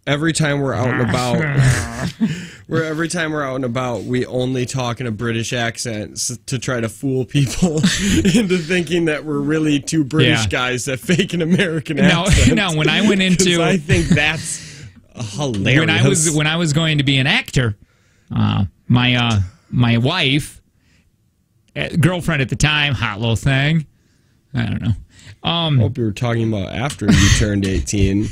every time we're out and about, we only talk in a British accent to try to fool people into thinking that we're really two British guys that fake an American accent. Now, when I went into, I think that's hilarious. When I was going to be an actor, my wife, girlfriend at the time, hot little thing. I don't know. Hope you were talking about after you turned 18.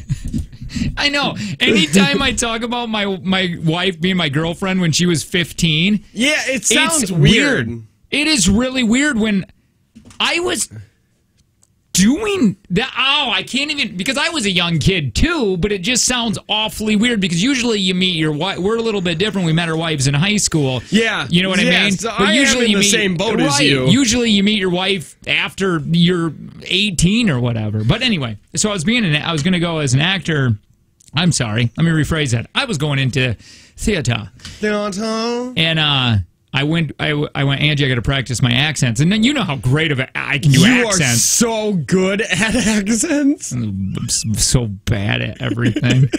I know. Anytime I talk about my wife being my girlfriend when she was 15. Yeah, it sounds weird. It is really weird when I was doing that. Oh, I can't even, because I was a young kid too, but it just sounds awfully weird because usually you meet your wife. We're a little bit different. We met our wives in high school. Yeah. You know what I mean? So but usually you meet the same boat as you. Usually you meet your wife after you're 18 or whatever. But anyway, so I was going to go as an actor. I'm sorry. Let me rephrase that. I was going into theater. And I went, Angie, I got to practice my accents. And then you know how great of I can do accents. You are so good at accents. I'm so bad at everything.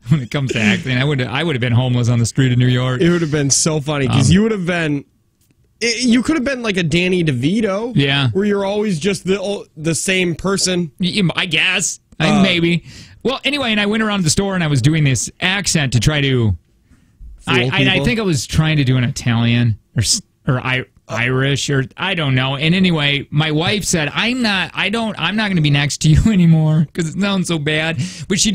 When it comes to acting, I would have been homeless on the street of New York. It would have been so funny because you would have been, you could have been like a Danny DeVito. Yeah. Where you're always just the same person. I guess. Maybe. Well, anyway, and I went around the store and I was doing this accent to try to... I think I was trying to do an Italian or Irish or I don't know. And anyway, my wife said, I'm not going to be next to you anymore because it sounds so bad. But she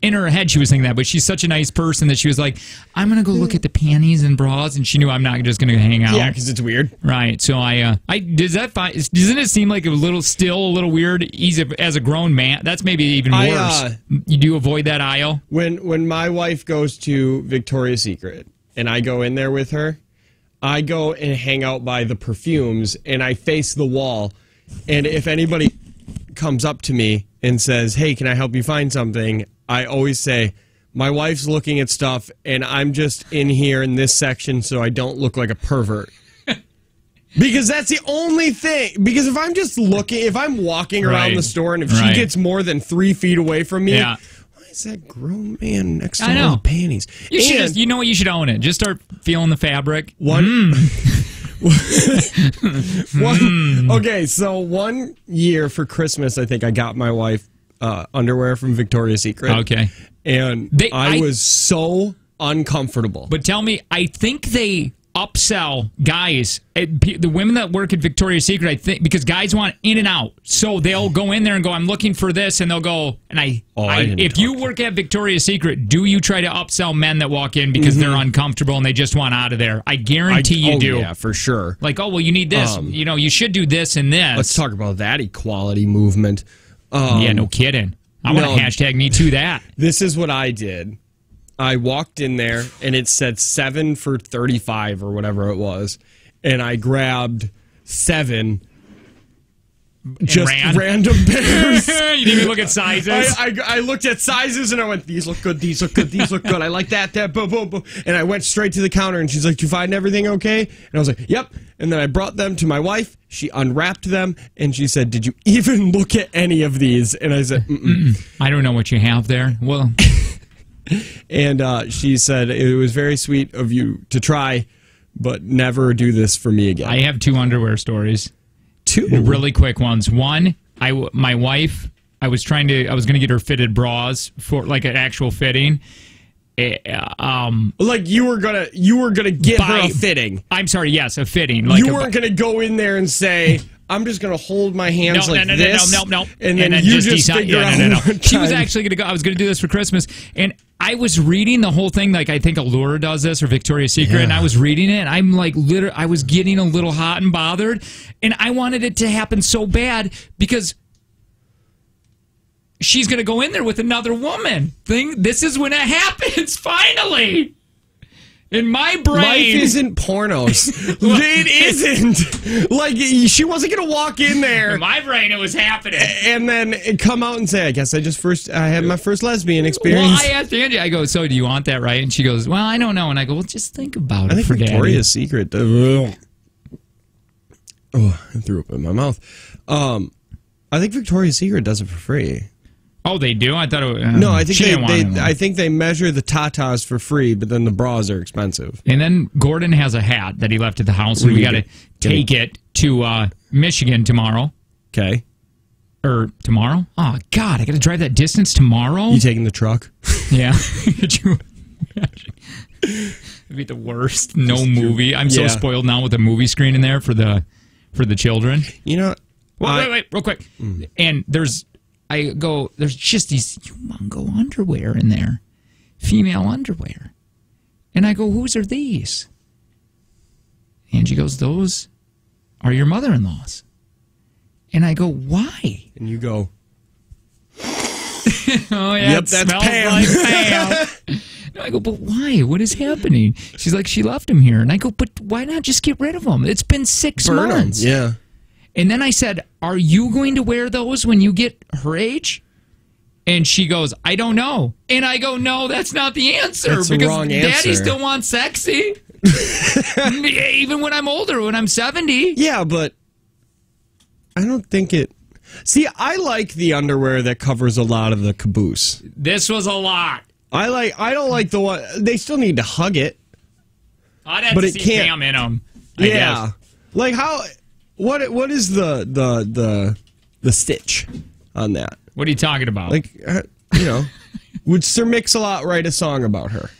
in her head she was thinking that, but she's such a nice person that she was like, I'm going to go look at the panties and bras, and she knew I'm not just going to hang out. Yeah, because it's weird. Right. So doesn't it seem like still a little weird as a grown man? That's maybe even worse. You do avoid that aisle? When my wife goes to Victoria's Secret and I go in there with her, I go and hang out by the perfumes, and I face the wall. And if anybody comes up to me and says, hey, can I help you find something? I always say, my wife's looking at stuff, and I'm just in here in this section so I don't look like a pervert. Because that's the only thing. Because if I'm just looking, if I'm walking around the store, and if she gets more than 3 feet away from me... Yeah. Is that grown man next to all the panties? You know what? You should own it. Just start feeling the fabric. Okay, so 1 year for Christmas, I think I got my wife underwear from Victoria's Secret. Okay. And I was so uncomfortable. But tell me, I think they upsell guys, the women that work at Victoria's Secret, I think, because guys want in and out, so they'll go in there and go, I'm looking for this, and they'll go, and if you work at Victoria's Secret, do you try to upsell men that walk in because they're uncomfortable and they just want out of there? I guarantee you do. Yeah, for sure. Like, oh, well, you need this. You should do this and this. Let's talk about that equality movement. Yeah, no kidding. I want to hashtag me too that. This is what I did. I walked in there, and it said 7 for $35 or whatever it was, and I grabbed 7 just random pairs. You didn't even look at sizes? I looked at sizes, and I went, these look good, these look good, these look good. I like that, boom, boom, boom. And I went straight to the counter, and she's like, "Did you find everything okay?" And I was like, "Yep." And then I brought them to my wife. She unwrapped them, and she said, "Did you even look at any of these?" And I said, I don't know what you have there. Well... And she said, it was very sweet of you to try, but never do this for me again. I have 2 underwear stories. 2 really quick ones. One, my wife, I was going to get her fitted bras for like an actual fitting. Like you were gonna get her a fitting. I'm sorry, yes, a fitting. Like you weren't gonna go in there and say, I'm just going to hold my hands no. And then you just figure out. No. She was actually going to go. I was going to do this for Christmas. And I was reading the whole thing. Like, I think Allure does this or Victoria's Secret. Yeah. And I was reading it. And I'm like, I was getting a little hot and bothered. And I wanted it to happen so bad because she's going to go in there with another woman. This is when it happens, finally. In my brain... Life isn't pornos. It isn't. Like, she wasn't going to walk in there... In my brain, it was happening. And then come out and say, I guess I had my first lesbian experience. Well, I asked Angie, I go, so do you want that, right? And she goes, well, I don't know. And I go, well, just think about it for Daddy. Victoria's Secret... Oh, I threw up in my mouth. I think Victoria's Secret does it for free. Oh, they do? I thought it was... no, I think they measure the tatas for free, but then the bras are expensive. And then Gordon has a hat that he left at the house, and we got to take it to Michigan tomorrow. Okay. Or tomorrow? Oh, God, I got to drive that distance tomorrow? You taking the truck? Yeah. Could you imagine? It'd be the worst. No movie. I'm so spoiled now with the movie screen in there for the children. You know... Wait, real quick. And there's just these humongo underwear in there. Female underwear. And I go, whose are these? Angie goes, those are your mother-in-law's. And I go, why? And you go, oh, yeah, yep, that's Pam. Like Pam. And I go, but why? What is happening? She's like, she left him here. And I go, but why not just get rid of them? It's been 6 months. Yeah. And then I said, are you going to wear those when you get her age? And she goes, I don't know. And I go, no, that's not the answer. That's the wrong answer. Daddy still wants sexy. Even when I'm older, when I'm 70. Yeah, but I don't think it... See, I like the underwear that covers a lot of the caboose. This was a lot. I don't like the one... They still need to hug it. I'd have to see Pam in them. I guess. Like how... What is the stitch on that? What are you talking about? Like, would Sir Mix-a-Lot write a song about her?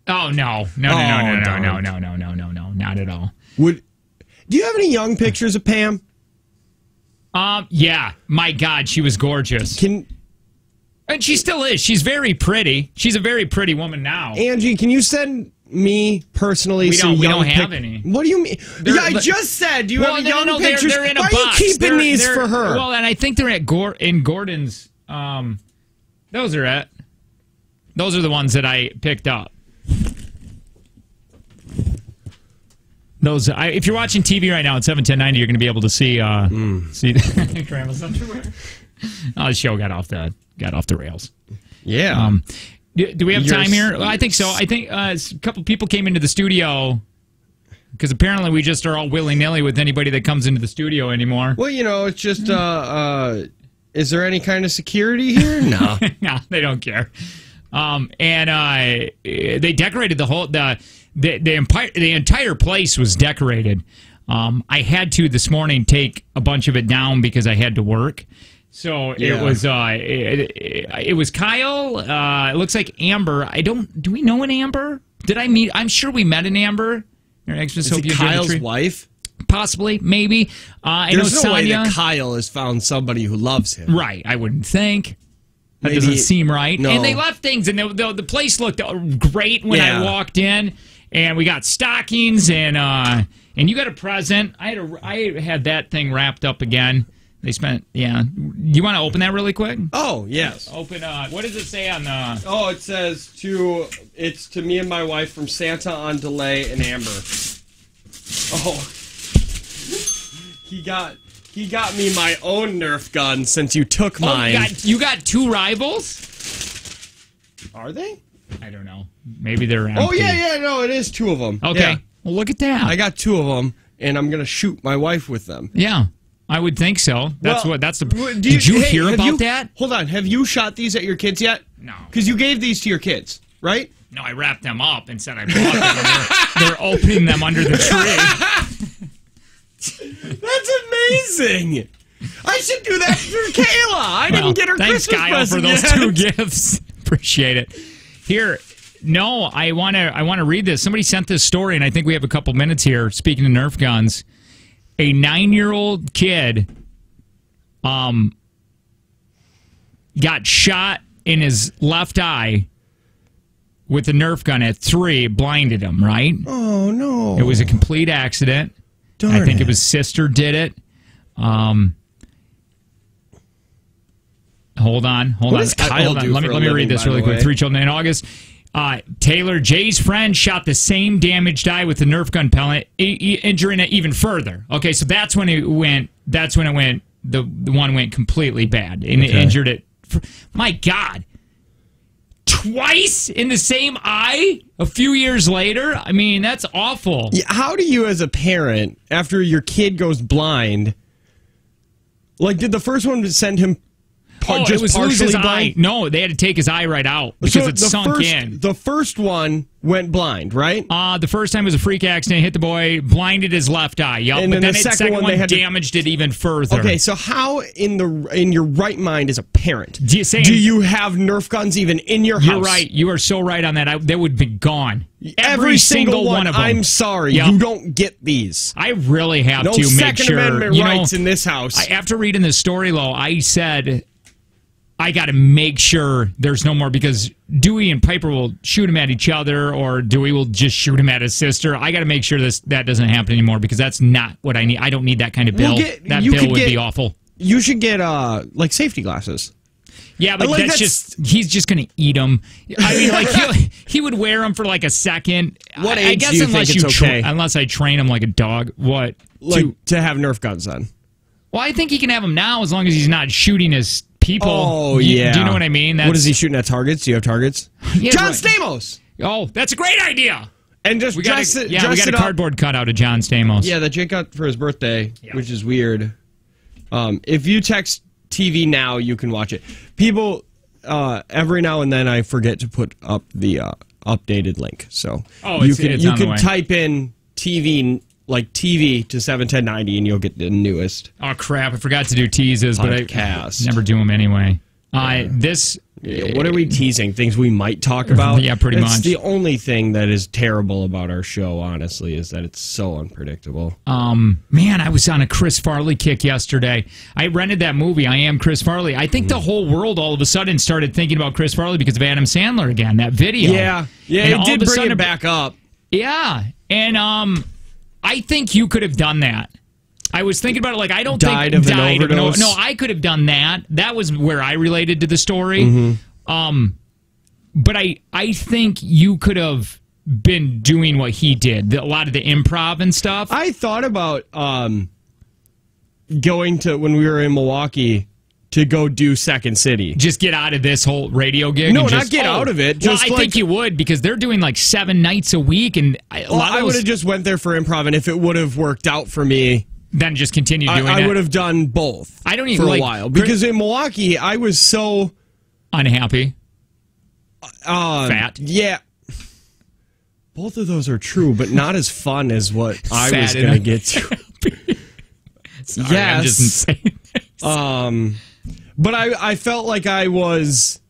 Oh no, not at all. Do you have any young pictures of Pam? Yeah. My God, she was gorgeous. And she still is. She's very pretty. She's a very pretty woman now. Angie, can you send me personally we don't have any. What do you mean? I just said, do you have young pictures? They're in a Why box. Are you keeping these for her? Well, and I think they're in Gordon's. Those are the ones that I picked up. Those, if you're watching TV right now at 7:10:90, you're going to be able to see Grandma's underwear. Oh, the show got off the rails. Yeah. Do we have time here? Well, I think so. I think a couple people came into the studio because apparently we just are all willy-nilly with anybody that comes into the studio anymore. Well, it's just, is there any kind of security here? No. No, they don't care. And they decorated the entire place was decorated. I had to this morning take a bunch of it down because I had to work. So it was Kyle. It looks like Amber. Do we know an Amber? Did I meet? I'm sure we met an Amber. Is it Kyle's wife? Possibly, maybe. There's no way that Kyle has found somebody who loves him. Right, I wouldn't think. That doesn't seem right. No. And they left things, and the place looked great when I walked in. And we got stockings, and you got a present. I had that thing wrapped up again. They spent, You want to open that really quick? Oh, yes. Open, what does it say on the... Oh, it says it's to me and my wife from Santa on Delay and Amber. Oh. He got me my own Nerf gun since you took mine. You got 2 rivals? Are they? I don't know. Maybe they're empty. Oh, yeah, no, it is 2 of them. Okay. Yeah. Well, look at that. I got 2 of them, and I'm going to shoot my wife with them. Yeah. I would think so. Did you hear about that? Hold on. Have you shot these at your kids yet? No. Because you gave these to your kids, right? No, I wrapped them up and said I bought them. They're opening them under the tree. That's amazing. I should do that for Kayla. I didn't get her Christmas present. Thanks, Kyle, for those 2 gifts. Appreciate it. Here, no, I want to read this. Somebody sent this story, and I think we have a couple minutes here. Speaking of Nerf guns. A 9-year-old kid got shot in his left eye with a Nerf gun at 3, blinded him, right? Oh, no. It was a complete accident. Darn I think it was sister did it. Hold on. Let me read this really quick. 3 children in August. Taylor Jay's friend shot the same damaged eye with the Nerf gun pellet, injuring it even further. Okay, so that's when it went. The one went completely bad and it injured it. My God, twice in the same eye a few years later. I mean, that's awful. Yeah, how do you, as a parent, after your kid goes blind, like, did the first one send him it was lose his eye. No, they had to take his eye right out because it sunk in. The first one went blind, right? The first time was a freak accident, hit the boy, blinded his left eye. Yep. And but then the second one damaged it even further. Okay, so how in your right mind as a parent do you have Nerf guns even in your house? You're right. You are so right on that. They would be gone. Every single one of them. I'm sorry, you don't get these. I really have to make sure. No Second Amendment rights in this house. After reading the story, though, I said I got to make sure there's no more, because Dewey and Piper will shoot him at each other, or Dewey will just shoot him at his sister. I got to make sure that doesn't happen anymore, because that's not what I need. I don't need that kind of bill. That bill would be awful. You should get like safety glasses. Yeah, but he's just going to eat them. I mean, like he would wear them for like a second. What age do you think it's okay? Unless I train him like a dog. What? To have Nerf guns on? Well, I think he can have them now as long as he's not shooting his people. Oh, yeah. Do you know what I mean? What is he shooting at? Targets? Do you have targets? Yeah, John Stamos! Oh, that's a great idea! And just we got a cardboard cutout of John Stamos. Yeah, that Jake got for his birthday, which is weird. If you text TV now, you can watch it. People, every now and then I forget to put up the updated link. So you can type in TV, like TV to 71090, and you'll get the newest. Oh crap! I forgot to do teases, but I never do them anyway. What are we teasing? Things we might talk about? Yeah, pretty much. The only thing that is terrible about our show, honestly, is that it's so unpredictable. Man, I was on a Chris Farley kick yesterday. I rented that movie, I Am Chris Farley. I think the whole world all of a sudden started thinking about Chris Farley because of Adam Sandler again, that video. Yeah, it did bring it back up. Yeah, and I think you could have done that. I was thinking about it, like, I don't think... Died of an overdose? No, I could have done that. That was where I related to the story. But I think you could have been doing what he did, a lot of the improv and stuff. I thought about going to, when we were in Milwaukee, to go do Second City. Just get out of this whole radio gig? No, not get out of it. Just I think you would, because they're doing like 7 nights a week. And I would have just went there for improv, and if it would have worked out for me... Then just continue doing it. I would have done both. I don't even for a while, because in Milwaukee I was so unhappy. Fat. Yeah. Both of those are true, but not as fun as what I was going to get to. Sorry, yes. I'm just insane. But I felt like I was,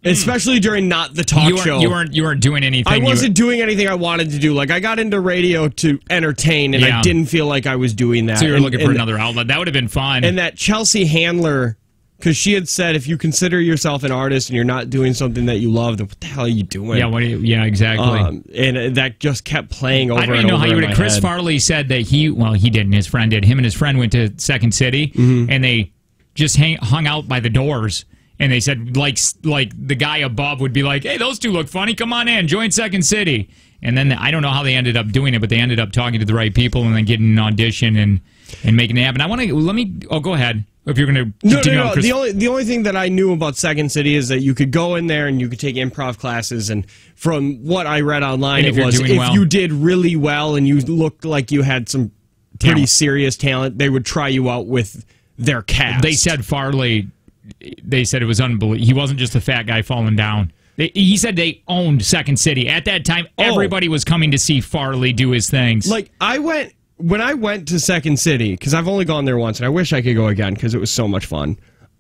especially during not the talk show. You weren't doing anything. I wasn't doing anything I wanted to do. Like, I got into radio to entertain, and I didn't feel like I was doing that. So you were looking for another outlet. That would have been fun. And that Chelsea Handler, because she had said, if you consider yourself an artist and you're not doing something that you love, then what the hell are you doing? Yeah, exactly. And that just kept playing over and over. I don't even know how you would have. Chris Farley said that he didn't. His friend did. Him and his friend went to Second City, and they just hung out by the doors. And they said, like the guy above would be like, hey, those two look funny. Come on in. Join Second City. And then I don't know how they ended up doing it, but they ended up talking to the right people and then getting an audition and making it happen. Go ahead. If you're going to continue on, Chris. The only thing that I knew about Second City is that you could go in there and you could take improv classes. And from what I read online, if you did really well and you looked like you had some pretty serious talent, they would try you out with their cast. They said Farley... They said it was unbelievable. He wasn't just a fat guy falling down. He said they owned Second City. At that time, everybody was coming to see Farley do his things. Like, when I went to Second City, because I've only gone there once, and I wish I could go again because it was so much fun.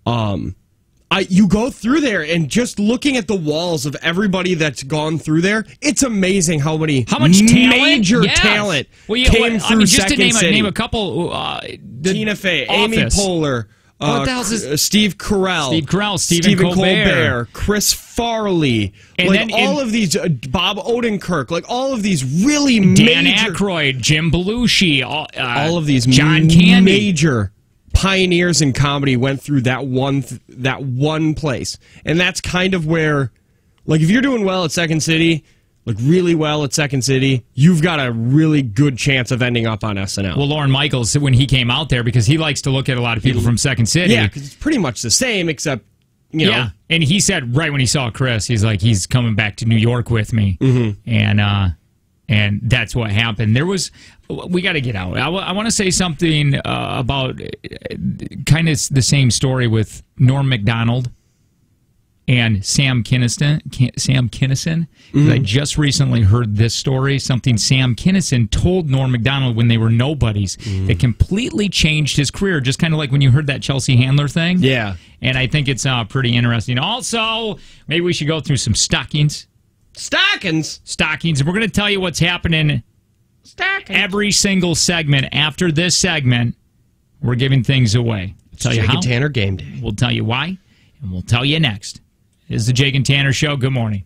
You go through there, and just looking at the walls of everybody that's gone through there, it's amazing how much major talent came through Second City. Name a couple. Tina Fey, Amy Poehler. Steve Carell, Stephen Colbert, Chris Farley, and all of these, Bob Odenkirk, like all of these really Dan Aykroyd, Jim Belushi, all of these John Candy. Major pioneers in comedy went through that one place, and that's kind of where, like, if you're doing well at Second City. Like, really well at Second City, you've got a really good chance of ending up on SNL. Well, Lorne Michaels, when he came out there, because he likes to look at a lot of people from Second City. Yeah, because it's pretty much the same, except, you know. And he said right when he saw Chris, he's like, he's coming back to New York with me. And And that's what happened. We got to get out. I want to say something about kind of the same story with Norm Macdonald and Sam Kinison. I just recently heard this story. Something Sam Kinison told Norm Macdonald when they were nobodies. It completely changed his career. Just kind of like when you heard that Chelsea Handler thing. Yeah. And I think it's pretty interesting. Also, maybe we should go through some stockings. Stockings. And we're going to tell you what's happening every single segment. After this segment, we're giving things away. We'll tell you Jake how. and Tanner game day. We'll tell you why, and we'll tell you next. This is the Jake and Tanner Show. Good morning.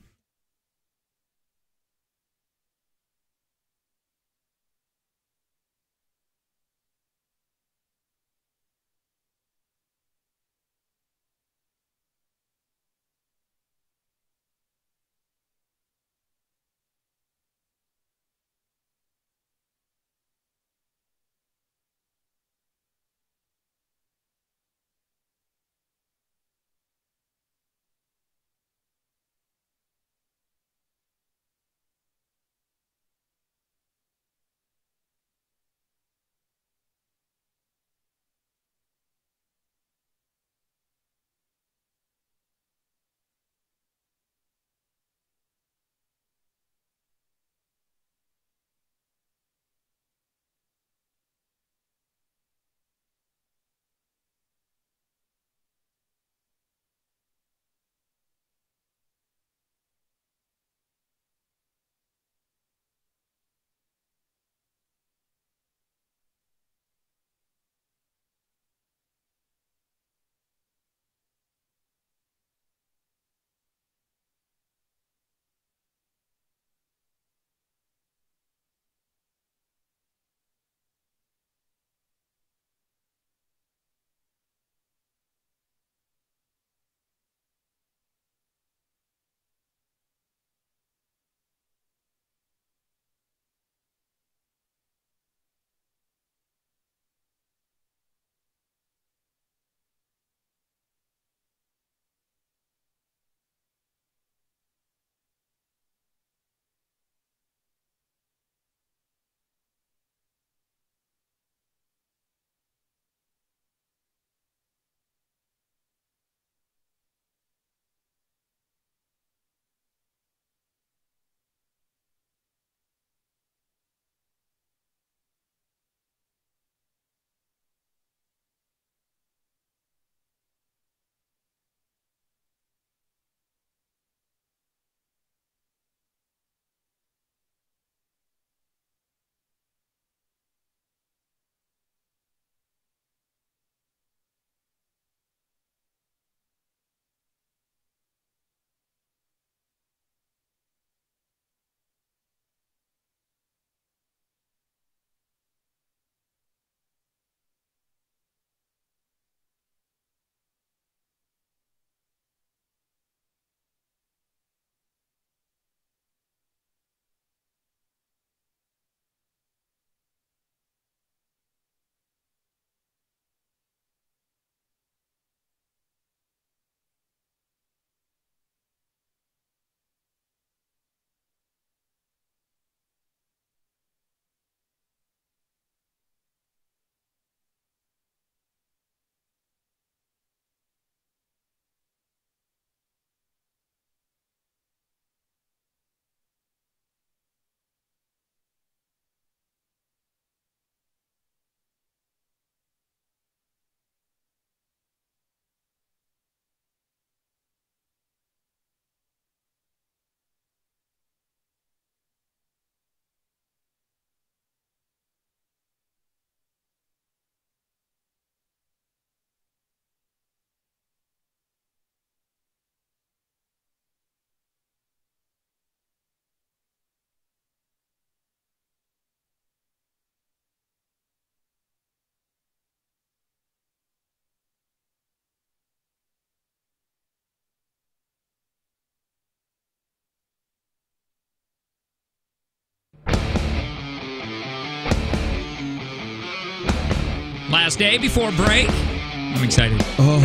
Last day before break. I'm excited. Oh.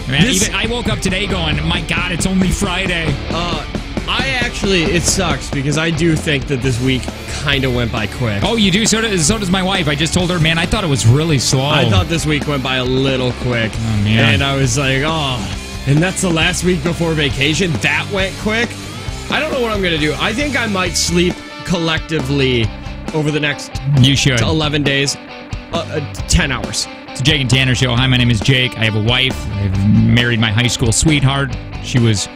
Man, I woke up today going, my God, it's only Friday. It sucks because I do think that this week kind of went by quick. Oh, you do? So does my wife. I just told her, man, I thought it was really slow. I thought this week went by a little quick. Oh, man. And I was like, and that's the last week before vacation. That went quick. I don't know what I'm going to do. I think I might sleep collectively over the next 11 days, 10 hours. It's a Jake and Tanner show. Hi, my name is Jake. I have a wife. I married my high school sweetheart. She was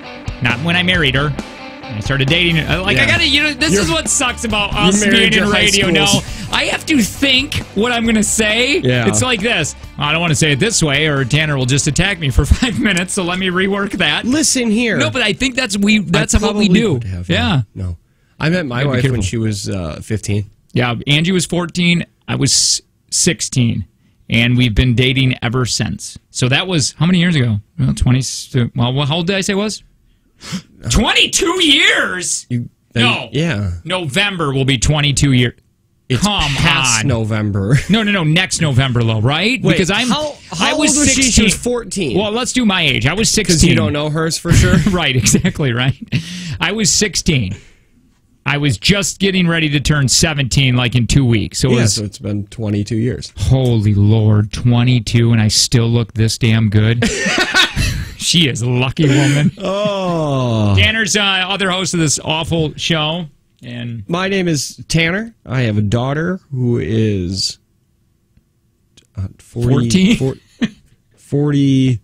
not when I married her. I started dating her. This is what sucks about us being in radio now. I have to think what I'm going to say. Yeah. It's like this. I don't want to say it this way, or Tanner will just attack me for 5 minutes, so let me rework that. Listen here. No, but I think that's what we do. Yeah. No. I met my wife when she was 15. Yeah, Angie was 14. I was 16. And we've been dating ever since. So that was, how many years ago? Well, 20. Well, how old did I say it was? 22 years? No. Yeah. November will be 22 years. It's past November. No. Next November, though, right? Wait, because how old was 16. She was 14. Well, let's do my age. I was 16. Because you don't know hers for sure? Right, exactly, right. I was 16. I was just getting ready to turn 17, like in 2 weeks. So it's been 22 years. Holy Lord, 22, and I still look this damn good. She is a lucky woman. Oh. Tanner's other host of this awful show. And my name is Tanner. I have a daughter who is 14? 42.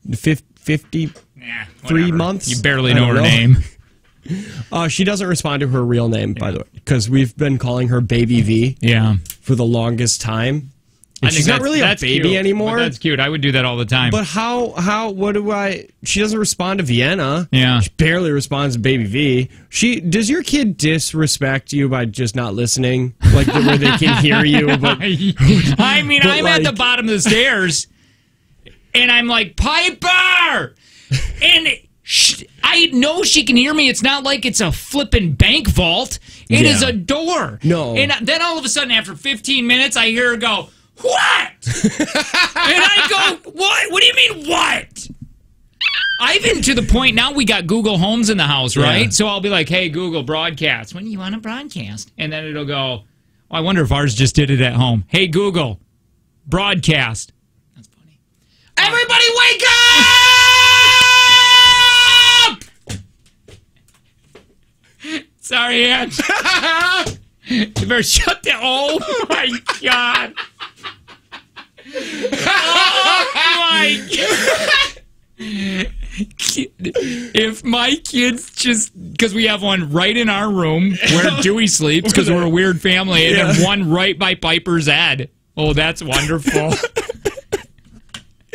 53 months. You barely know her name. She doesn't respond to her real name, by the way, because we've been calling her Baby V for the longest time. And she's not really a baby cute, anymore. That's cute. I would do that all the time. But she doesn't respond to Vienna. Yeah. She barely responds to Baby V. Does your kid disrespect you by just not listening? Like where they can hear you? But I'm at the bottom of the stairs, and I'm like, Piper! And I know she can hear me. It's not like it's a flippin' bank vault. It is a door. No. And then all of a sudden, after 15 minutes, I hear her go, what? And I go, what? What do you mean, what? I've been to the point now we got Google Homes in the house, right? Yeah. So I'll be like, hey, Google, broadcast. When do you want to broadcast? And then it'll go, I wonder if ours just did it at home. Hey, Google, broadcast. That's funny. Everybody wake up! Sorry, Ange. You better shut that. Oh, my God. Oh, my God. If my kids because we have one right in our room where Dewey sleeps because we're a weird family, and then one right by Piper's head. Oh, that's wonderful.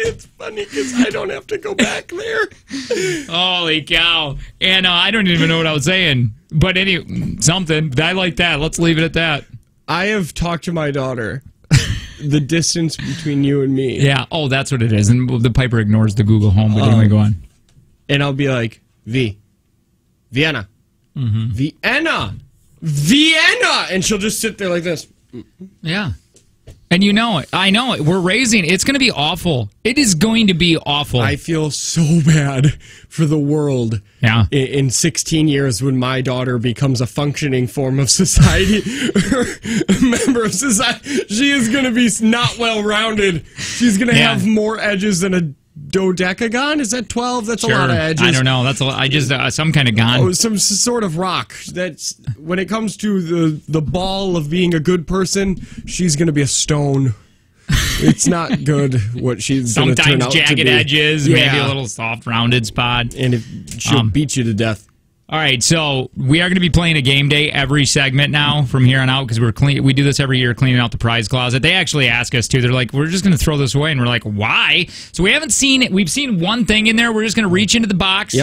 It's funny because I don't have to go back there. Holy cow. And I don't even know what I was saying. But something. I like that. Let's leave it at that. I have talked to my daughter. The distance between you and me. Yeah. Oh, that's what it is. And the Piper ignores the Google Home. But anyway, go on. And I'll be like, Vienna. Mm-hmm. Vienna. And she'll just sit there like this. Yeah. And you know it. I know it. We're raising. It's going to be awful. It is going to be awful. I feel so bad for the world. Yeah. In 16 years when my daughter becomes a functioning form of society, a member of society, she is going to be not well-rounded. She's going to have more edges than a dodecagon. Is that 12? That's a lot of edges. I don't know. That's a lot. I just some kind of gon. Oh, some sort of rock. That's when it comes to the ball of being a good person. She's going to be a stone. It's not good what she's going to turn out to be. Sometimes jagged edges, maybe a little soft rounded spot, and she'll beat you to death. All right, so we are going to be playing a game day every segment now from here on out because we do this every year, cleaning out the prize closet. They actually ask us to. They're like, we're just going to throw this away, and we're like, why? So we haven't seen it. We've seen one thing in there. We're just going to reach into the box,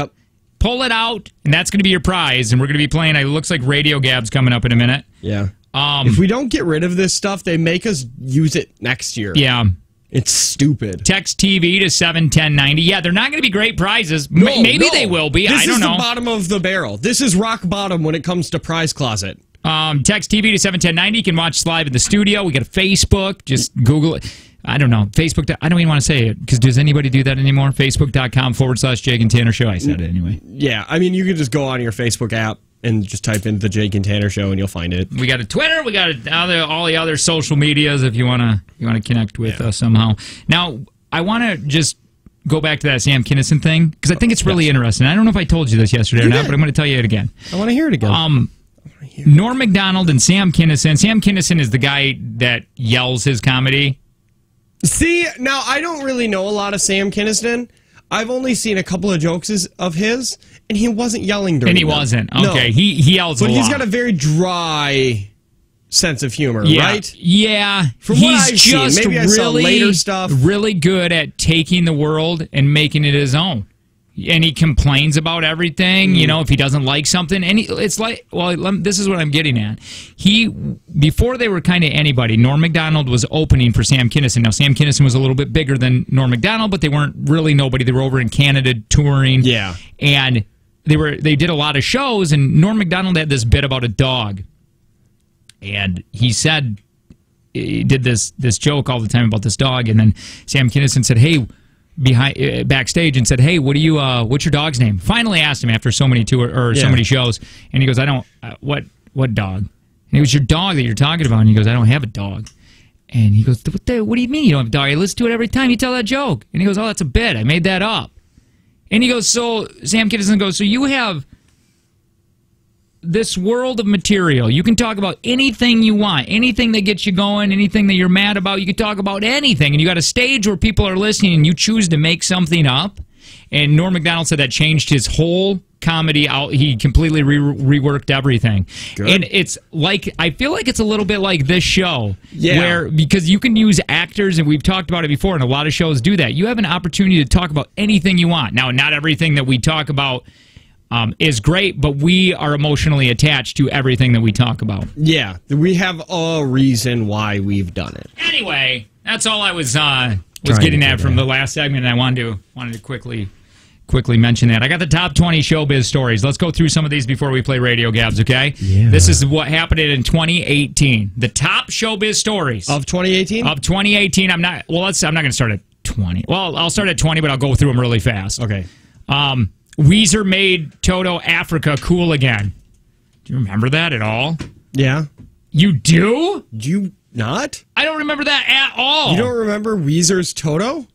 pull it out, and that's going to be your prize. And we're going to be playing. It looks like Radio Gabs coming up in a minute. Yeah. If we don't get rid of this stuff, they make us use it next year. Yeah. It's stupid. Text TV to 71090. Yeah, they're not going to be great prizes. Maybe they will be. I don't know. This is the bottom of the barrel. This is rock bottom when it comes to prize closet. Text TV to 71090. You can watch us live in the studio. We got a Facebook. Just Google it. I don't know. Facebook. I don't even want to say it because does anybody do that anymore? Facebook.com/Jake and Tanner Show. I said it anyway. Yeah, I mean, you can just go on your Facebook app and just type in the Jake and Tanner Show and you'll find it. We got a Twitter. We got all the other social medias if you want to connect with us somehow. Now, I want to just go back to that Sam Kinison thing because I think it's really interesting. I don't know if I told you this yesterday or not, but I'm going to tell you it again. I want to hear it again. Norm Macdonald and Sam Kinison. Sam Kinison is the guy that yells his comedy. See, now I don't really know a lot of Sam Kinison. I've only seen a couple of jokes of his, and he wasn't yelling during them. And he wasn't. Okay, no. He yells a lot. But he's got a very dry sense of humor, right? Yeah. From what I've seen, maybe I saw later stuff. Really good at taking the world and making it his own. And he complains about everything, you know, if he doesn't like something. And it's like, well, this is what I'm getting at. Before they were kind of anybody, Norm Macdonald was opening for Sam Kinison. Now, Sam Kinison was a little bit bigger than Norm Macdonald, but they weren't really nobody. They were over in Canada touring. Yeah. And they did a lot of shows, and Norm Macdonald had this bit about a dog. And he said, he did this joke all the time about this dog, and then Sam Kinison said, hey, backstage and said, hey, what's your dog's name? Finally asked him after so many so many shows, and he goes, I don't, what dog? And he goes, your dog that you're talking about. And he goes, I don't have a dog. And he goes, what do you mean you don't have a dog? I listen to it every time you tell that joke. And he goes, oh, that's a bit. I made that up. And he goes, so Sam Kinison goes, so you have this world of material. You can talk about anything you want, anything that gets you going, anything that you're mad about. You can talk about anything, and you got a stage where people are listening, and you choose to make something up. And Norm Macdonald said that changed his whole comedy out. He completely reworked everything. Good. And it's like, I feel like it's a little bit like this show, where because you can use actors, and we've talked about it before, and a lot of shows do that. You have an opportunity to talk about anything you want. Now, not everything that we talk about is great, but we are emotionally attached to everything that we talk about. Yeah, we have a reason why we've done it. Anyway, that's all I was getting at from the last segment, and I wanted to quickly mention that. I got the top 20 showbiz stories. Let's go through some of these before we play Radio Gabs, okay? Yeah. This is what happened in 2018. The top showbiz stories. Of 2018? Of 2018. I'm not going to start at 20. Well, I'll start at 20, but I'll go through them really fast. Okay. Weezer made Toto Africa cool again. Do you remember that at all? Yeah. You do? Do you not? I don't remember that at all. You don't remember Weezer's Toto?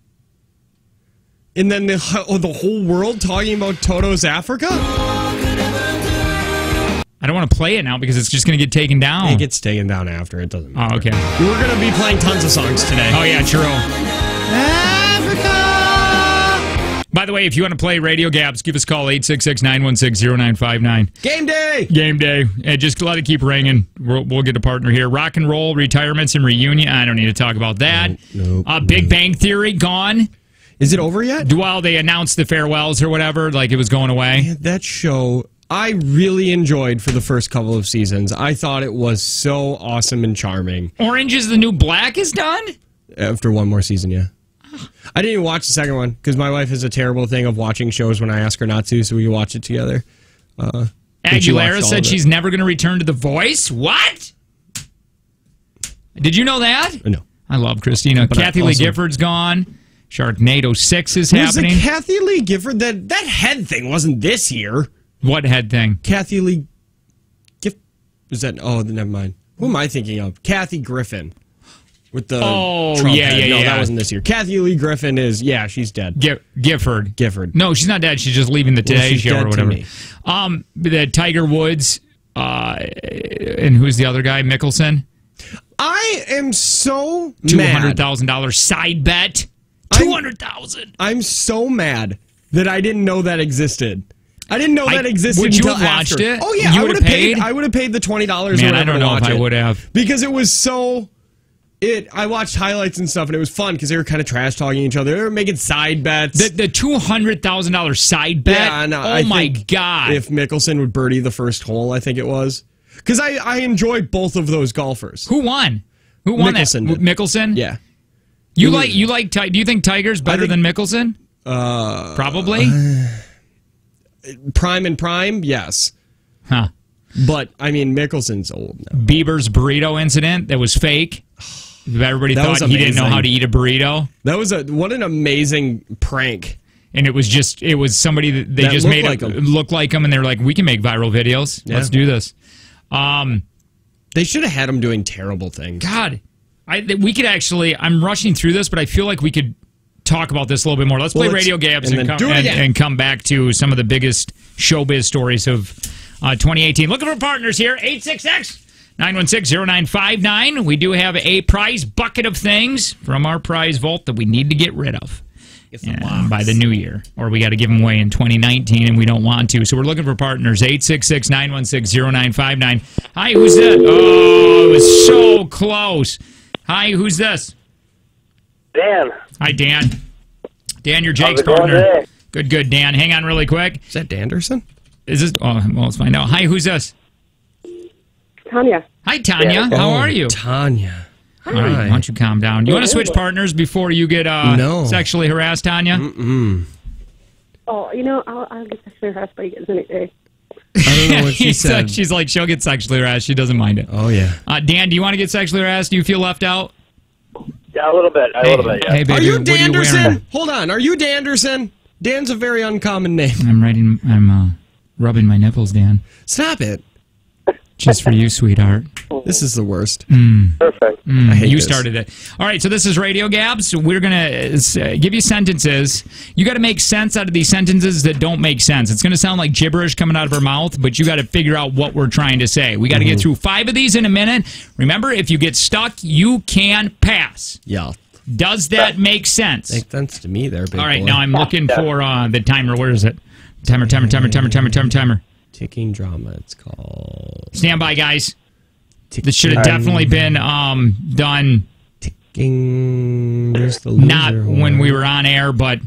And then the whole world talking about Toto's Africa? I don't want to play it now because it's just going to get taken down. It gets taken down after. It doesn't matter. Oh, okay. We're going to be playing tons of songs today. Oh, yeah, true. Africa! By the way, if you want to play Radio Gabs, give us a call, 866-916-0959. Game day! Game day. And just let it keep ringing. We'll get a partner here. Rock and roll, retirements, and reunion. I don't need to talk about that. Big Bang Theory, gone. Is it over yet? Well, they announced the farewells or whatever, like it was going away. Man, that show, I really enjoyed for the first couple of seasons. I thought it was so awesome and charming. Orange is the New Black is done? After one more season, yeah. I didn't even watch the second one because my wife has a terrible thing of watching shows when I ask her not to, so we watch it together. Aguilera said she's never going to return to The Voice? What? Did you know that? No. I love Christina. But Kathy Lee Gifford's gone. Sharknado 6 is happening. Kathy Lee Gifford? That head thing wasn't this year. What head thing? Kathy Lee Gifford. Is that? Oh, never mind. Who am I thinking of? Kathy Griffin. With the Trump head. No, that wasn't this year. Kathy Lee Griffin is, she's dead. Gifford. No, she's not dead. She's just leaving the Today Show or whatever. The Tiger Woods, and who's the other guy? Mickelson. I am so mad. $200,000 side bet. $200,000. I'm so mad that I didn't know that existed. I didn't know that existed. Would you have watched it? Oh yeah, I would have paid. I would have paid the $20. Man, I don't know if I would have, because it was so. I watched highlights and stuff, and it was fun because they were kind of trash talking each other. They were making side bets. The $200,000 side bet. Yeah, no, oh my god! If Mickelson would birdie the first hole, I think it was, because I enjoy both of those golfers. Who won? Who won Mickelson that? Mickelson. Yeah. Do you think Tiger's better than Mickelson? Probably. Prime, yes. Huh. But I mean, Mickelson's old now. Bieber's burrito incident that was fake. Everybody thought he didn't know how to eat a burrito. That was what an amazing prank. And it was somebody that they just made look like him, and they were like, we can make viral videos. Yeah. Let's do this. They should have had him doing terrible things. God, we could actually. I'm rushing through this, but I feel like we could talk about this a little bit more. Let's play Radio Gabs and come back to some of the biggest showbiz stories of 2018. Looking for partners here. 866-916-0959. We do have a prize bucket of things from our prize vault that we need to get rid of by the new year, or we got to give them away in 2019, and we don't want to. So we're looking for partners. 866-916-0959. Hi, who's this? Oh, it was so close. Hi, who's this? Dan. Hi, Dan. Dan, you're Jake's partner. Good, Dan. Hang on really quick. Is that Danderson? Is this? Oh, well, let's find out. Hi, who's this? Tanya. Hi, Tanya. How are you? Tanya. All right, why don't you calm down? Do you want to switch partners before you get sexually harassed, Tanya? Oh, I'll get sexually harassed by you guys any day. I don't know what she said. She's like, she'll get sexually harassed. She doesn't mind it. Oh, yeah. Dan, do you want to get sexually harassed? Do you feel left out? Yeah, a little bit. Yeah. Hey, baby, are you Danderson? Hold on. Are you Danderson? Dan's a very uncommon name. I'm rubbing my nipples, Dan. Stop it. Just for you, sweetheart. This is the worst. Perfect. I hate you this. started it. All right, so this is Radio Gabs. We're going to give you sentences. You got to make sense out of these sentences that don't make sense. It's going to sound like gibberish coming out of our mouth, but you got to figure out what we're trying to say. We got to get through 5 of these in a minute. Remember, if you get stuck, you can pass. Yeah. Does that make sense? Makes sense to me there, big All right, boy. now I'm looking for the timer. Where is it? Timer. Ticking drama, it's called. Stand by, guys. This should have definitely been done. Ticking. There's the loser not when we were on air, but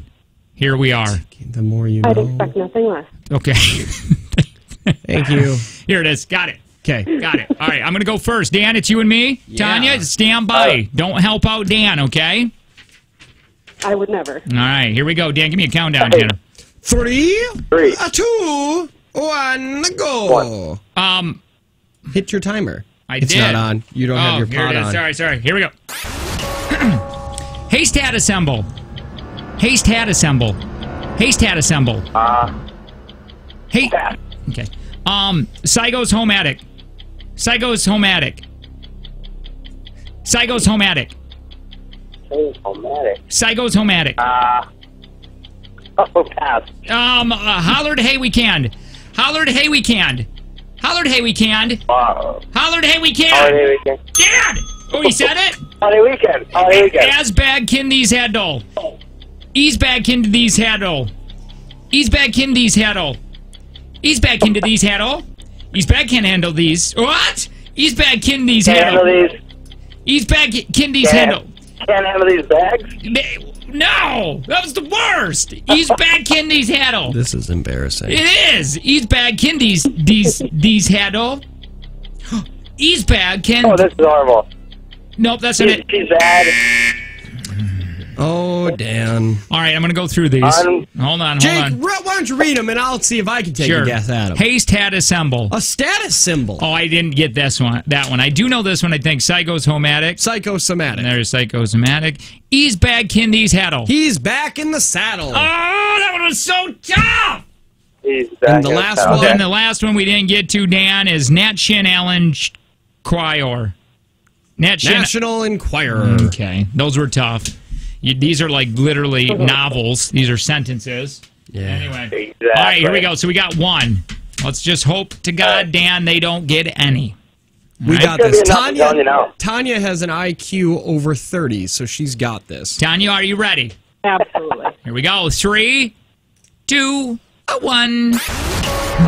here we are. Ticking, the more you know. I'd expect nothing less. Okay. Thank you. Here it is. Got it. Okay. Got it. All right, I'm going to go first. Dan, it's you and me. Yeah. Tanya, stand by. Don't help out Dan, okay? I would never. All right, here we go. Dan, give me a countdown, Tanner. 3, 2, 1, go. Hit your timer. It's not on. You don't have your here pot it is. on. Sorry. Here we go. Haste hat assemble. Haste hat assemble. Haste hat assemble. Hey. Okay. Psycho's home attic. Psycho's home attic. Psycho's home attic. Psycho's home attic. Pass. Hollered hey we can. Hollered hey we can. Hollered hey we can. Hollered hey we can. Holiday weekend. Dad! Oh, he said it? Holiday weekend. Holiday weekend. As bag kin these handle. Ease bag into these handle. Ease bag in these handle. Ease back into these handle. Ease back can handle these. What? Ease back in these handle. Ease back in these handle. Can't handle these bags? No! That was the worst! Ease back in these handle. This is embarrassing. It is! Ease back in these handle. Ease back can... Oh, this is horrible. Nope, that's not it. She's bad. Oh, Dan. All right, I'm going to go through these. Hold on. Jake, why don't you read them, and I'll see if I can take a guess at them. Haste hat assemble. A status symbol. Oh, I didn't get that one. I do know this one, I think. Psychosomatic. Psychosomatic. And there's psychosomatic. He's back in these saddle. He's back in the saddle. Oh, that one was so tough! He's back and the last one. Okay. And the last one we didn't get to, Dan, is Nat Shin Allen Choir. National Enquirer. Okay, those were tough. These are like literally novels. These are sentences. Yeah. Anyway. Exactly. All right, here we go. So we got one. Let's just hope to God, Dan, they don't get any. We got this. Tanya has an IQ over 30, so she's got this. Tanya, are you ready? Absolutely. Here we go. 3, 2, 1.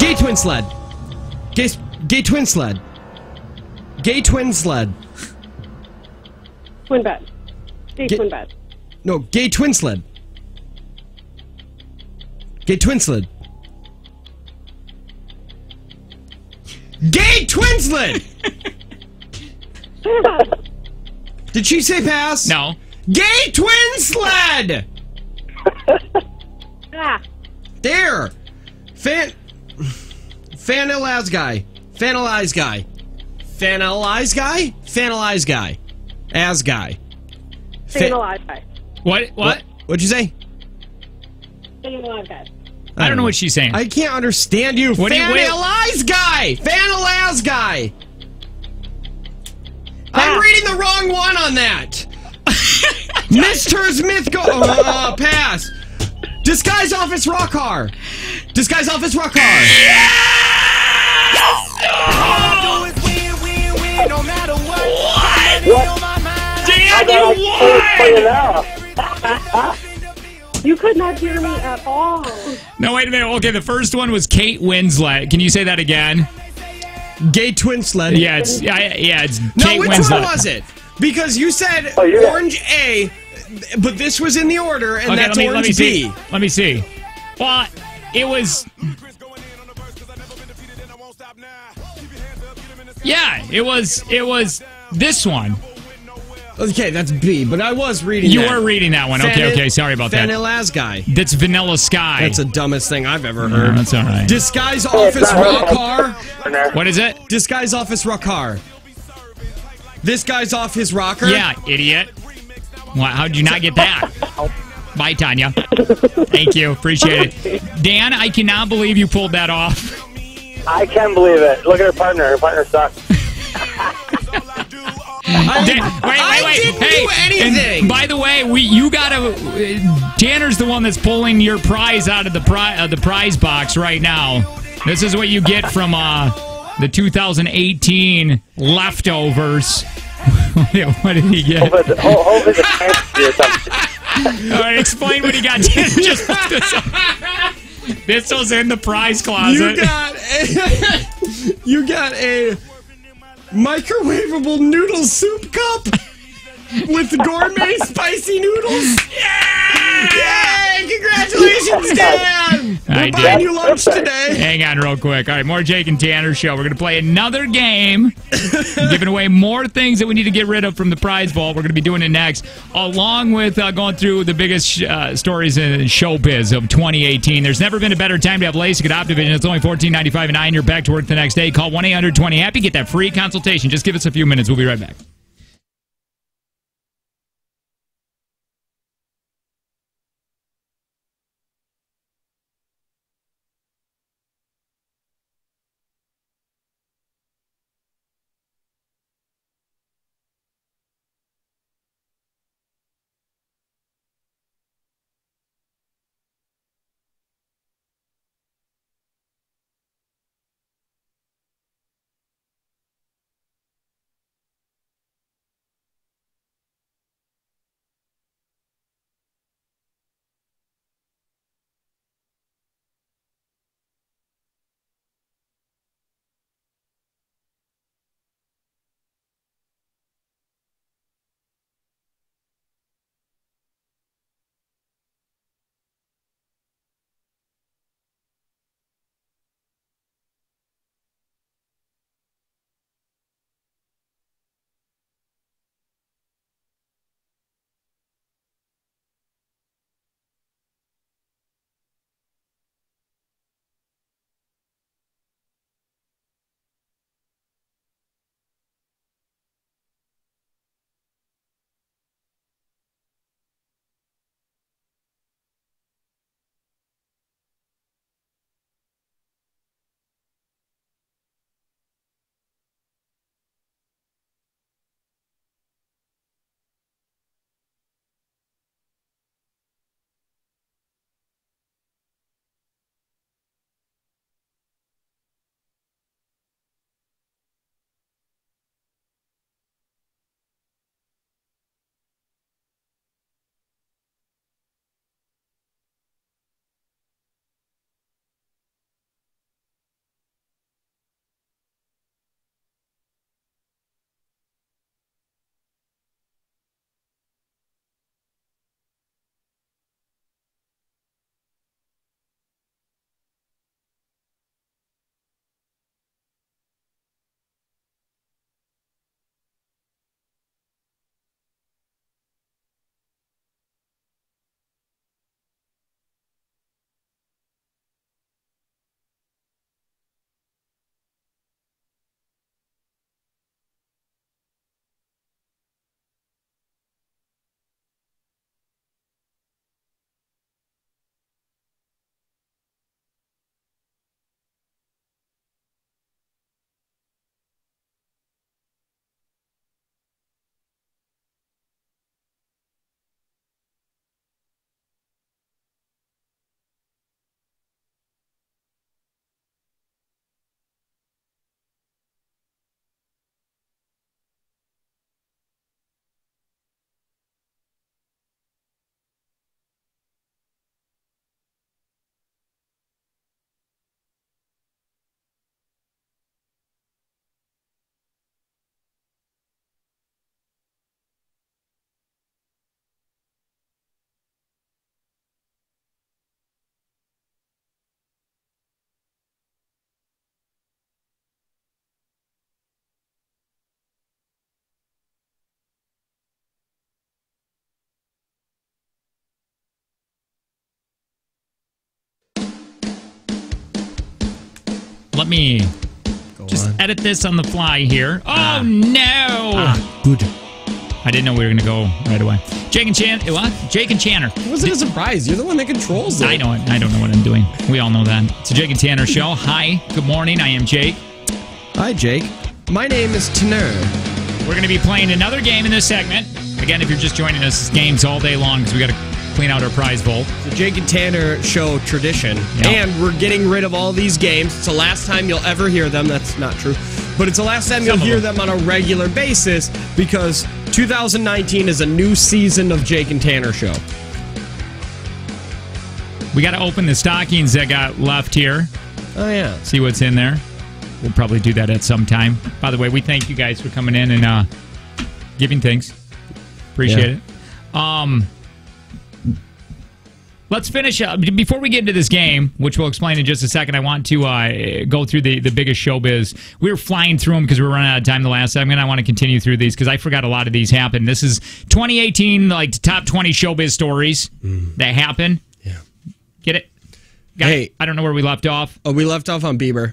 Gay twin sled. Gay twin sled. Gay twin sled. Twin bed. Gay twin bed. No, gay twin sled. Gay twin sled. Gay twin sled! Did she say pass? No. Gay twin sled! Ah. There! Fanalize guy. Fanalize guy. Fanalize guy? Fanalize guy. As guy. Staying alive guy. What? What'd you say? Staying alive guy. I don't know what she's saying. I can't understand you. Fanalize guy! Fanalize guy! I'm reading the wrong one on that! Mr. Smith pass! Disguise office rock car! Disguise office rock car! Dan, you won! You could not hear me at all. No, wait a minute. Okay, the first one was Kate Winslet. Can you say that again? Gay twin sled. Yeah, it's No, Kate which Winslet. one was it? Because you said orange A, but this was in the order, and Okay, that's let me orange see. B. Let me see. Well, it was... Yeah, it was this one. Okay, that's B, but I was reading You that. were reading that one. Okay, sorry about that. Fanilaz guy. That's Vanilla Sky. That's the dumbest thing I've ever heard. That's all right. Disguise office rock car. What is it? Disguise office rock car. This guy's off his rocker. Yeah, idiot. Well, how'd you not get that? Bye, Tanya. Thank you. Appreciate it. Dan, I cannot believe you pulled that off. I can't believe it. Look at her partner. Her partner sucks. Wait. didn't Hey, do anything. And by the way, you gotta. Tanner's the one that's pulling your prize out of the prize box right now. This is what you get from the 2018 leftovers. What did he get? Hope it's a fantasy or something. All right, explain what he got. Just put this was in the prize closet. You got a microwavable noodle soup cup with gourmet spicy noodles. Yay! Congratulations, Dan! We're buying you lunch today. Hang on real quick. All right, more Jake and Tanner show. We're going to play another game. Giving away more things that we need to get rid of from the prize vault. We're going to be doing it next, along with going through the biggest stories in showbiz of 2018. There's never been a better time to have LASIK at Optivision. It's only $14.95 a night, and you're back to work the next day. Call 1-800-20-HAPPY. Get that free consultation. Just give us a few minutes. We'll be right back. let me just edit this on the fly here. Oh, no. Good. I didn't know we were going to go right away. Jake and Chan. What? Jake and Channer. It wasn't a surprise. You're the one that controls it. I know it. I don't know what I'm doing. We all know that. It's a Jake and Tanner show. Hi. Good morning. I am Jake. Hi, Jake. My name is Tanner. We're going to be playing another game in this segment. Again, if you're just joining us, it's games all day long because we got to clean out our prize vault. The Jake and Tanner show tradition. Yep. And we're getting rid of all these games. It's the last time you'll ever hear them. That's not true. But it's the last time you'll hear them on a regular basis because 2019 is a new season of Jake and Tanner show. We got to open the stockings that got left here. Oh, yeah. See what's in there. We'll probably do that at some time. By the way, we thank you guys for coming in and giving things. Appreciate it. Let's finish up. Before we get into this game, which we'll explain in just a second, I want to go through the biggest showbiz. We were flying through them because we were running out of time the last segment. I want to continue through these because I forgot a lot of these happened. This is 2018, like top 20 showbiz stories that happened. Yeah. Get it? Hey. I don't know where we left off. Oh, we left off on Bieber.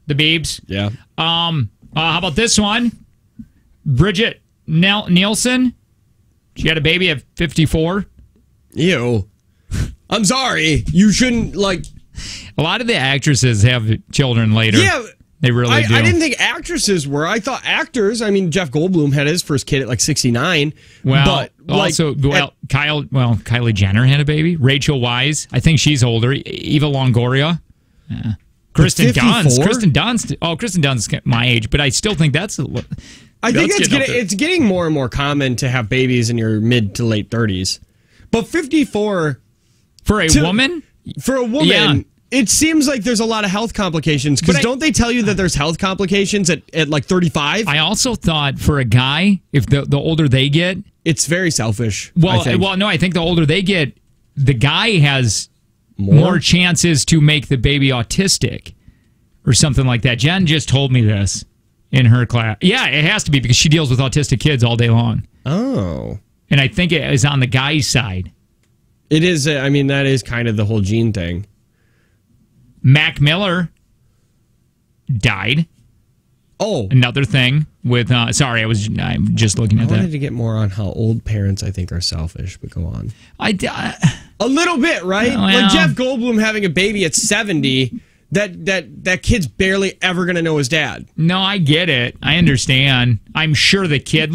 The Biebs? Yeah. How about this one? Bridget Nielsen. She had a baby at 54. Ew. I'm sorry. You shouldn't, like... A lot of the actresses have children later. Yeah. They really do. I didn't think actresses were. I thought actors... I mean, Jeff Goldblum had his first kid at, like, 69. Well, Kylie Jenner had a baby. Rachel Weisz. I think she's older. Eva Longoria. Yeah. Kristen Dunst. Oh, Kristen Dunst's my age, but I still think that's... I think it's getting more and more common to have babies in your mid to late 30s. But 54... For a woman? For a woman, yeah. It seems like there's a lot of health complications. Because don't they tell you that there's health complications at like 35? I also thought for a guy, if the older they get... It's very selfish. No, I think the older they get, the guy has more chances to make the baby autistic or something like that. Jen just told me this in her class. Yeah, it has to be because she deals with autistic kids all day long. Oh. And I think it is on the guy's side. It is. I mean, that is kind of the whole gene thing. Mac Miller died. Oh. Another thing with... I'm just looking at that. I wanted to get more on how old parents, I think, are selfish, but go on. A little bit, right? Well, like Jeff Goldblum having a baby at 70... That kid's barely ever going to know his dad. No, I get it. I understand. I'm sure the kid,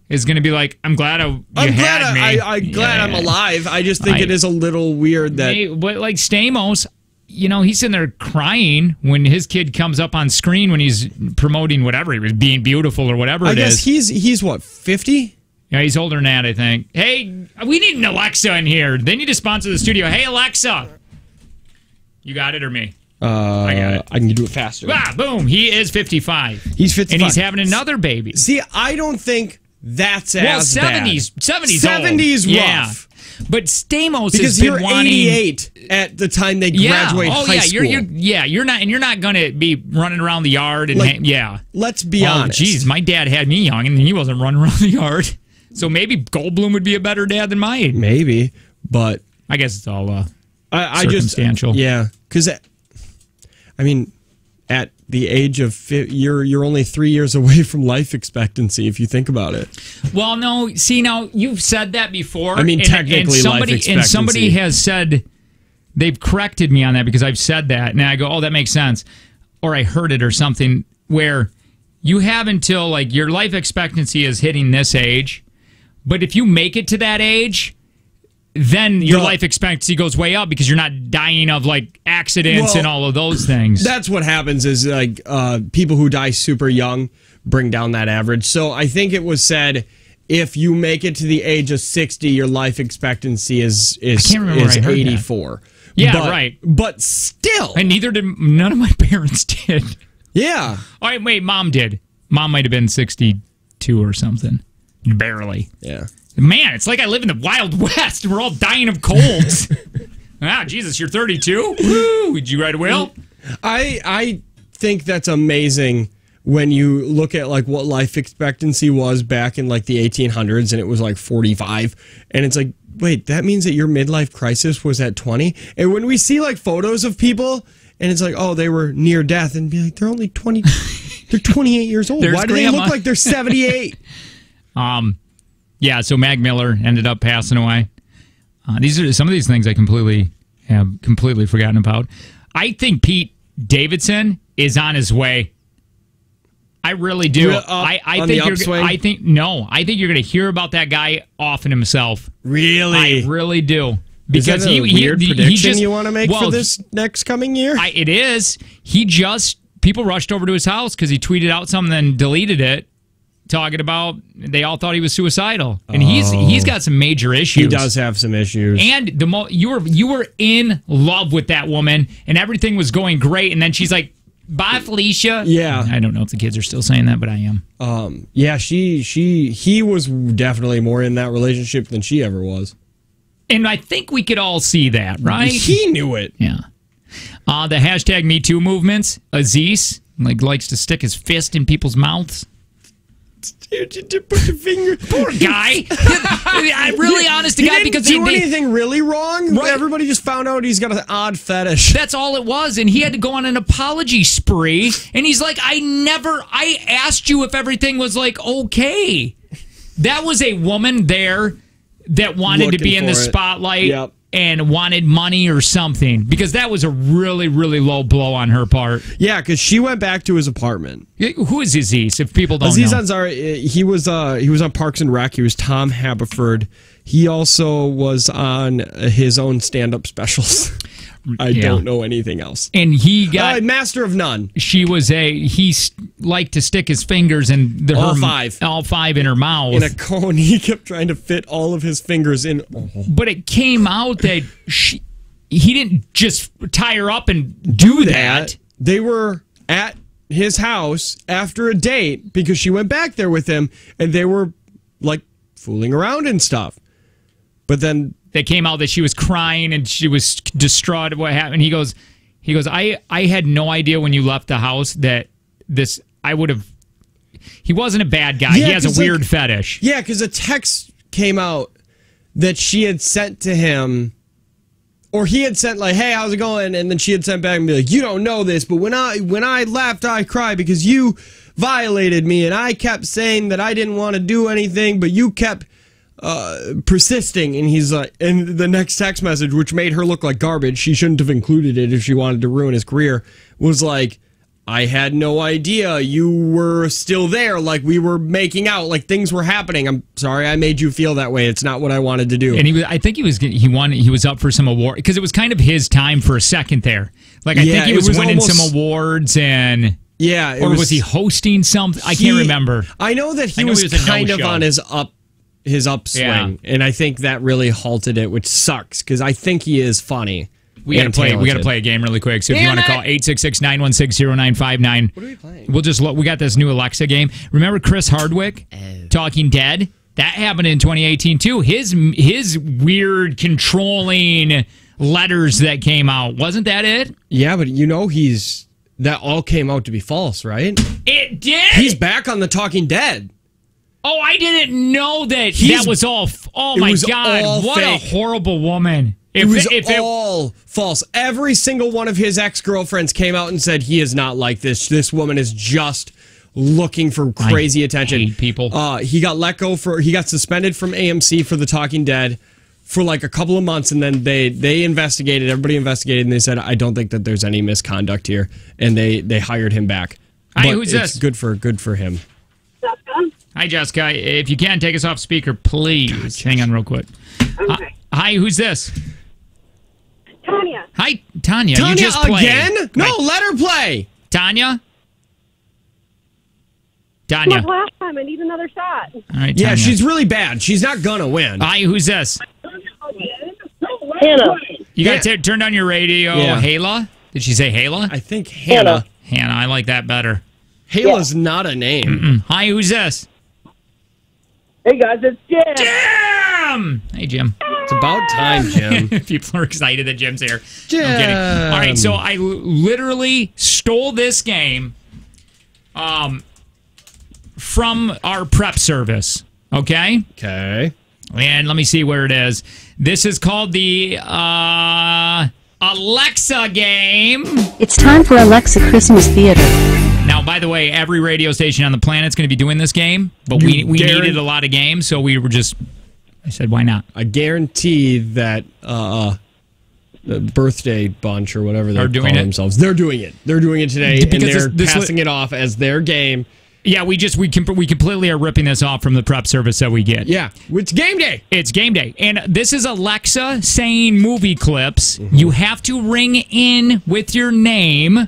is going to be like, I'm glad I'm glad I'm alive. I just think it is a little weird that... But like Stamos, he's sitting there crying when his kid comes up on screen when he's promoting whatever. He was being beautiful or whatever it is. I guess he's what, 50? Yeah, he's older than that, I think. Hey, we need an Alexa in here. They need to sponsor the studio. Hey, Alexa. You got it or me? I got it. I can do it faster. Boom. He is 55. He's 55. And he's having another baby. See, I don't think that's as 70s. bad. 70s rough. Yeah. But Stamos because has been you're 88 at the time they graduate high school. You're not going to be running around the yard and Let's be honest. Geez, my dad had me young and he wasn't running around the yard. So maybe Goldblum would be a better dad than mine. Maybe, but I guess it's all circumstantial. Because I mean, at the age of you're only 3 years away from life expectancy if you think about it. Well, no. See, now you've said that before. I mean, technically, life expectancy. And somebody has said they've corrected me on that because I've said that, and I go, "Oh, that makes sense," or I heard it or something where you have until your life expectancy is hitting this age, but if you make it to that age, then your life expectancy goes way up because you're not dying of accidents and all of those things. That's what happens is people who die super young bring down that average. So I think it was said if you make it to the age of 60, your life expectancy is 84. That. Yeah, right. But still. And none of my parents did. Yeah. All right, wait, Mom did. Mom might have been 62 or something. Barely. Yeah. Man, it's like I live in the Wild West. We're all dying of colds. Jesus, you're 32? Woo! Did you write a will? I think that's amazing when you look at what life expectancy was back in the 1800s and it was 45. And it's wait, that means that your midlife crisis was at 20? And when we see photos of people and it's like, oh, they were near death, and be like, they're only 20, they're 28 years old. There's Why do they look like they're 78? Yeah, so Mag Miller ended up passing away. These are some of these things I have completely forgotten about. I think Pete Davidson is on his way. I really do. I think you're going to hear about that guy often himself. Really? I really do. Because is that a weird prediction you want to make for this next coming year? It is. People rushed over to his house because he tweeted out something and deleted it, talking about they all thought he was suicidal, and he's got some major issues. He does have some issues. And you were in love with that woman, and everything was going great, and then she's like, "Bye, Felicia." Yeah, I don't know if the kids are still saying that, but I am. Yeah, he was definitely more in that relationship than she ever was. And I think we could all see that, right? He knew it. Yeah. The hashtag Me Too movements. Aziz likes to stick his fist in people's mouths. Put your finger. Poor guy. I'm really honest to God, because he didn't do anything really wrong. Right? Everybody just found out he's got an odd fetish. That's all it was, and he had to go on an apology spree. And he's like, I asked you if everything was like okay. That was a woman there that wanted to be in the spotlight and wanted money or something, because that was a really, really low blow on her part. Yeah, because she went back to his apartment. Who is Aziz, if people don't know? Aziz Ansari, he was on Parks and Rec. He was Tom Haberford. He also was on his own stand-up specials. I don't know anything else. And he got Master of None. He liked to stick his fingers in all five in her mouth in a cone. He kept trying to fit all of his fingers in. But it came out that he didn't just tie her up and do that. They were at his house after a date because she went back there with him, and they were like fooling around and stuff. But then they came out that she was crying and she was distraught at what happened. He goes, I had no idea when you left the house that I would have. He wasn't a bad guy. Yeah, he has a weird fetish. Yeah, because a text came out that she had sent to him, or he had sent like, "Hey, how's it going?" And then she had sent back and be like, "You don't know this, but when I left, I cried because you violated me, and I kept saying that I didn't want to do anything, but you kept persisting." And he's like, and the next text message, which made her look like garbage, she shouldn't have included it if she wanted to ruin his career, was like, "I had no idea you were still there. Like, we were making out, like things were happening. I'm sorry I made you feel that way. It's not what I wanted to do." And I think he was up for some award, because it was kind of his time for a second there. Like, I think he was winning some awards, and was he hosting something? I can't remember. I know that he was kind of on his upswing, and I think that really halted it, which sucks because I think he is funny. We got to play a game really quick. So if you want to call 866-916-0959. What are we playing? We got this new Alexa game. Remember Chris Hardwick, Talking Dead? That happened in 2018 too. His weird controlling letters that came out. Wasn't that it? Yeah, but that all came out to be false, right? It did. He's back on the Talking Dead. Oh, I didn't know that was all. Oh my God! What a horrible woman! It was all false. Every single one of his ex-girlfriends came out and said he is not like this. This woman is just looking for crazy attention. I hate people. He got suspended from AMC for The Talking Dead for like a couple of months, and then they investigated. Everybody investigated, and they said, "I don't think that there's any misconduct here," and they hired him back. Hi, who's this? Good for him. Hi, Jessica. If you can, take us off speaker, please. Hang on real quick. Okay. Hi, who's this? Tanya. Hi, Tanya. Tanya, you just played. Again? No, let her play. Tanya? Like last time, I need another shot. All right, yeah, Tanya. she's really bad. She's not gonna win. Hi, who's this? Hannah. You got to turn down your radio. Yeah. Hayla? Did she say Hayla? I think Hannah. Hannah, I like that better. Hayla's not a name. Hi, who's this? Hey guys, it's Jim. Jim! Hey, Jim. It's about time, Jim. People are excited that Jim's here. Jim. I'm kidding. All right, so I literally stole this game from our prep service. Okay? Okay. And let me see where it is. This is called the Alexa game. It's time for Alexa Christmas Theater. Now, by the way, every radio station on the planet's going to be doing this game, but we needed a lot of games, so we were just... I said, why not? I guarantee that the birthday bunch or whatever they call themselves, they're doing it. They're doing it today, and they're passing it off as their game. Yeah, we completely are ripping this off from the prep service that we get. Yeah, it's game day. It's game day. And this is Alexa saying movie clips. Mm-hmm. You have to ring in with your name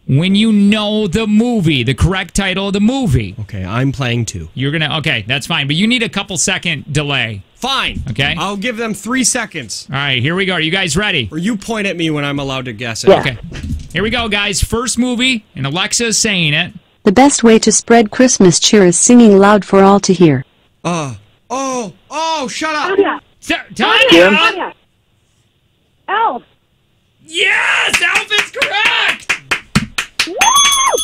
when you know the movie, the correct title of the movie. Okay, I'm playing too. You're going to... Okay, that's fine. But you need a couple second delay. Fine. Okay. I'll give them 3 seconds. All right, here we go. Are you guys ready? Or you point at me when I'm allowed to guess it. Yeah. Okay. Here we go, guys. First movie, and Alexa is saying it. The best way to spread Christmas cheer is singing loud for all to hear. Shut up. Tanya! Elf. Yes! Elf is correct! Woo! All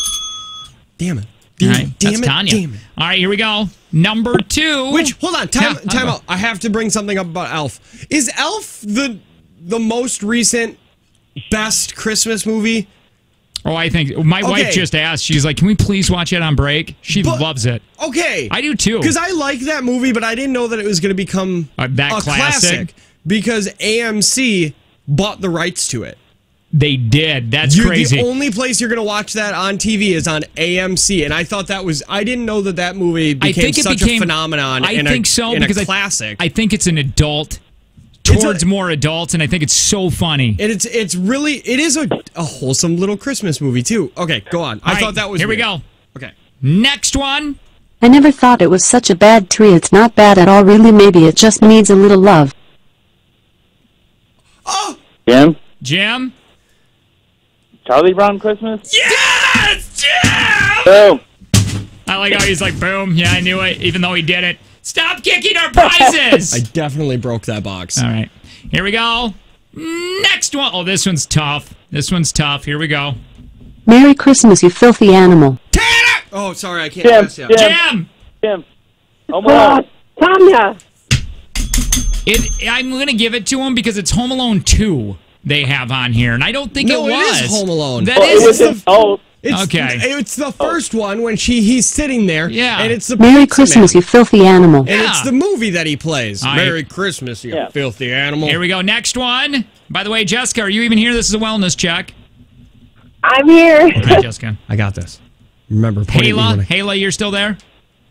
Damn it. right, Damn that's it. Tanya. Damn it. All right, here we go. Number 2. Hold on. Time out. I have to bring something up about Elf. Is Elf the most recent best Christmas movie? Oh, I think my wife just asked. She's like, "Can we please watch it on break?" She loves it. Okay, I do too. Because I like that movie, but I didn't know that it was going to become a classic. Because AMC bought the rights to it. They did. That's crazy. The only place you're going to watch that on TV is on AMC, and I thought that was. I didn't know that movie became such a phenomenon. I think so because a classic. I think it's an adult. Towards more adults, and I think it's so funny. And it is a wholesome little Christmas movie too. Okay, go on. I thought that was here. weird. We go. Okay, next one. I never thought it was such a bad tree. It's not bad at all, really. Maybe it just needs a little love. Oh, Jim. Charlie Brown Christmas? Yes, Jim. Boom. I like how he's like, boom. Yeah, I knew it, even though he didn't. Stop kicking our prizes! I definitely broke that box. All right. Here we go. Next one. Oh, this one's tough. Here we go. Merry Christmas, you filthy animal. Tanner! Oh, sorry, I can't guess yet. Jim! Home Alone. Tanya. I'm going to give it to him because it's Home Alone 2 they have on here, and I don't think it was. No, it is Home Alone. It's the first one when he's sitting there. Yeah. And it's the Merry Christmas, you filthy animal. And it's the movie that he plays. Merry Christmas, you filthy animal. Here we go. Next one. By the way, Jessica, are you even here? This is a wellness check. I'm here. Okay, Jessica. I got this. Remember, Hayla, you're still there?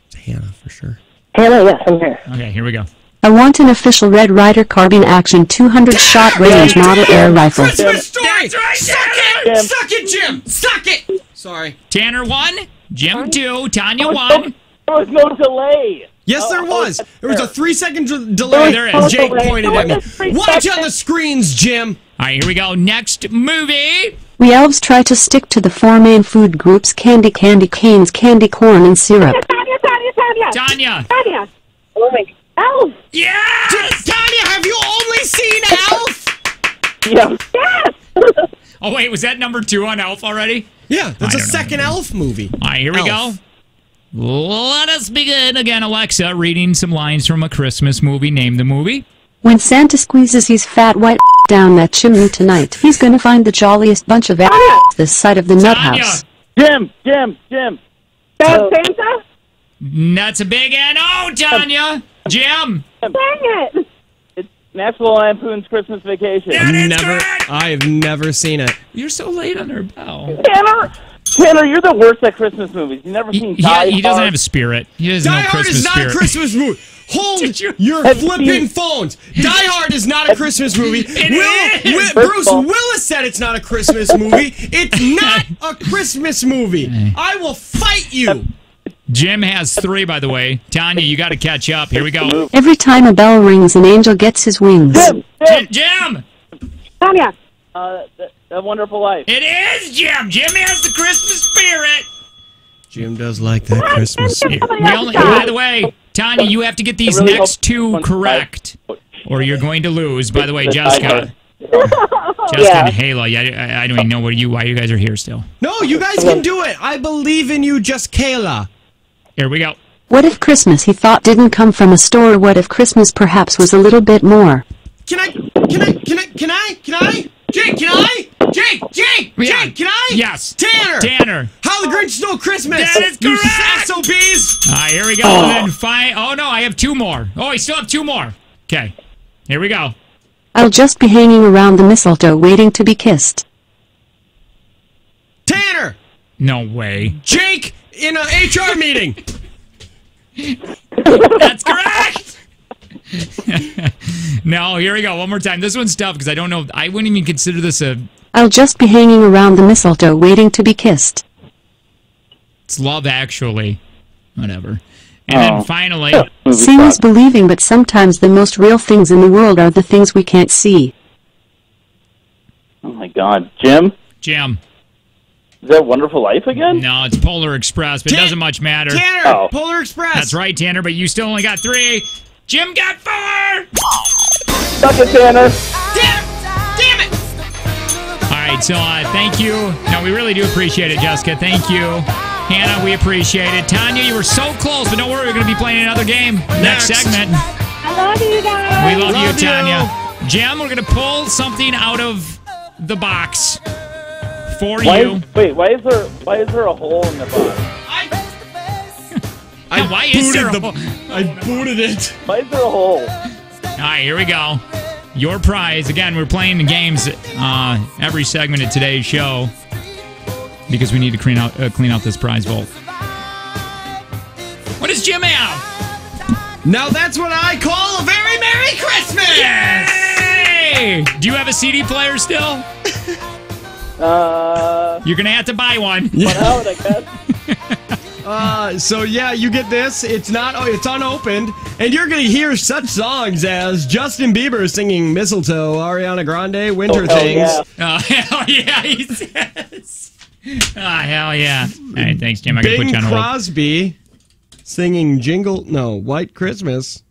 It's Hannah, for sure. Hannah, yes, I'm here. Okay, here we go. I want an official Red Ryder carbine action 200-shot range model air rifle. Christmas story! That's right, Suck it, Jim! Suck it! Sorry. Tanner 1, Jim 2, Tanya 1. There was no delay. Yes, there was. There was a 3-second delay. There is. Jake pointed at me. Watch on the screens, Jim. All right, here we go. Next movie. We elves try to stick to the 4 main food groups: candy canes, candy corn, and syrup. Tanya. Oh my God. Elf. Yes! Tanya, have you only seen Elf? Yes. Oh, wait, was that number 2 on Elf already? Yeah, that's a second Elf movie. All right, here we go. Let us begin. Again, Alexa, reading some lines from a Christmas movie. Name the movie. When Santa squeezes his fat white down that chimney tonight, he's gonna find the jolliest bunch of this side of the nut house. Jim. Santa? That's a big N-O, Tanya. Jim. Dang it. It's National Lampoon's Christmas Vacation. I've never seen it. You're so late on her bell. Tanner, you're the worst at Christmas movies. You've never seen Die Hard. He doesn't have a spirit. He doesn't Die know Hard Christmas is not spirit. a Christmas movie. Hold your flipping phones. Die Hard is not a Christmas movie. Bruce Willis said it's not a Christmas movie. It's not a Christmas movie. I will fight you. Jim has 3, by the way. Tanya, you got to catch up. Here we go. Every time a bell rings, an angel gets his wings. Jim! Tanya. A Wonderful Life. It is Jim. Jim has the Christmas spirit. Jim does like that Christmas spirit. By the way, Tanya, you have to get these next 2 correct, or you're going to lose. By the way, Jessica. Jessica and Hayla, I don't even know why you guys are here still. No, you guys can do it. I believe in you, just Kayla. Here we go. What if Christmas he thought didn't come from a store? What if Christmas perhaps was a little bit more? Can I? Jake, can I? Jake, Yeah. can I? Yes. Tanner. How the Grinch Stole Christmas. That is You correct. SOBs. All right, here we go. And then oh, no, I have 2 more. Oh, I still have 2 more. Okay, here we go. I'll just be hanging around the mistletoe waiting to be kissed. Tanner. No way. Jake in an HR meeting. That's correct. No, here we go. One more time. This one's tough because I don't know. I wouldn't even consider this a... I'll just be hanging around the mistletoe waiting to be kissed. It's Love Actually. Whatever. And then finally... Seeing is believing, but sometimes the most real things in the world are the things we can't see. Oh my God, Jim? Jim. Is that Wonderful Life again? No, it's Polar Express, but it doesn't much matter. Tanner, Polar Express. That's right, Tanner, but you still only got 3. Jim got 4! Suck it, Tanner. Damn it. All right, so thank you. No, we really do appreciate it, Jessica. Thank you. Hannah, we appreciate it. Tanya, you were so close, but don't worry, we're going to be playing another game next segment. I love you guys. We love you, Tanya. Jim, we're going to pull something out of the box for you. Why is there a hole in the box? Why is there a hole? I booted it. Why is there a hole? All right, here we go. Your prize. Again, we're playing the games every segment of today's show because we need to clean out this prize vault. What does Jim have? Now that's what I call a very Merry Christmas. Yay! Do you have a CD player still? You're gonna have to buy one. But out, I guess. So yeah, you get this. It's unopened, and you're gonna hear such songs as Justin Bieber singing "Mistletoe," Ariana Grande, "Winter Things." Yeah. Oh hell yeah, he says. Hell yeah! All right, thanks, Jim. I gotta put Bing you on hold. Crosby singing "White Christmas."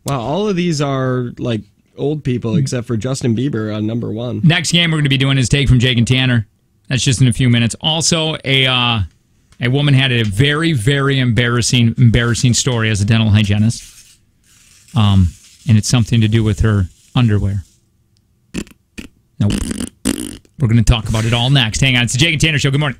Wow, all of these are like old people except for Justin Bieber on number 1. Next game we're going to be doing is Take from Jake and Tanner. That's just in a few minutes. Also, a woman had a very, very embarrassing story as a dental hygienist. And it's something to do with her underwear. Nope. We're going to talk about it all next. Hang on. It's the Jake and Tanner Show. Good morning.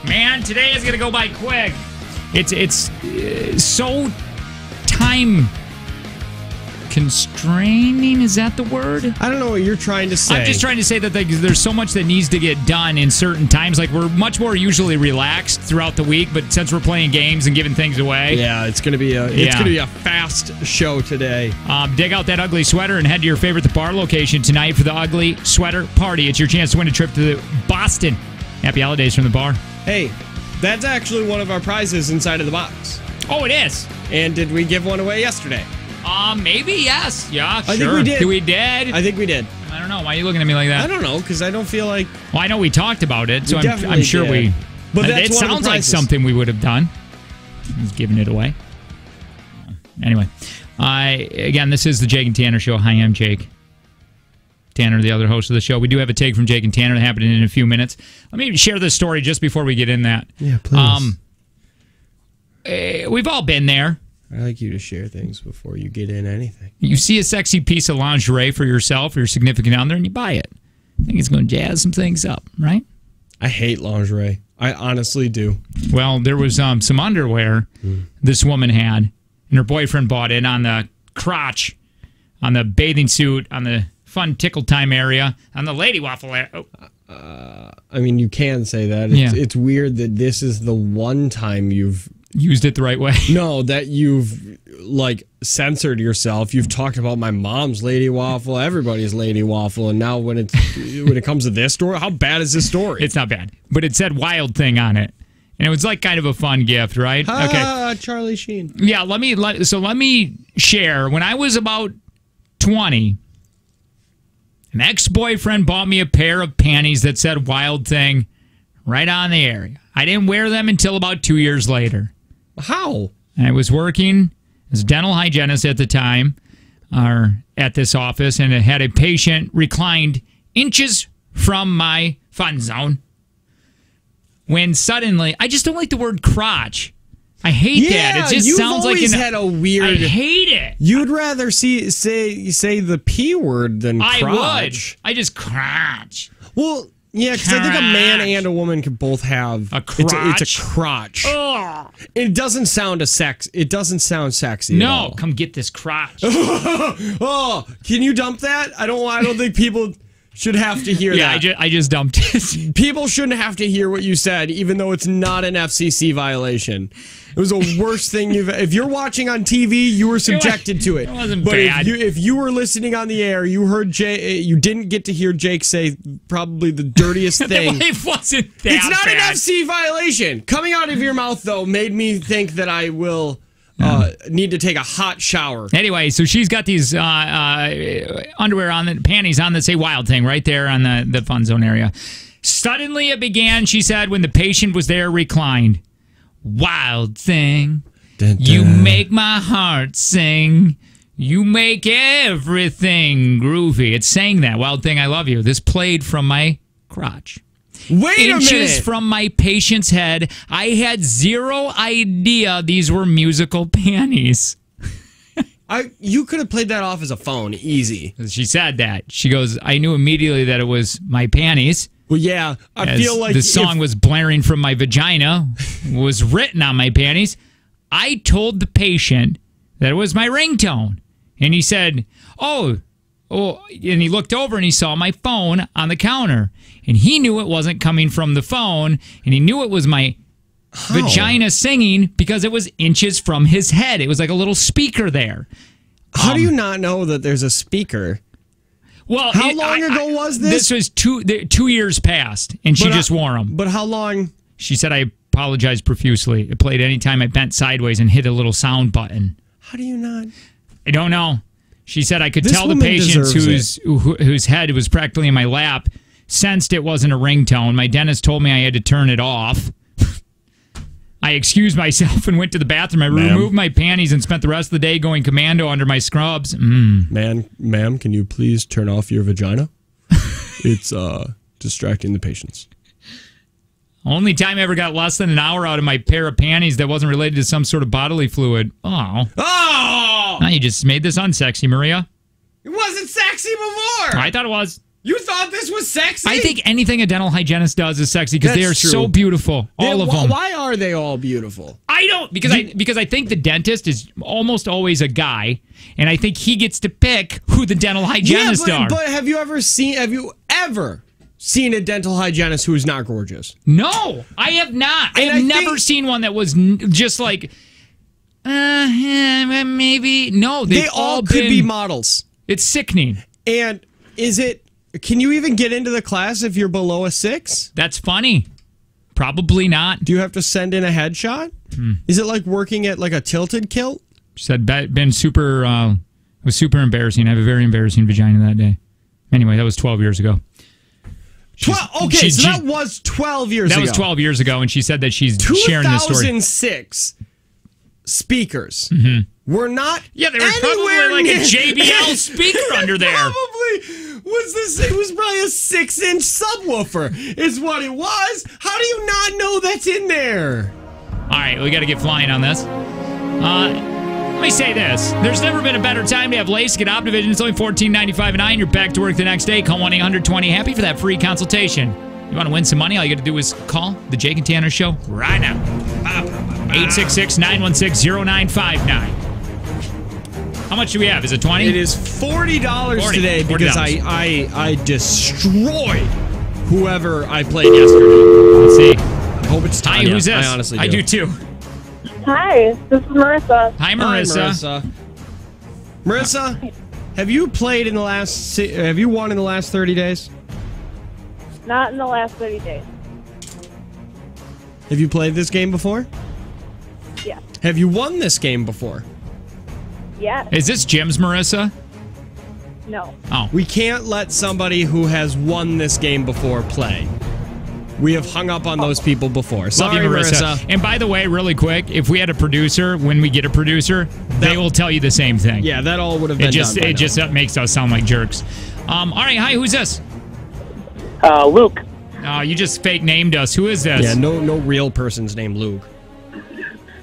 Man, today is going to go by quick. It's so time constraining. Is that the word? I don't know what you're trying to say. I'm just trying to say that there's so much that needs to get done in certain times. Like, we're much more usually relaxed throughout the week, but since we're playing games and giving things away, it's gonna be a fast show today. Dig out that ugly sweater and head to your favorite bar location tonight for the ugly sweater party. It's your chance to win a trip to Boston. Happy holidays from the bar. Hey, that's actually one of our prizes inside of the box. Oh, it is. And did we give one away yesterday? Maybe, yes. Yeah, I think we did. We did? I think we did. I don't know. Why are you looking at me like that? I don't know, because I don't feel like... Well, I know we talked about it, so I'm sure did. we... But that's it sounds like something we would have done. He's giving it away. Anyway. Again, this is the Jake and Tanner Show. Hi, I'm Jake. Tanner, the other host of the show. We do have a take from Jake and Tanner that happened in a few minutes. Let me share this story just before we get in that. Yeah, please. We've all been there. I like you to share things before you get in anything. You see a sexy piece of lingerie for yourself or your significant other, and you buy it. I think it's going to jazz some things up, right? I hate lingerie. I honestly do. Well, there was some underwear this woman had, and her boyfriend bought it on the crotch, on the bathing suit, on the fun tickle time area, on the lady waffle area. Oh. I mean, you can say that. It's weird that this is the one time you've used it the right way. No, that you've like censored yourself. You've talked about my mom's lady waffle, everybody's lady waffle, and now when it comes to this story, how bad is this story? It's not bad, but it said Wild Thing on it, and it was like kind of a fun gift, right? Okay, Charlie Sheen. Yeah, let me share. When I was about 20, an ex-boyfriend bought me a pair of panties that said Wild Thing right on the area. I didn't wear them until about 2 years later. How? I was working as a dental hygienist at the time, at this office, and it had a patient reclined inches from my fun zone. When suddenly, I just don't like the word crotch. I hate that. It just sounds like had a weird. I hate it. You'd rather say the P word than crotch. I would. I just crotch. Well, yeah, because I think a man and a woman can both have a crotch. It's a crotch. Ugh. It doesn't sound It doesn't sound sexy. No, at all. come get this crotch. Oh, can you dump that? I don't think people should have to hear that. Yeah, I just dumped it. People shouldn't have to hear what you said, even though it's not an FCC violation. It was the worst thing if you're watching on TV, you were subjected to it. It wasn't but bad. If you were listening on the air, you heard you didn't get to hear Jake say probably the dirtiest thing. It wasn't that It's not bad. an FC violation. Coming out of your mouth, though, made me think that I will need to take a hot shower. Anyway, so she's got these underwear on, the panties on that say Wild Thing right there on the fun zone area. Suddenly it began, she said, when the patient was there reclined. Wild Thing, dun, dun. You make my heart sing. You make everything groovy. It's saying that. Wild Thing, I love you. This played from my crotch. Wait a minute. Inches from my patient's head. I had zero idea these were musical panties. You could have played that off as a phone, easy. She said that. She goes, I knew immediately that it was my panties. Well, yeah, I feel like the song was blaring from my vagina, was written on my panties. I told the patient that it was my ringtone. And he said, oh, and he looked over and he saw my phone on the counter. And he knew it wasn't coming from the phone. And he knew it was my vagina singing because it was inches from his head. It was like a little speaker there. How do you not know that there's a speaker? Well, how long ago was this? This was 2 years past, and she just wore them. But how long? She said, I apologized profusely. It played any time I bent sideways and hit a little sound button. How do you not? I don't know. She said I could tell the patient whose head was practically in my lap sensed it wasn't a ringtone. My dentist told me I had to turn it off. I excused myself and went to the bathroom. I removed my panties and spent the rest of the day going commando under my scrubs. Ma'am, can you please turn off your vagina? It's distracting the patients. Only time I ever got less than an hour out of my pair of panties that wasn't related to some sort of bodily fluid. Oh! Now you just made this unsexy, Maria. It wasn't sexy before! I thought it was. You thought this was sexy? I think anything a dental hygienist does is sexy because they are true. so beautiful. All of them. Why are they all beautiful? I don't because I think the dentist is almost always a guy, and I think he gets to pick who the dental hygienist are. But have you ever seen a dental hygienist who is not gorgeous? No, I have not. I have never seen one that was just like maybe. No, they all could be models. It's sickening. And can you even get into the class if you're below a 6? That's funny. Probably not. Do you have to send in a headshot? Is it like working at like a tilted kilt? She said, "Been super. It was super embarrassing. I have a very embarrassing vagina that day." Anyway, that was 12 years ago. So that was 12 years ago. That was 12 years ago, and she said that she's sharing this story. 2006 speakers were not. Yeah, they were probably like a JBL speaker under there. It was probably a 6-inch subwoofer is what it was. How do you not know that's in there? All right, we got to get flying on this. Let me say this. There's never been a better time to have LASIK at Optivision. It's only $14.95 an eye, and you're back to work the next day. Call 1-800-20-HAPPY for that free consultation. You want to win some money? All you got to do is call the Jake and Tanner Show right now. 866-916-0959. How much do we have? Is it 20? It is $40 today because I destroyed whoever I played yesterday. Let's see. I hope it's Tanya. Hi, who's this? I honestly do. I do too. Hi, this is Marissa. Hi, Marissa. Marissa, have you played in the last? Have you won in the last 30 days? Not in the last 30 days. Have you played this game before? Yeah. Have you won this game before? Yeah. Is this Jim's Marissa? No. Oh. We can't let somebody who has won this game before play. We have hung up on those people before. Sorry, Love you, Marissa. And by the way, really quick, if we had a producer, when we get a producer, they will tell you the same thing. Yeah, that all would have been done. It just makes us sound like jerks. All right, hi, who's this? Luke. Oh, you just fake named us. Who is this? Yeah, no real person's named Luke.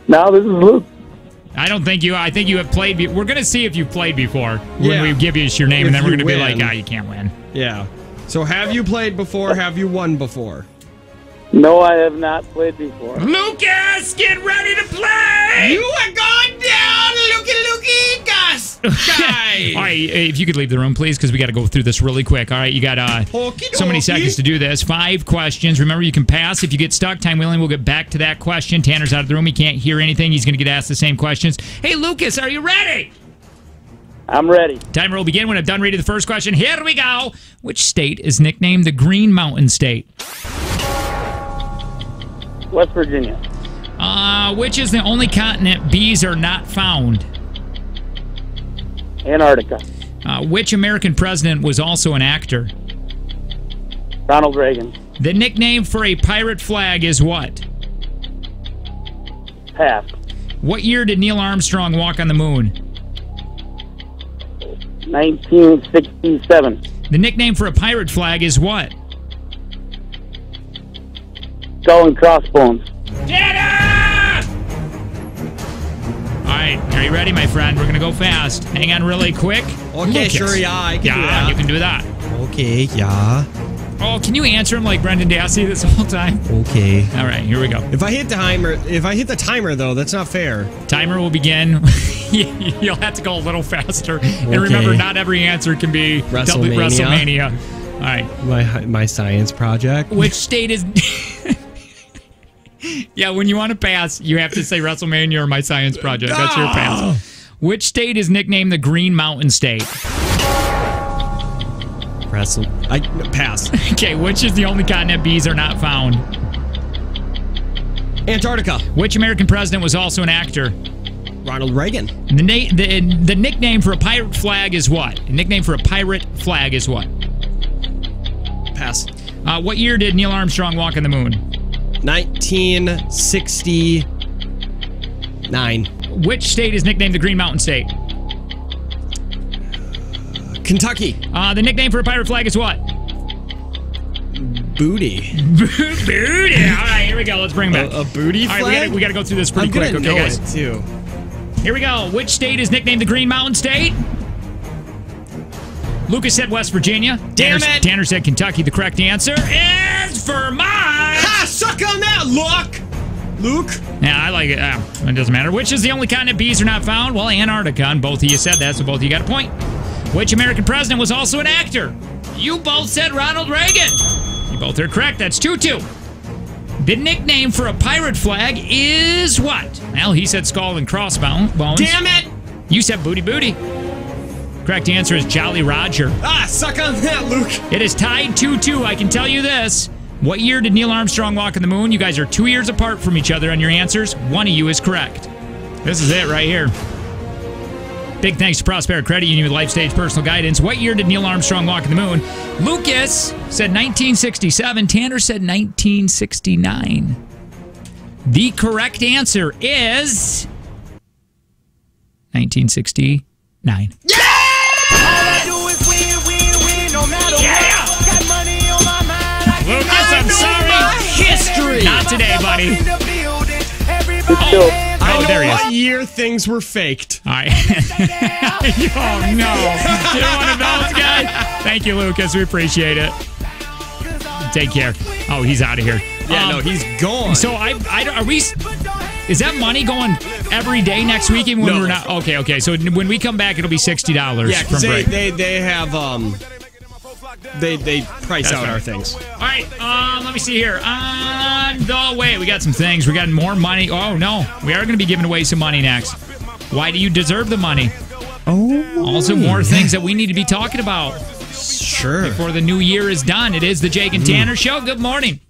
No, this is Luke. I don't think you. I think you have played. We're going to see if you've played before when Yeah. we give you your name, and then we're going to be like, win. you can't win. Yeah. So have you played before? Have you won before? No, I have not played before. Lucas, get ready to play! You are going down, Lukey Gus! Guy! All right, if you could leave the room, please, because we got to go through this really quick. All right, you got so many seconds to do this. 5 questions. Remember, you can pass. If you get stuck, time willing, we'll get back to that question. Tanner's out of the room. He can't hear anything. He's going to get asked the same questions. Hey, Lucas, are you ready? I'm ready. Timer will begin when I'm done reading the first question. Here we go. Which state is nicknamed the Green Mountain State? West Virginia. Which is the only continent bees are not found? Antarctica. Which American president was also an actor? Ronald Reagan. The nickname for a pirate flag is what? Pass. What year did Neil Armstrong walk on the moon? 1967. The nickname for a pirate flag is what? Skull and crossbones. Tanner! All right, are you ready, my friend? We're going to go fast. Hang on really quick. Okay, Lucas. sure, yeah, I can do that. You can do that. Okay, yeah. Oh, can you answer him like Brendan Dassey this whole time? Okay. All right, here we go. If I hit the timer though, that's not fair. Timer will begin. You'll have to go a little faster. And remember, not every answer can be WrestleMania. All right. My science project. Which state is... Yeah, when you want to pass, you have to say WrestleMania or My Science Project. That's your pass. Which state is nicknamed the Green Mountain State? Pass. Okay, which is the only continent bees are not found? Antarctica. Which American president was also an actor? Ronald Reagan. The nickname for a pirate flag is what? The nickname for a pirate flag is what? Pass. What year did Neil Armstrong walk on the moon? 1969. Which state is nicknamed the Green Mountain State? Kentucky. The nickname for a pirate flag is what? Booty. Booty. All right, here we go. Let's bring back a booty flag. All right, we got to go through this pretty quick. Okay, guys. It too. Here we go. Which state is nicknamed the Green Mountain State? Lucas said West Virginia. Damn it! Tanner said Kentucky. The correct answer is Vermont. Ha! Suck on that, Luke. Yeah, I like it. It doesn't matter. Which is the only continent bees are not found? Well, Antarctica. And both of you said that, so both of you got a point. Which American president was also an actor? You both said Ronald Reagan. You both are correct. That's 2-2. The nickname for a pirate flag is what? Well, he said skull and crossbones. Damn it! You said booty booty. Correct answer is Jolly Roger. Suck on that, Luke. It is tied 2-2. I can tell you this. What year did Neil Armstrong walk on the moon? You guys are 2 years apart from each other on your answers. One of you is correct. This is it right here. Big thanks to Prospera Credit Union with Life Stage Personal Guidance. What year did Neil Armstrong walk on the moon? Lucas said 1967. Tanner said 1969. The correct answer is 1969. Yeah! Lucas, I'm sorry. History. Not today, buddy. I know there he is. what year things were faked. All right. Oh, no. You're one of those guys. Thank you, Lucas. We appreciate it. Take care. Oh, he's out of here. Yeah, no, he's gone. So, are we... Is that money going every day next week? Even when we're not... Okay. So, when we come back, it'll be $60 yeah, from break. They have... They price out our things. All right, let me see here. On the way, we got some things. We got more money. Oh, no. We are going to be giving away some money next. Why do you deserve the money? Oh. Also, more things that we need to be talking about. Sure. Before the new year is done. It is the Jake and Tanner Show. Good morning.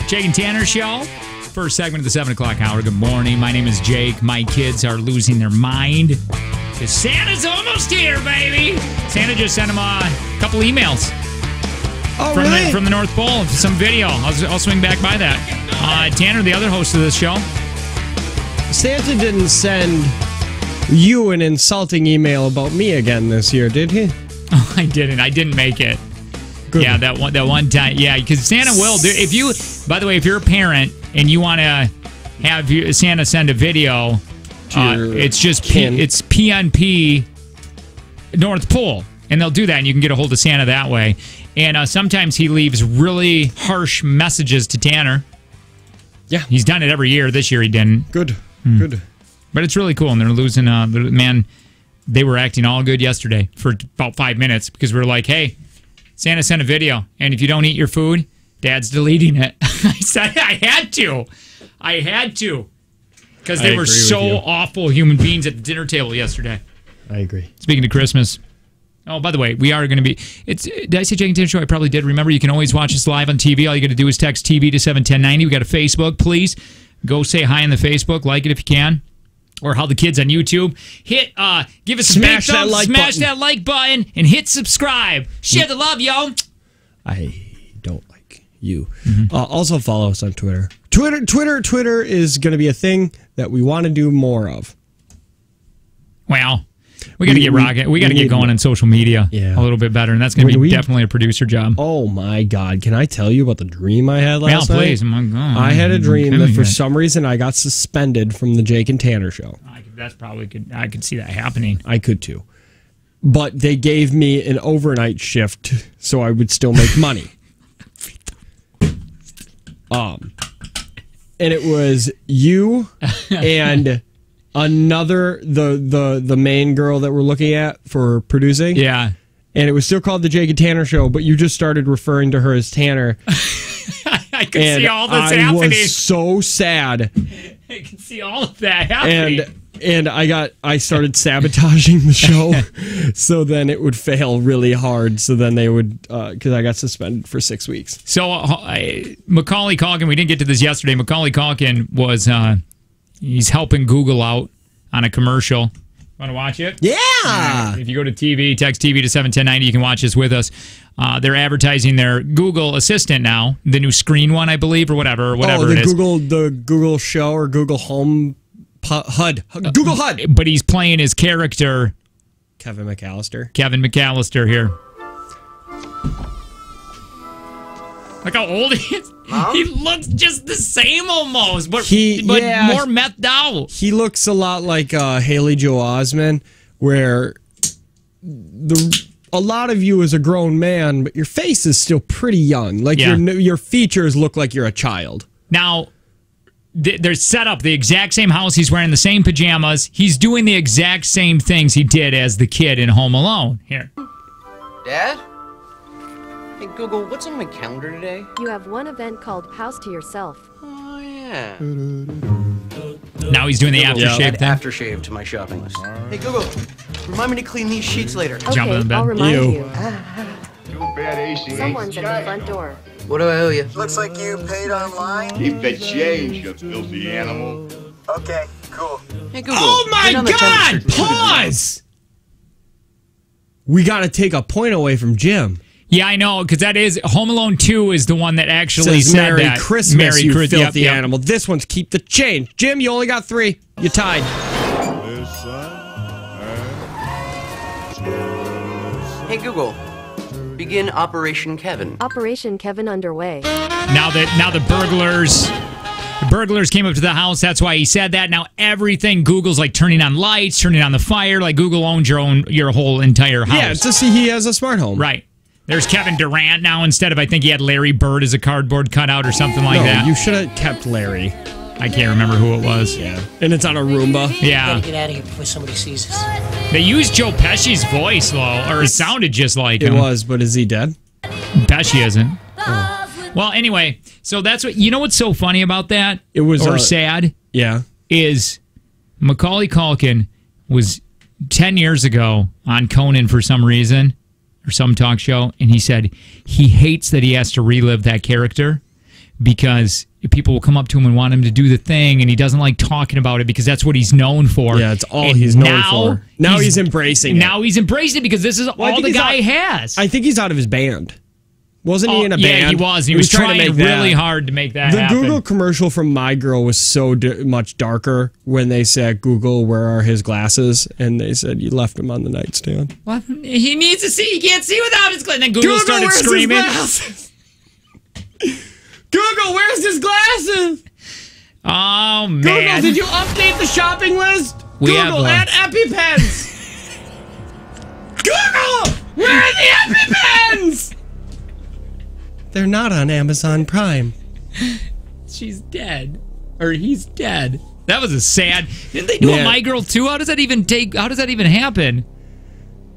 Jake and Tanner Show. First segment of the 7 o'clock hour. Good morning. My name is Jake. My kids are losing their mind because Santa's almost here, baby. Santa just sent them a couple emails from the North Pole. Some video. I'll swing back by that. Tanner, the other host of this show. Santa didn't send you an insulting email about me again this year, did he? Oh, I didn't. I didn't make it. Good. Yeah, that one time. Yeah, because Santa will do. If you, by the way, if you're a parent and you want to have Santa send a video, it's just it's PNP North Pole, and they'll do that, and you can get a hold of Santa that way. And sometimes he leaves really harsh messages to Tanner. Yeah, he's done it every year. This year he didn't. Good. But it's really cool, and they're losing. Man, they were acting all good yesterday for about 5 minutes because we were like, "Hey, Santa sent a video, and if you don't eat your food, Dad's deleting it." I said I had to, because they were so awful human beings at the dinner table yesterday. I agree. Speaking of Christmas. Oh, by the way, we are going to be... Did I say Jake and Tanner Show? I probably did. Remember, you can always watch us live on TV. All you got to do is text TV to 71090. We got a Facebook. Please go say hi on the Facebook. Like it if you can. Or how the kids on YouTube. Give us a smash that like button and hit subscribe. Share the love, yo. I don't like you. Mm-hmm. Also follow us on Twitter. Twitter is going to be a thing that we want to do more of. Well... We got to get rocking. We got to get going on social media a little bit better, and that's going to be definitely a producer job. Oh my God! Can I tell you about the dream I had last night? Please. Oh my God. I had a dream that for some reason I got suspended from the Jake and Tanner Show. That's probably good. I could see that happening. I could too, but they gave me an overnight shift so I would still make money. And it was you and. Another the main girl that we're looking at for producing. Yeah. And it was still called the Jake and Tanner Show, but you just started referring to her as Tanner. I can see all this happening. I was so sad. I can see all of that happening. And I started sabotaging the show, so then it would fail really hard. So then they would, because I got suspended for 6 weeks. So Macaulay Culkin, we didn't get to this yesterday. Macaulay Culkin was... he's helping Google out on a commercial. Want to watch it? Yeah! If you go to TV, text TV to 71090, you can watch this with us. They're advertising their Google Assistant now, the new screen one, I believe, or whatever it is. The Google Show or Google Home HUD. Google HUD! But he's playing his character... Kevin McAllister here. Look how old he is. Mom? He looks just the same almost, but more methed out. He looks a lot like Haley Joel Osment, where a lot of you is a grown man, but your face is still pretty young. Like your features look like you're a child. Now, they're set up the exact same house. He's wearing the same pajamas. He's doing the exact same things he did as the kid in Home Alone. Here. Dad? Hey, Google, what's on my calendar today? You have one event called House to Yourself. Oh, yeah. Now he's doing the aftershave thing. Aftershave to my shopping list. Hey, Google, remind me to clean these sheets later. Okay, I'll remind you. Someone's at the front door. What do I owe you? Looks like you paid online. Keep the change, you filthy animal. Okay, cool. Hey, Google. Oh, my God! Pause! We got to take a point away from Jim. Yeah, I know, because that is Home Alone 2 is the one that actually said Merry that. Christmas, you filthy animal. This one's keep the change. Jim, you only got 3. You tied. Hey, Google. Begin Operation Kevin. Operation Kevin underway. Now the burglars came up to the house. That's why he said that. Now everything Google's like turning on lights, turning on the fire. Like Google owns your whole entire house. Yeah, to see he has a smart home. Right. There's Kevin Durant now instead of, I think he had Larry Bird as a cardboard cutout or something like that. You should have kept Larry. I can't remember who it was. Yeah. And it's on a Roomba. Yeah. Gotta get out of here before somebody sees us. They used Joe Pesci's voice, though, or it sounded just like him. It was, but is he dead? Pesci isn't. Oh. Well, anyway, so that's what, you know what's so funny about that? It was, or sad? Yeah. Is Macaulay Culkin was 10 years ago on Conan for some reason, or some talk show, and he said he hates that he has to relive that character because people will come up to him and want him to do the thing, and he doesn't like talking about it because that's what he's known for. Yeah, it's all he's known for. Now he's embracing it. Now he's embracing it because this is all the guy has. I think he's out of his band. Wasn't he in a band? Yeah, he was. He was trying to make really hard to make that happen. The Google commercial from My Girl was so much darker when they said, Google, where are his glasses? And they said, you left them on the nightstand. What? He needs to see. He can't see without his glasses. And then Google started screaming. Google, where's his glasses? Oh, man. Google, did you update the shopping list? Google, add EpiPens. Google, where are the EpiPens? They're not on Amazon Prime. She's dead. Or he's dead. That was a sad... Didn't they do a My Girl 2? How does that even happen?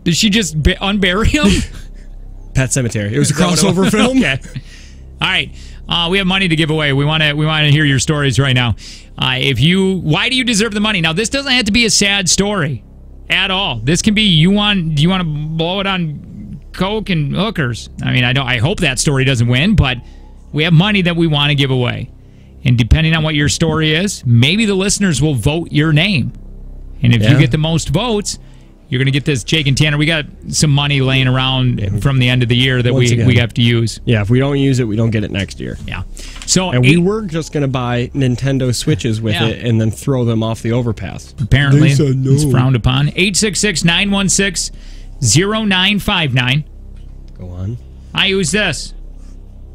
Did she just unbury him? Pet Sematary. It was a crossover film. Okay. All right. We have money to give away. We want to hear your stories right now. Why do you deserve the money? Now, this doesn't have to be a sad story at all. This can be do you want to blow it on coke and hookers? I mean, I hope that story doesn't win, but we have money that we want to give away. And depending on what your story is, maybe the listeners will vote your name. And if you get the most votes, you're going to get this. Jake and Tanner, we got some money laying around from the end of the year that we have to use. Yeah, if we don't use it, we don't get it next year. Yeah. We were just going to buy Nintendo Switches with it and then throw them off the overpass. Apparently, it's frowned upon. 866-916-0959. Go on. Hi, who's this?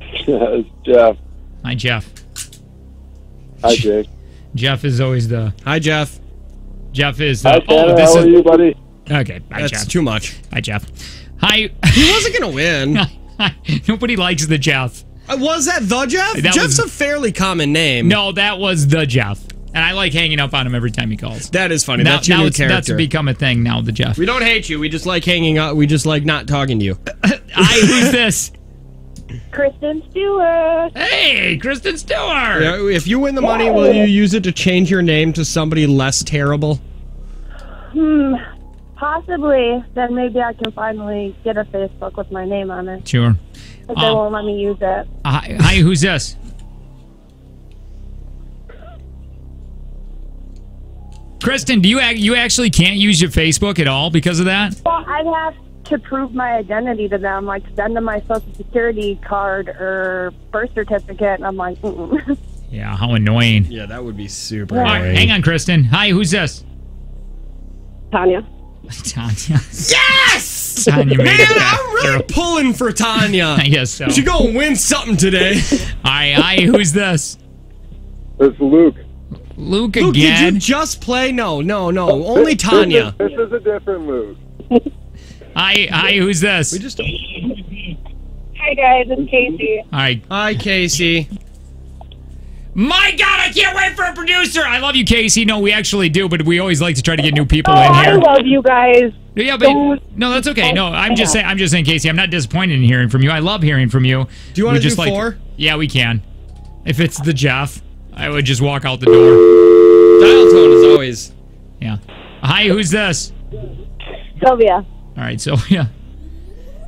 It's Jeff. Hi, Jeff. Hi, Jake. Jeff is always the... Hi, Jeff. Jeff is... Hi, Tanner. How are you, buddy? Okay, bye, Jeff. That's too much. Hi, Jeff. Hi. He wasn't going to win. Nobody likes the Jeff. Was that the Jeff? Jeff's a fairly common name. No, that was the Jeff. And I like hanging up on him every time he calls. That is funny. That's your new character. That's become a thing now, the Jeff. We don't hate you. We just like hanging up. We just like not talking to you. Hi, who's this? Kristen Stewart. Hey, Kristen Stewart. Yeah, if you win the money, will you use it to change your name to somebody less terrible? Possibly. Then maybe I can finally get a Facebook with my name on it. Sure. But they won't let me use it. Hi, who's this? Kristen, do you actually can't use your Facebook at all because of that? Well, I'd have to prove my identity to them, like send them my social security card or birth certificate, and I'm like, Yeah, how annoying. Yeah, that would be super annoying. annoying. Hang on, Kristen. Hi, who's this? Tanya. Tanya. Yes! Tanya made it back. I'm really pulling for Tanya. I guess so. You should go and win something today. Hi, who's this? It's Luke. Luke Luke, again? did you just play? No. Only Tanya. This is a different Luke. Hi, who's this? Hi, guys. It's Casey. Hi, Casey. My God, I can't wait for a producer. I love you, Casey. No, we actually do, but we always like to try to get new people in here. I love you guys. Yeah, but no, that's okay. No, I'm just saying, Casey, I'm not disappointed in hearing from you. I love hearing from you. Do you want to do 4? Yeah, we can. If it's the Jeff, I would just walk out the door. Dial tone is always. Yeah. Hi, who's this? Sylvia. All right, Sylvia.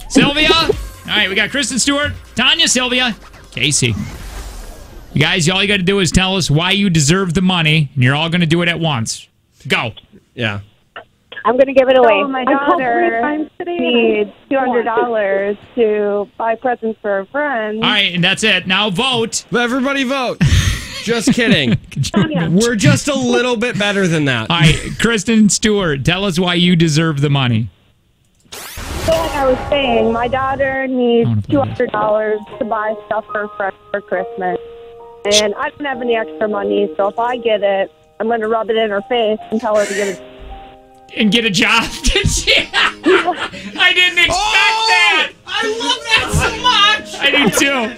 Sylvia. All right, we got Kristen Stewart, Tanya, Sylvia, Casey. You guys, all you got to do is tell us why you deserve the money, and you're all going to do it at once. Go. Yeah. I'm going to give it away. So my daughter needs $200 to buy presents for her friends. All right, and that's it. Now vote. Everybody vote. Just kidding. We're just a little bit better than that. All right, Kristen Stewart, tell us why you deserve the money. So like I was saying, my daughter needs $200 to buy stuff for her friends for Christmas. And I don't have any extra money, so if I get it, I'm going to rub it in her face and tell her to get it. And get a job. I didn't expect that. I love that so much. I do too.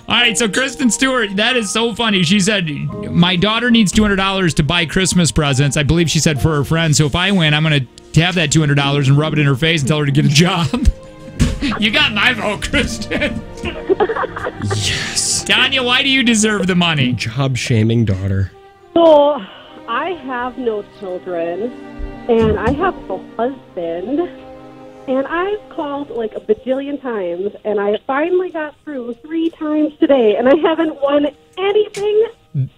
All right, so Kristen Stewart, that is so funny. She said, my daughter needs $200 to buy Christmas presents. I believe she said for her friends. So if I win, I'm going to have that $200 and rub it in her face and tell her to get a job. You got my vote, Kristen. Yes. Tanya, why do you deserve the money? Job shaming daughter. So I have no children, and I have a husband, And I've called like a bajillion times, and I finally got through 3 times today, and I haven't won anything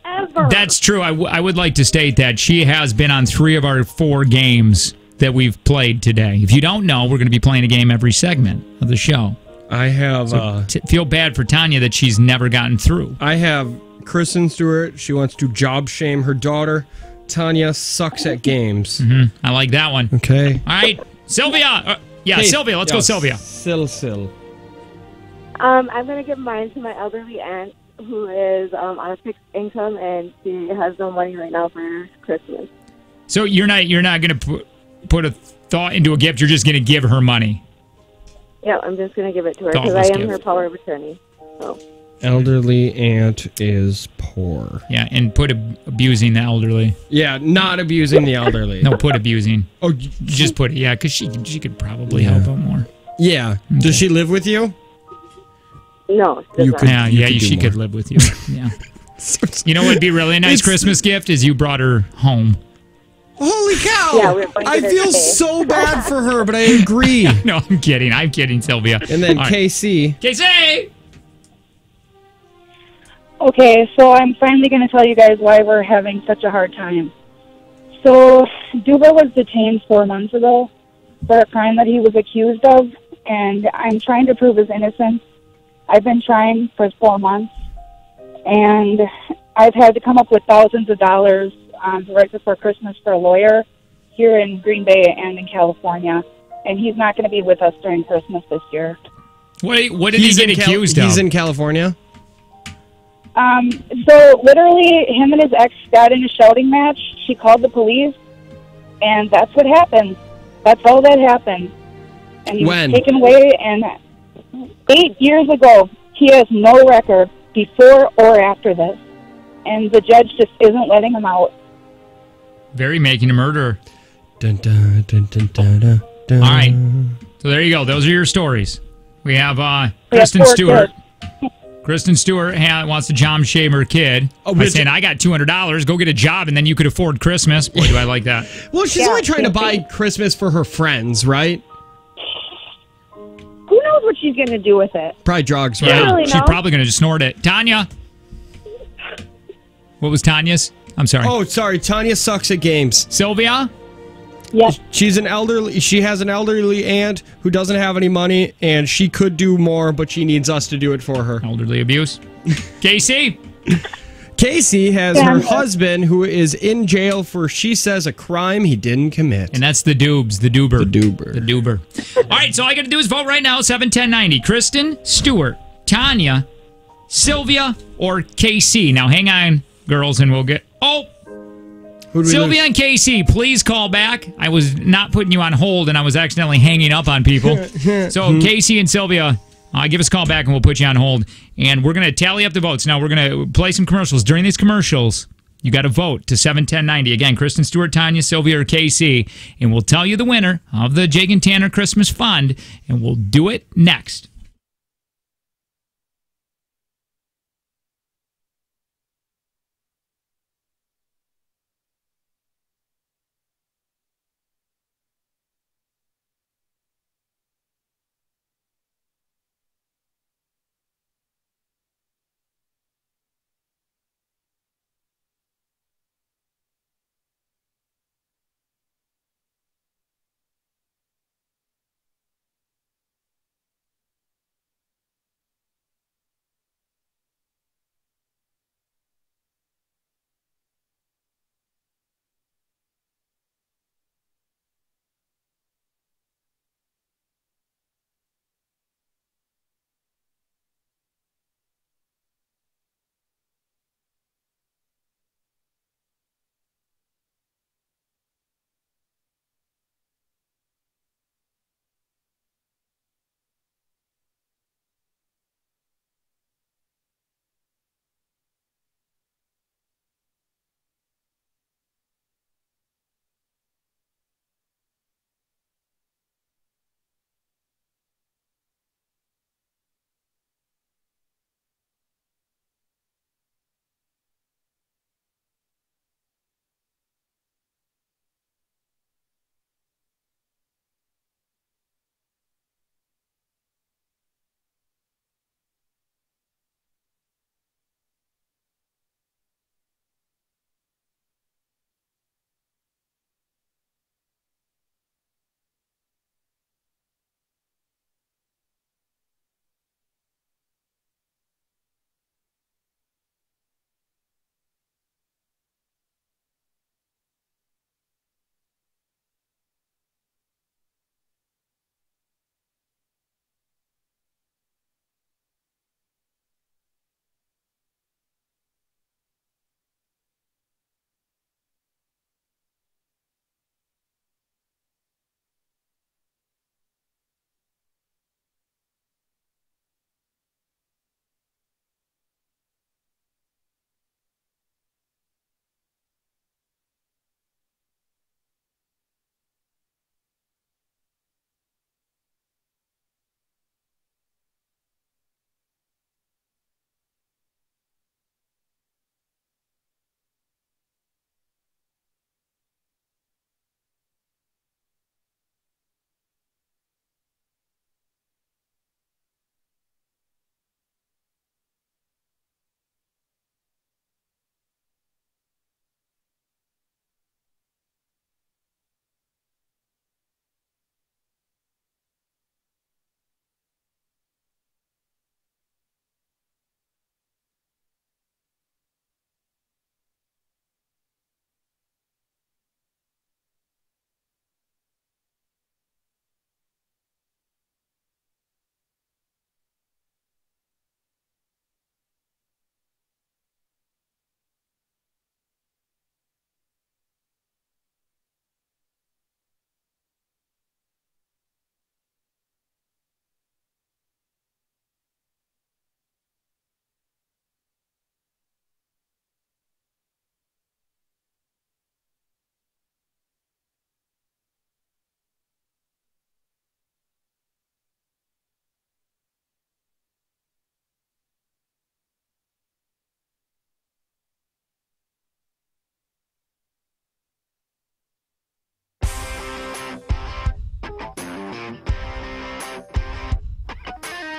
ever. That's true. I would like to state that she has been on 3 of our 4 games that we've played today. If you don't know, we're going to be playing a game every segment of the show. I have... So feel bad for Tanya that she's never gotten through. I have Kristen Stewart. She wants to job shame her daughter. Tanya sucks at games. Mm-hmm. I like that one. Okay. All right. Sylvia. Hey, Sylvia. Let's go, Sylvia. Sil. I'm going to give mine to my elderly aunt who is on a fixed income, and she has no money right now for Christmas. So you're not going to put a thought into a gift. You're just going to give her money. Yeah, I'm just going to give it to her because I am her power of attorney. So. Elderly aunt is poor. Yeah, and put abusing the elderly. Yeah, not abusing the elderly. No, put abusing. Oh, just put it. Yeah, because she could probably help out more. Yeah. Okay. Does she live with you? No. She could live with you. Yeah. You know what would be really a nice Christmas gift is you brought her home. Holy cow! Yeah, I feel so bad for her, but I agree. No, I'm kidding, Sylvia. And then KC. KC! Okay, so I'm finally going to tell you guys why we're having such a hard time. So, Duber was detained 4 months ago for a crime that he was accused of, and I'm trying to prove his innocence. I've been trying for 4 months, and I've had to come up with thousands of dollars right before Christmas for a lawyer here in Green Bay and in California, and he's not going to be with us during Christmas this year. Wait, what did he get accused of? He's in California? So literally him and his ex got in a shouting match. She called the police, and that's what happened. That's all that happened. And he was taken away, and 8 years ago, he has no record before or after this. And the judge just isn't letting him out. Very making a murderer. Dun, dun, dun, dun, dun, dun, dun. All right. So there you go. Those are your stories. We have Kristen Stewart. Kristen Stewart wants to job shame her kid by saying, I got $200, go get a job, and then you could afford Christmas. Boy, do I like that. Well, she's only trying to buy Christmas for her friends, right? Who knows what she's going to do with it? Probably drugs, right? Yeah, really she's probably going to just snort it. Tanya. What was Tanya's? I'm sorry. Oh, sorry. Tanya sucks at games. Sylvia? Yes. She has an elderly aunt who doesn't have any money, and she could do more, but she needs us to do it for her. Elderly abuse. Casey? Casey has her husband who is in jail for, she says, a crime he didn't commit. And that's the Duber. The Duber. All right, so all I got to do is vote right now, 7-10-90. Kristen, Stewart, Tanya, Sylvia, or Casey. Now, hang on, girls, and we'll get... Oh! Sylvia and Casey, please call back. I was not putting you on hold, and I was accidentally hanging up on people. So, Casey and Sylvia, give us a call back, and we'll put you on hold. And we're going to tally up the votes. Now, we're going to play some commercials. During these commercials, you got to vote to 7-10-90. Again, Kristen Stewart, Tanya, Sylvia, or Casey. And we'll tell you the winner of the Jake and Tanner Christmas Fund, and we'll do it next.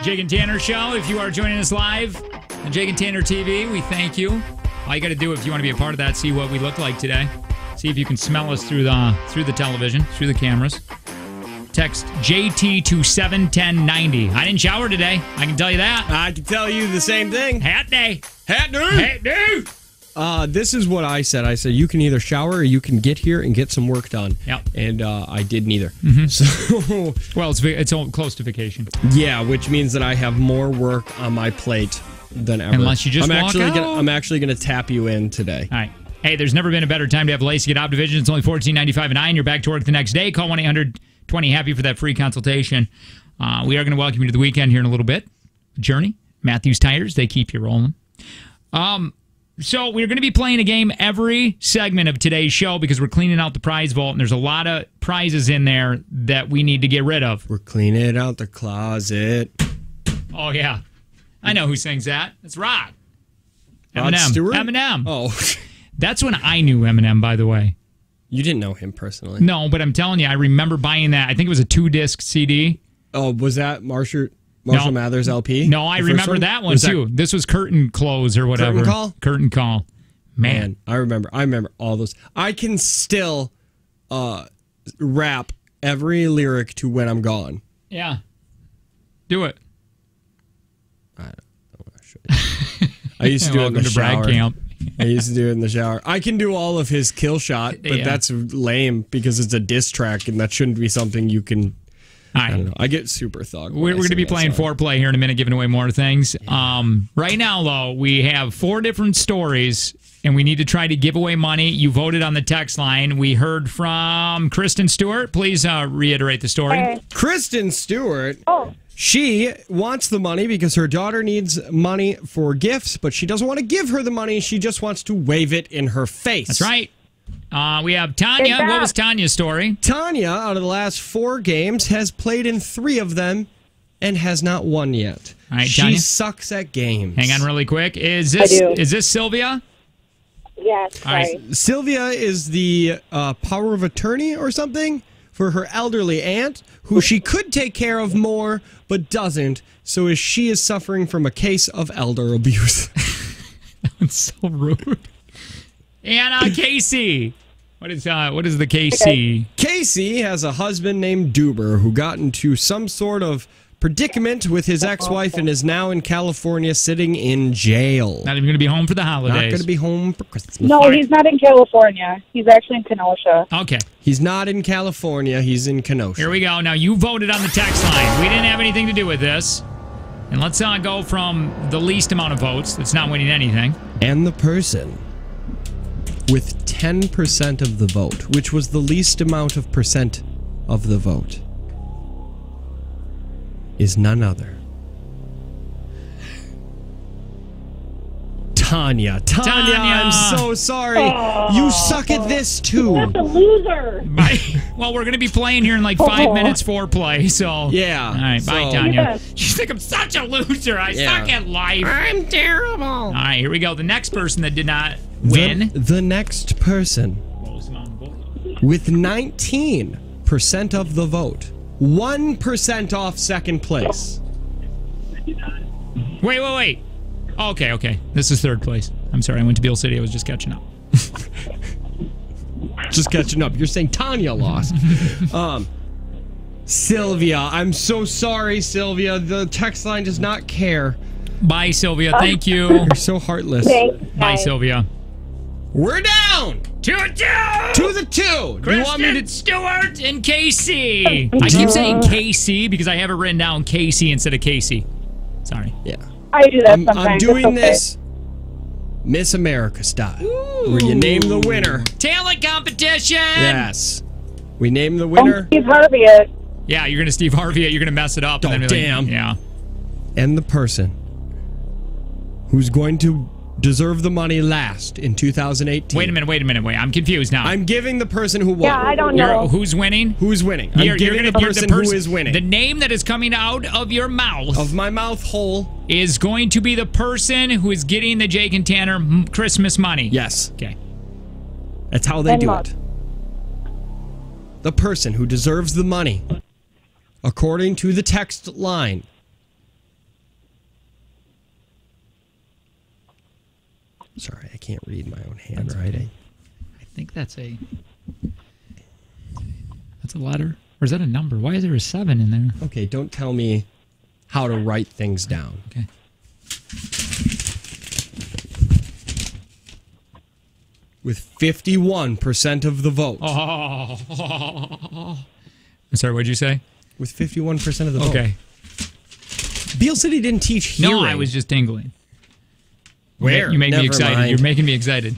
Jake and Tanner Show. If you are joining us live on Jake and Tanner TV, we thank you. All you got to do if you want to be a part of that, see what we look like today. See if you can smell us through the television, through the cameras. Text JT to 71090. I didn't shower today. I can tell you that. I can tell you the same thing. Hat day. Hat day. Hat day. This is what I said. I said, you can either shower or you can get here and get some work done. Yep. And I did neither. Mm-hmm. So, well, it's all close to vacation. Yeah, which means that I have more work on my plate than ever. Unless you just walk out. I'm actually gonna tap you in today. All right. Hey, there's never been a better time to have Lacey get Optivision. It's only $14.95 a night. You're back to work the next day. Call 1-800-20-HAPPY for that free consultation. We are going to welcome you to the weekend here in a little bit. Journey, Matthews Tires, they keep you rolling. So we're going to be playing a game every segment of today's show because we're cleaning out the prize vault, and there's a lot of prizes in there that we need to get rid of. We're cleaning out the closet. Oh, yeah. I know who sings that. It's Rod. Rod Stewart? Eminem. Oh. That's when I knew Eminem, by the way. You didn't know him personally. No, but I'm telling you, I remember buying that. I think it was a 2-disc CD. Oh, was that Marshall Mathers LP? No, I remember that one too. This was Curtain Close or whatever. Curtain Call? Curtain Call. Man, I remember all those. I can still rap every lyric to When I'm Gone. Yeah. Do it. I don't want to show you. I used to do it in the shower. Camp. I used to do it in the shower. I can do all of his Kill Shot, but that's lame because it's a diss track, and that shouldn't be something you can... I don't know. I get super thug. We're going to be playing Foreplay here in a minute, giving away more things. Yeah. Right now, though, we have 4 different stories, and we need to try to give away money. You voted on the text line. We heard from Kristen Stewart. Please reiterate the story. Hey. Kristen Stewart. Oh. She wants the money because her daughter needs money for gifts, but she doesn't want to give her the money. She just wants to wave it in her face. That's right. We have Tanya. What was Tanya's story? Tanya, out of the last 4 games, has played in 3 of them and has not won yet. All right, she Tanya? sucks at games. Hang on really quick. Is this Sylvia? Yes. All right. Sylvia is the power of attorney or something for her elderly aunt, who she could take care of more, but doesn't, so she is suffering from a case of elder abuse. That's so rude. And Casey. What is the Casey? Casey has a husband named Duber who got into some sort of predicament with his ex-wife and is now in California sitting in jail. Not even going to be home for the holidays. Not going to be home for Christmas. No, he's not in California. He's actually in Kenosha. Okay. He's not in California. He's in Kenosha. Here we go. Now, you voted on the text line. We didn't have anything to do with this. And let's go from the least amount of votes that's not winning anything. And the person with 10% of the vote, which was the least amount of percent of the vote, is none other. Tanya, I'm so sorry. You suck at this too. That's a loser. Well, we're going to be playing here in like 5 minutes Foreplay, so... Yeah. All right, bye, Tanya. Yes. She's like, I'm such a loser. I suck at life. I'm terrible. All right, here we go. The next person that did not win. The next person with 19% of the vote. 1% off second place. Wait. Okay. This is third place. I'm sorry, I went to Beale City. I was just catching up. Just catching up. You're saying Tanya lost. Sylvia. I'm so sorry, Sylvia. The text line does not care. Bye, Sylvia. Thank you. You're so heartless. Bye, Sylvia. We're down! 2-2! To the 2! Kristen, you want me to... Stewart, and Casey. I keep saying Casey because I have it written down Casey instead of Casey. Sorry. Yeah. I do that sometimes. I'm doing this Miss America style, where you name the winner. Talent competition! Yes. We name the winner. Steve Harvey it. Yeah, you're going to Steve Harvey it. You're going to mess it up. Oh, and then damn. Yeah. And the person who's going to deserve the money last in 2018. Wait a minute. I'm confused now. I'm giving the person who won. Yeah, I don't know. Who's winning? Who's winning? I'm giving the person who is winning. The name that is coming out of your mouth. Of my mouth hole. Is going to be the person who is getting the Jake and Tanner Christmas money. Yes. Okay. That's how they do it. The person who deserves the money, according to the text line, Sorry, I can't read my own handwriting. I think that's a letter. Or is that a number? Why is there a 7 in there? Okay, don't tell me how to write things down. Okay. With 51% of the vote. Oh. Sorry, what'd you say? With 51% of the vote. Okay. Beale City didn't teach hearing. No, I was just tingling. Where? You make me Never excited. mind. You're making me excited.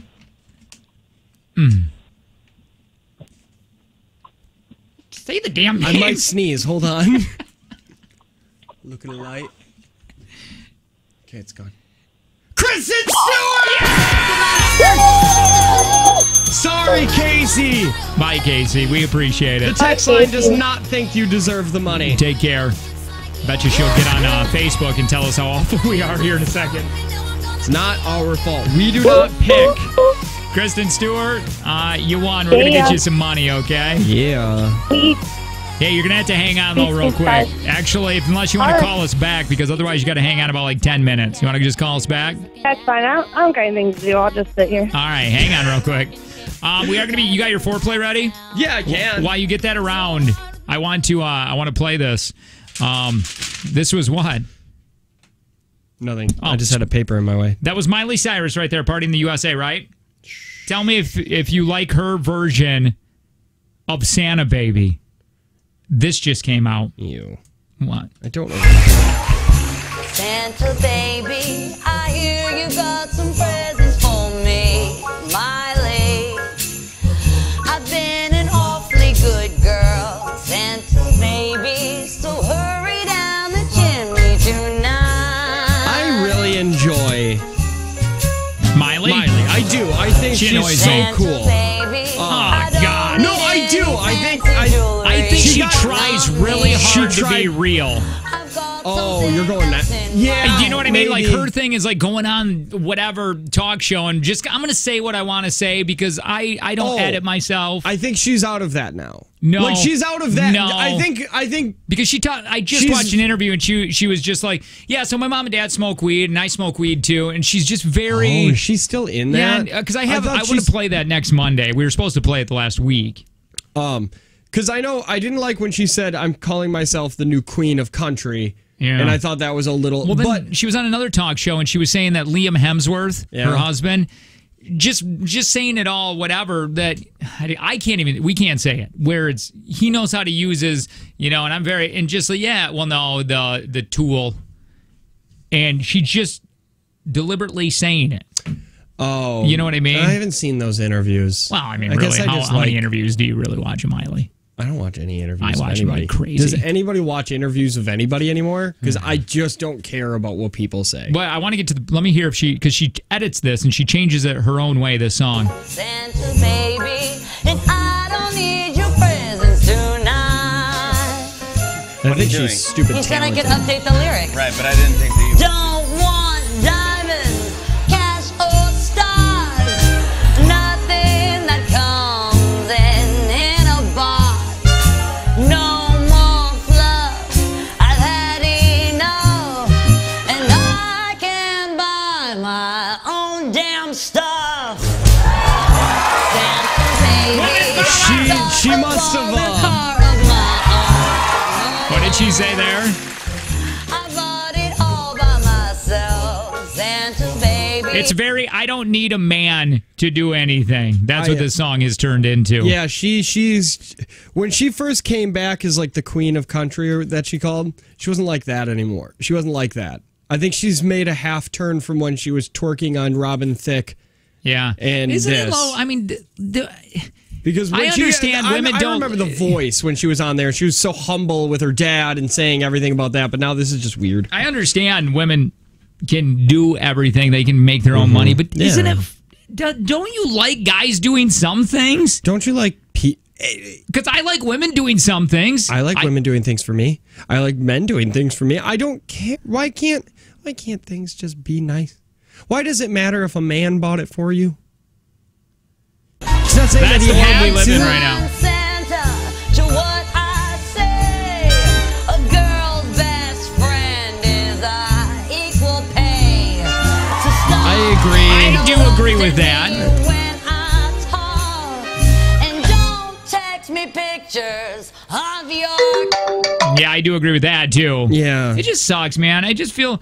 Say the damn name. I might sneeze. Hold on. Look at the light. Okay, it's gone. Kristen Stewart! Sorry, Casey. Bye, Casey. We appreciate it. The text line does not think you deserve the money. Take care. Bet you she'll get on Facebook and tell us how awful we are here in a second. It's not our fault. We do not pick. Kristen Stewart, you won. We're going to get you some money, okay? Yeah. Yeah, you're going to have to hang on, though, real quick. Actually, unless you want to call us back, because otherwise you got to hang on about like 10 minutes. You want to just call us back? That's fine. I don't got anything to do. I'll just sit here. All right, hang on real quick. We are going to be. You got your foreplay ready? Yeah, I can. While you get that around, I want to play this. This was what? Nothing. I just had a paper in my way. That was Miley Cyrus right there, Party in the USA, right? Tell me if you like her version of Santa Baby. This just came out. Ew. What? I don't know. Santa baby, I hear you got some presents for me, Miley. I've been an awfully good girl, Santa baby, so hurry down the chimney tonight. I really enjoy Miley. I do. I think she's so cool. Oh God! No, I do. I think she tries really hard to be real. Oh, you're going that? Yeah. You know what I mean? Like her thing is like going on whatever talk show and just I'm gonna say what I want to say because I don't edit myself. I think she's out of that now. No, like she's out of that. No, I think because she taught. I just watched an interview and she was just like, yeah. So my mom and dad smoke weed and I smoke weed too. And she's just very. Oh, she's still in that. Yeah, because I want to play that next Monday. We were supposed to play it the last week. Because I know I didn't like when she said I'm calling myself the new queen of country. Yeah. And I thought that was a little. Well, then she was on another talk show and she was saying that Liam Hemsworth, her husband, just saying it all, whatever. That I can't even. We can't say it. Where it's he knows how to use his, and I'm very just like the tool, and she just deliberately saying it. Oh, you know what I mean? I haven't seen those interviews. Well, I mean, really, how many interviews do you really watch, Miley? I don't watch any interviews. I watch of anybody. Like crazy. Does anybody watch interviews of anybody anymore? Because I just don't care about what people say. But I want to get to let me hear if because she edits this and she changes it her own way. This song. Santa baby, and I don't need your presents tonight. I think she's stupid. You said I could update the lyrics. Right, but I didn't think that you. Don't want diamonds, cash or stars, nothing that comes in a box. No more fluff, I've had enough, and I can buy my own damn stuff. Santa baby, she must have. What did she say there? I bought it all by myself, Santa baby. It's very. I don't need a man to do anything. That's what this song has turned into. Yeah, she's when she first came back as like the queen of country that she called. She wasn't like that anymore. She wasn't like that. I think she's made a half turn from when she was twerking on Robin Thicke. Yeah, and isn't this. it low? I mean, because when I understand women don't. I remember the voice when she was on there. She was so humble with her dad and saying everything about that. But now this is just weird. I understand women can do everything; they can make their own money. But isn't it? Don't you like guys doing some things? Don't you like? Because I like women doing some things. I like women doing things for me. I like men doing things for me. I don't care. Why can't things just be nice? Why does it matter if a man bought it for you? That's the world we live in right now. Santa, to what I say, a girl's best friend is equal pay. I agree. I do agree with that. When I talk, and don't text me pictures of your. Yeah, I do agree with that too. Yeah. It just sucks, man. I just feel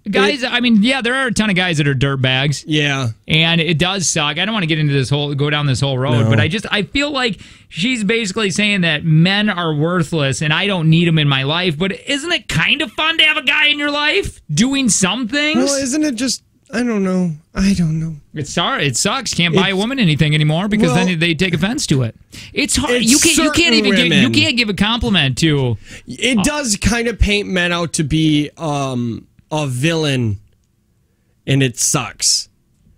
guys, I mean, yeah, there are a ton of guys that are dirtbags. Yeah. And it does suck. I don't want to get into go down this whole road, but I feel like she's basically saying that men are worthless and I don't need them in my life. But isn't it kind of fun to have a guy in your life doing some things? Well, isn't it just, I don't know. It sucks. Can't buy a woman anything anymore because then they take offense to it. It's hard. You can't even give a compliment to. It does kind of paint men out to be a villain, and it sucks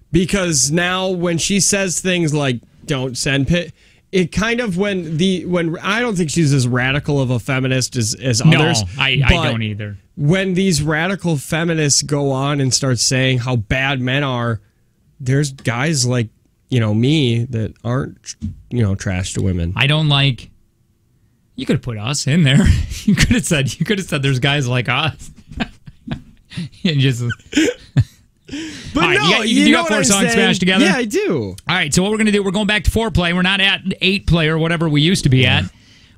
because now when she says things like "don't send it kind of when I don't think she's as radical of a feminist as others. No, I don't either. When these radical feminists go on and start saying how bad men are, there's guys like me that aren't trash to women. I don't like. You could have put us in there. You could have said there's guys like us. And just. But right, no, you got 4 songs smashed together? Yeah, I do. All right, so what we're going to do, we're going back to Foreplay. We're not at 8-play or whatever we used to be at.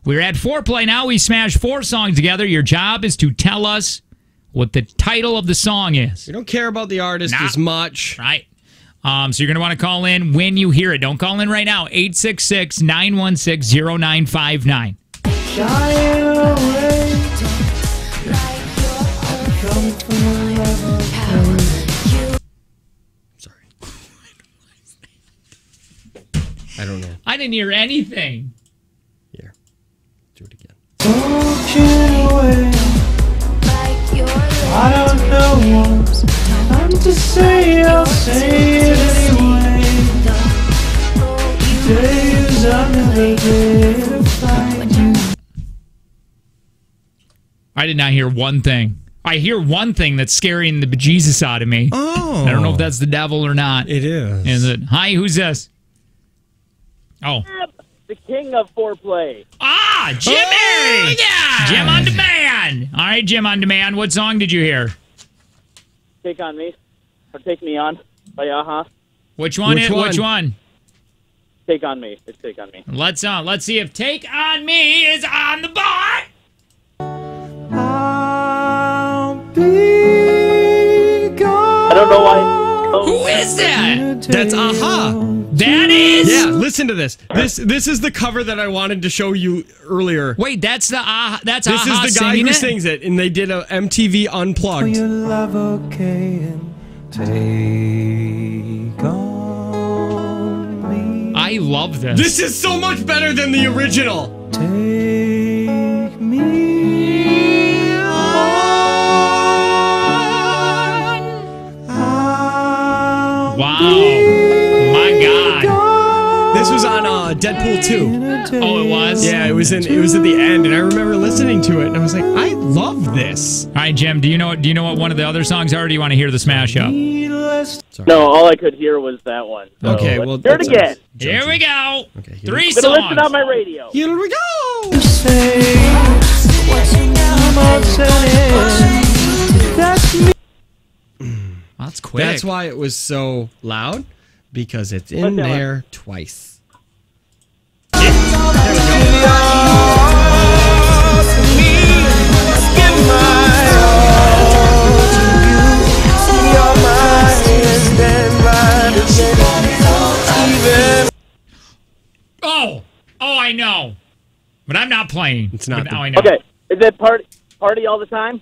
We're at Foreplay now. We smashed 4 songs together. Your job is to tell us what the title of the song is. We don't care about the artist as much. Right. So you're going to want to call in when you hear it. Don't call in right now. 866-916-0959. Sorry. I don't know. I didn't hear anything. Here. Do it again. I don't know I'm to say, I'll say it anyway. Today's another day to find you. I did not hear one thing. I hear one thing that's scaring the bejesus out of me. Oh. I don't know if that's the devil or not. It is. Is it? Hi, who's this? Oh. The king of Foreplay. Ah, Jimmy! Oh, yeah! Jim on Demand. All right, Jim on Demand. What song did you hear? Take on Me. Or Take Me On by Aha. Which one? Which one? Take on Me. It's Take on Me. Let's see if Take on Me is on the board. I don't know why. Who is that? That's Aha. That is. Yeah, listen to this. This is the cover that I wanted to show you earlier. Wait, that's the Aha. That's this Aha is the guy singing who it? sings it, and they did a MTV Unplugged. Your love, okay, and take on me. I love this. This is so much better than the original. Take me. Wow. My God. This was on Deadpool 2. Oh, it was? Yeah, it was at the end, and I remember listening to it, and I was like, I love this. All right, Jim, do you know what one of the other songs are, or do you want to hear the smash up? No, all I could hear was that one. So Okay, let's well, hear it again. Here we go. Okay, 3 I'm songs. gonna listen on my radio. Here we go. That's quick. That's why it was so loud, because it's in there twice. Oh, I know. But I'm not playing. It's not. Now I know. Okay, is it party all the time?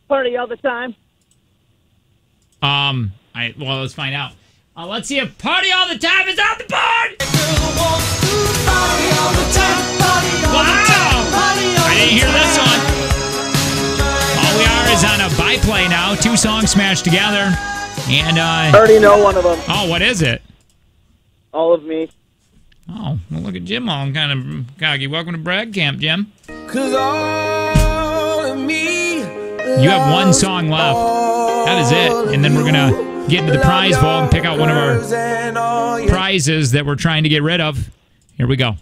Party all the time? Well, let's find out. Let's see if Party All the Time is on the board! Wow! I didn't hear this one. All we are is on a byplay now. 2 songs smashed together. And, I already know one of them. Oh, what is it? All of Me. Oh, well, look at Jim all kind of cocky. Welcome to Brag Camp, Jim. 'Cause all of me. You have 1 song left. That is it. And then we're going to get into the prize vault and pick out one of our prizes that we're trying to get rid of. Here we go.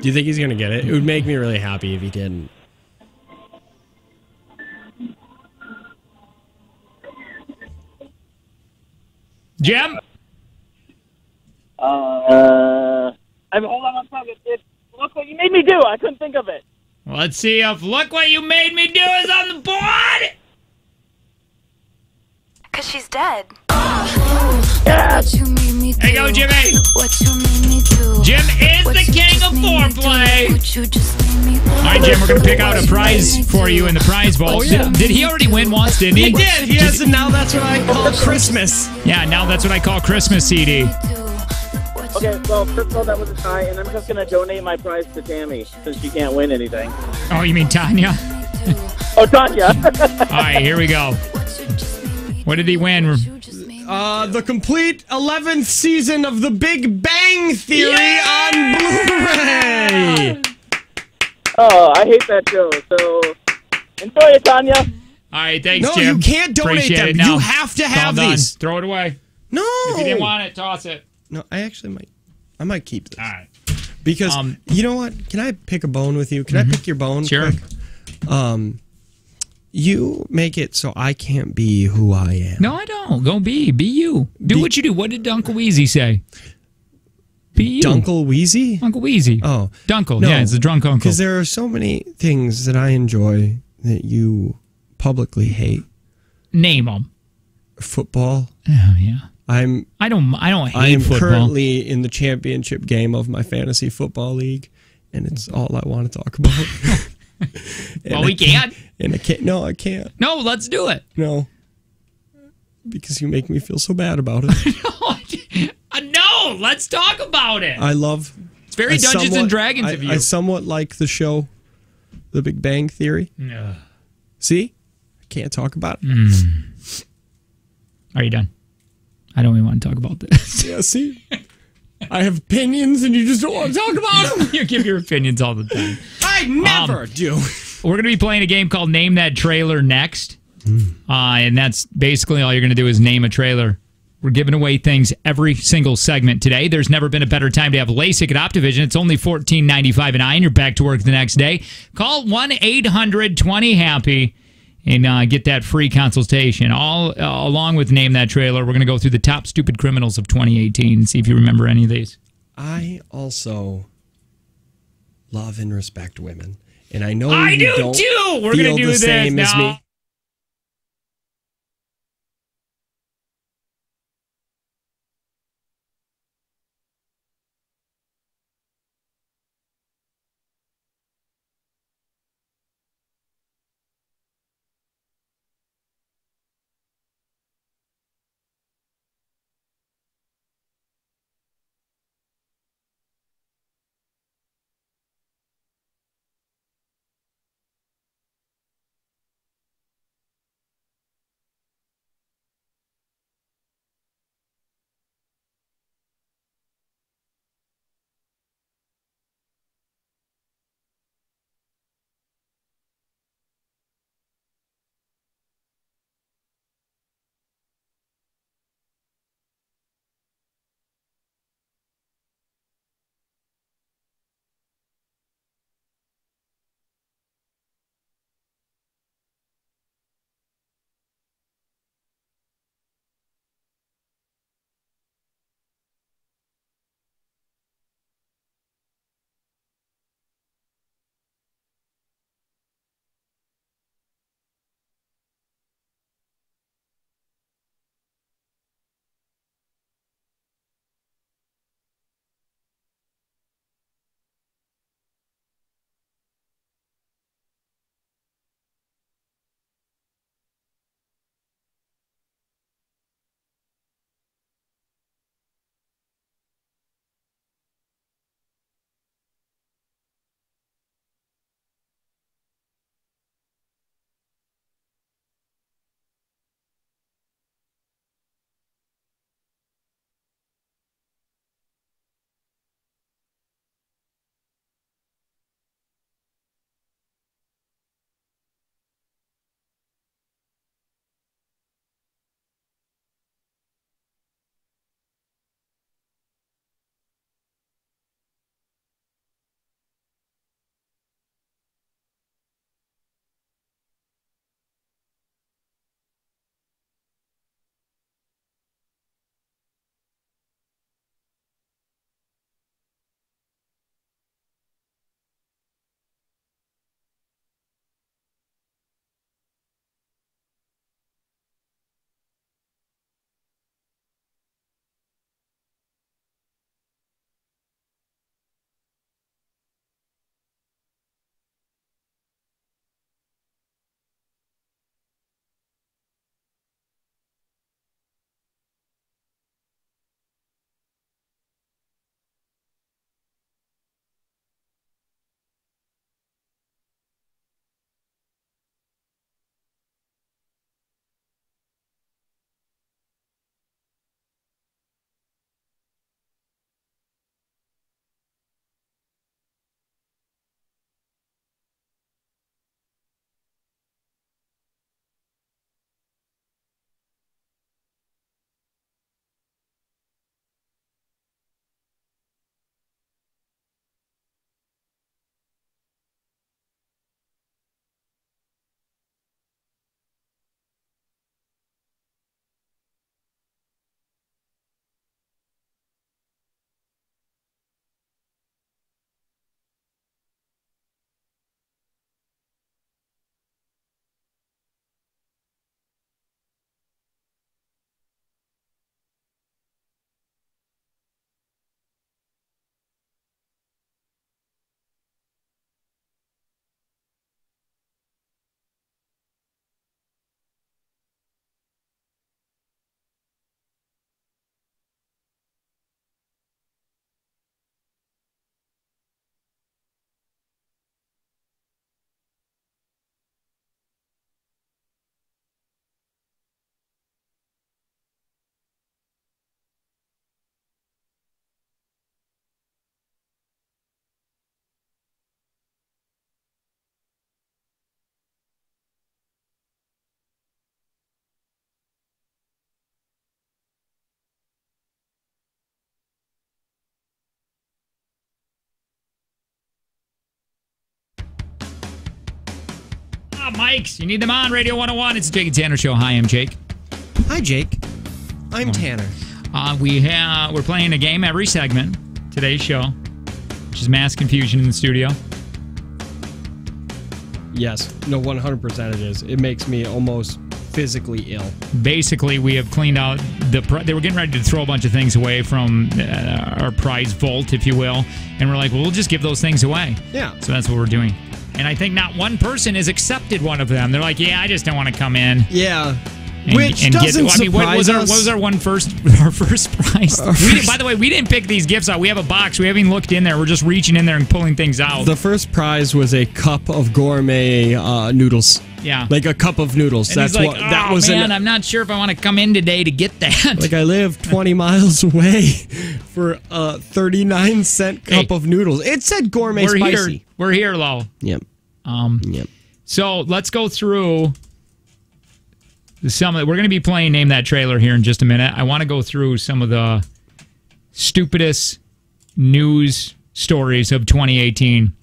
Do you think he's gonna get it? It would make me really happy if he didn't. Jim? Hold on one second. Look what you made me do. I couldn't think of it. Let's see if Look What You Made Me Do is on the board! Cause she's dead. Yes. There you go, Jimmy. Jim is the king of foreplay. All right, Jim, we're going to pick out a prize for you in the prize vault. Oh, yeah. Did he already win once, didn't he? He did, yes, and now that's what I call Christmas. Yeah, now that's what I call Christmas CD. Okay, well, first of all, that was a tie, and I'm just going to donate my prize to Tammy, since she can't win anything. Oh, you mean Tanya? Oh, Tanya. All right, here we go. What did he win? The complete 11th season of The Big Bang Theory on Blu-ray. Oh, I hate that show, so enjoy it, Tanya. All right, thanks, No, Jim. you can't donate Appreciate them. it. Now, You have to have all done. these. Throw it away. No. If you didn't want it, toss it. No, I actually might. I might keep this. All right. Because, you know what? Can I pick a bone with you? Can I pick your bone? Sure. Quick? You make it so I can't be who I am. No, I don't. Go be. Be you. Do what you do. What did Uncle Weezy say? Be you. Dunkle Wheezy? Uncle Weezy. Oh. Dunkle. No, Yeah, it's a drunk uncle. Because there are so many things that I enjoy that you publicly hate. Name them. Football. Oh, yeah. I don't hate I am football. currently in the championship game of my fantasy football league, and it's all I want to talk about. Well, we can't. And I can't. No, I can't. No, let's do it. No. Because you make me feel so bad about it. No, let's talk about it. I love... It's very Dungeons and Dragons of you. I somewhat like the show, The Big Bang Theory. No. See? I can't talk about it. Are you done? I don't even want to talk about this. Yeah, see? I have opinions and you just don't want to talk about them. You give your opinions all the time. I never do. We're going to be playing a game called Name That Trailer next. And that's basically all you're going to do is name a trailer. We're giving away things every single segment today. There's never been a better time to have LASIK at Optivision. It's only $14.95 an eye, and you're back to work the next day. Call 1-800-20-HAPPY and get that free consultation. All along with Name That Trailer, we're going to go through the top stupid criminals of 2018 and see if you remember any of these. I also love and respect women. And I know I you do don't too. We're feel going to do the this same as now. me. Mics. You need them on Radio 101. It's the Jake and Tanner Show. Hi, I'm Jake. Hi, Jake. I'm Tanner. We're playing a game every segment. Today's show, which is mass confusion in the studio. Yes. No, 100% it is. It makes me almost physically ill. Basically, we have cleaned out they were getting ready to throw a bunch of things away from our prize vault, if you will. And we're like, well, we'll just give those things away. Yeah. So that's what we're doing. And I think not one person has accepted one of them. They're like, yeah, I just don't want to come in. Yeah. What was our first prize? By the way, we didn't pick these gifts out. We have a box. We haven't even looked in there. We're just reaching in there and pulling things out. The first prize was a cup of gourmet noodles. Yeah. Like a cup of noodles. And That's he's like, what that was. Man, I'm not sure if I want to come in today to get that. Like I live 20 miles away for a 39-cent cup of noodles. It said gourmet spicy. We're here, Lo. Yep. Yep. So let's go through we're going to be playing Name That Trailer here in just a minute. I want to go through some of the stupidest news stories of 2018.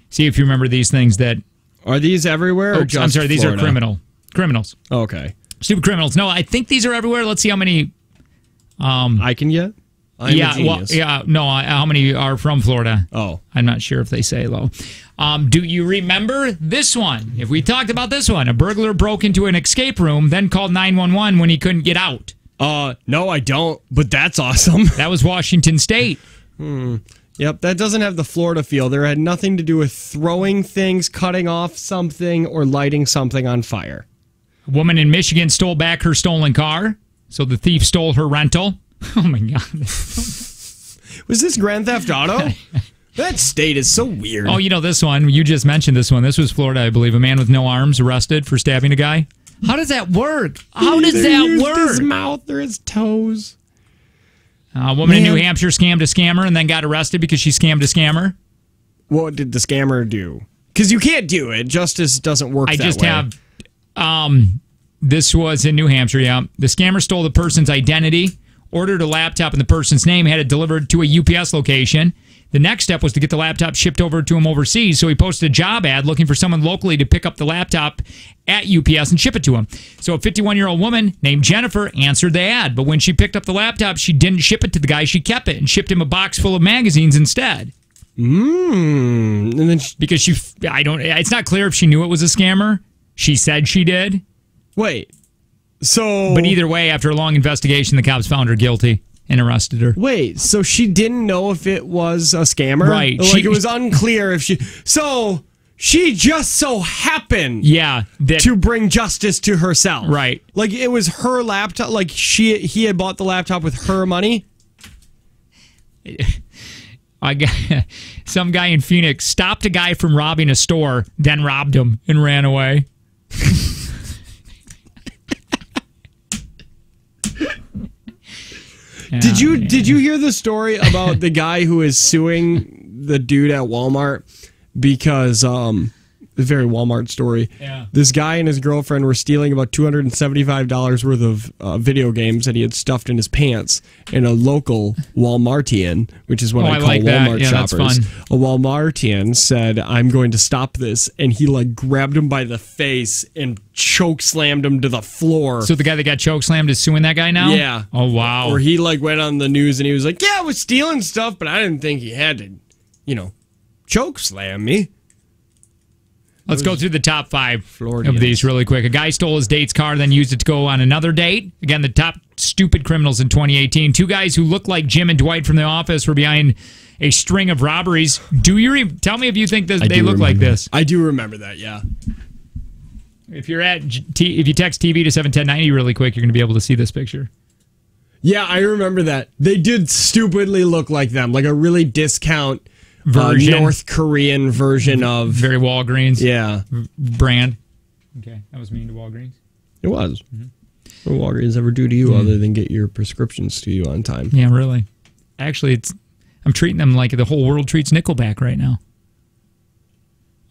See if you remember these things that... Are these everywhere? Or just I'm sorry, these Florida? are criminals. Oh, okay. Stupid criminals. No, I think these are everywhere. Let's see how many... I can get? I'm a genius. How many are from Florida? Oh. I'm not sure if they say, Lo. Do you remember this one? If we talked about this one, a burglar broke into an escape room, then called 911 when he couldn't get out. No, I don't, but that's awesome. That was Washington State. Yep, that doesn't have the Florida feel. There had nothing to do with throwing things, cutting off something, or lighting something on fire. A woman in Michigan stole back her stolen car, so the thief stole her rental. Oh, my God. Was this Grand Theft Auto? That state is so weird. Oh, you know this one. You just mentioned this one. This was Florida, I believe. A man with no arms arrested for stabbing a guy. How does that work? How does that work? His mouth or his toes. A woman in New Hampshire scammed a scammer and then got arrested because she scammed a scammer. What did the scammer do? Because you can't do it. Justice doesn't work that way. I just have... this was in New Hampshire, yeah. The scammer stole the person's identity, ordered a laptop in the person's name, had it delivered to a UPS location. The next step was to get the laptop shipped over to him overseas, so he posted a job ad looking for someone locally to pick up the laptop at UPS and ship it to him. So a 51-year-old woman named Jennifer answered the ad, but when she picked up the laptop, she didn't ship it to the guy. She kept it and shipped him a box full of magazines instead. And then because it's not clear if she knew it was a scammer. She said she did. Wait. So... But either way, after a long investigation, the cops found her guilty and arrested her. Wait, so she didn't know if it was a scammer? Right. Like, it was unclear if she... So, she just so happened to bring justice to herself. Right. Like, it was her laptop. Like, he had bought the laptop with her money? Some guy in Phoenix stopped a guy from robbing a store, then robbed him and ran away. Did you hear the story about the guy who is suing the dude at Walmart because a very Walmart story. Yeah. This guy and his girlfriend were stealing about $275 worth of video games that he had stuffed in his pants. And a local Walmartian, which is what I call Walmart shoppers, a Walmartian said, "I'm going to stop this," and he grabbed him by the face and choke slammed him to the floor. So the guy that got choke slammed is suing that guy now? Yeah. Oh wow. Or he went on the news and he was like, "Yeah, I was stealing stuff, but I didn't think he had to, choke slam me." Let's go through the top 5 of these really quick. A guy stole his date's car, then used it to go on another date. Again, the top stupid criminals in 2018. 2 guys who look like Jim and Dwight from The Office were behind a string of robberies. Tell me if you think they look like this. I do remember that, yeah. If you text TV to 71090 really quick, you're going to be able to see this picture. Yeah, I remember that. They did stupidly look like them, like a really discount version, North Korean version of very Walgreens. Yeah, brand. Okay, that was mean to Walgreens. It was. What will Walgreens ever do to you other than get your prescriptions to you on time? Yeah, really. Actually, I'm treating them like the whole world treats Nickelback right now.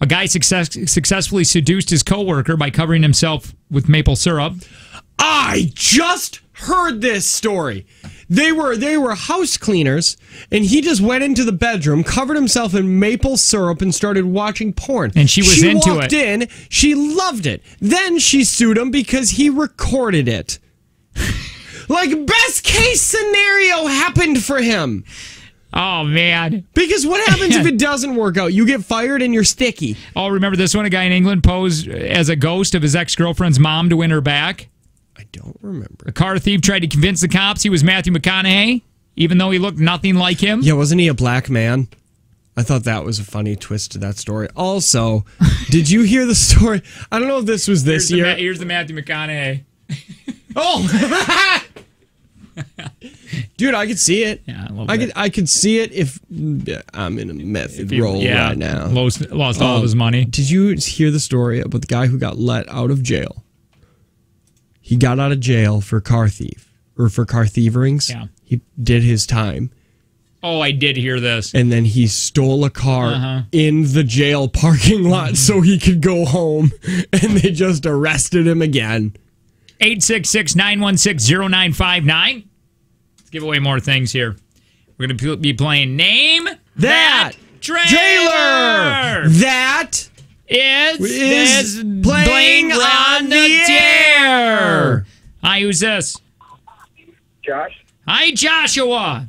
A guy successfully seduced his coworker by covering himself with maple syrup. I just heard this story. They were house cleaners, and he just went into the bedroom, covered himself in maple syrup, and started watching porn. And she was into it. She walked in. She loved it. Then she sued him because he recorded it. Like, best case scenario happened for him. Oh, man. Because what happens if it doesn't work out? You get fired and you're sticky. Oh, remember this one? A guy in England posed as a ghost of his ex-girlfriend's mom to win her back? I don't remember. A car thief tried to convince the cops he was Matthew McConaughey, even though he looked nothing like him. Yeah, wasn't he a black man? I thought that was a funny twist to that story. Also, did you hear the story? I don't know if this was this year. Here's the Matthew McConaughey. Oh! Dude, I could see it. Yeah, I could see it if I'm in a method role right now. Lost all of his money. Did you hear the story about the guy who got let out of jail? He got out of jail for car thieverings. Yeah. He did his time. Oh, I did hear this. And then he stole a car in the jail parking lot so he could go home, and they just arrested him again. 866-916-0959. Let's give away more things here. We're going to be playing Name That Trailer. That is playing on the air. Hi, who's this? Josh. Hi, Joshua.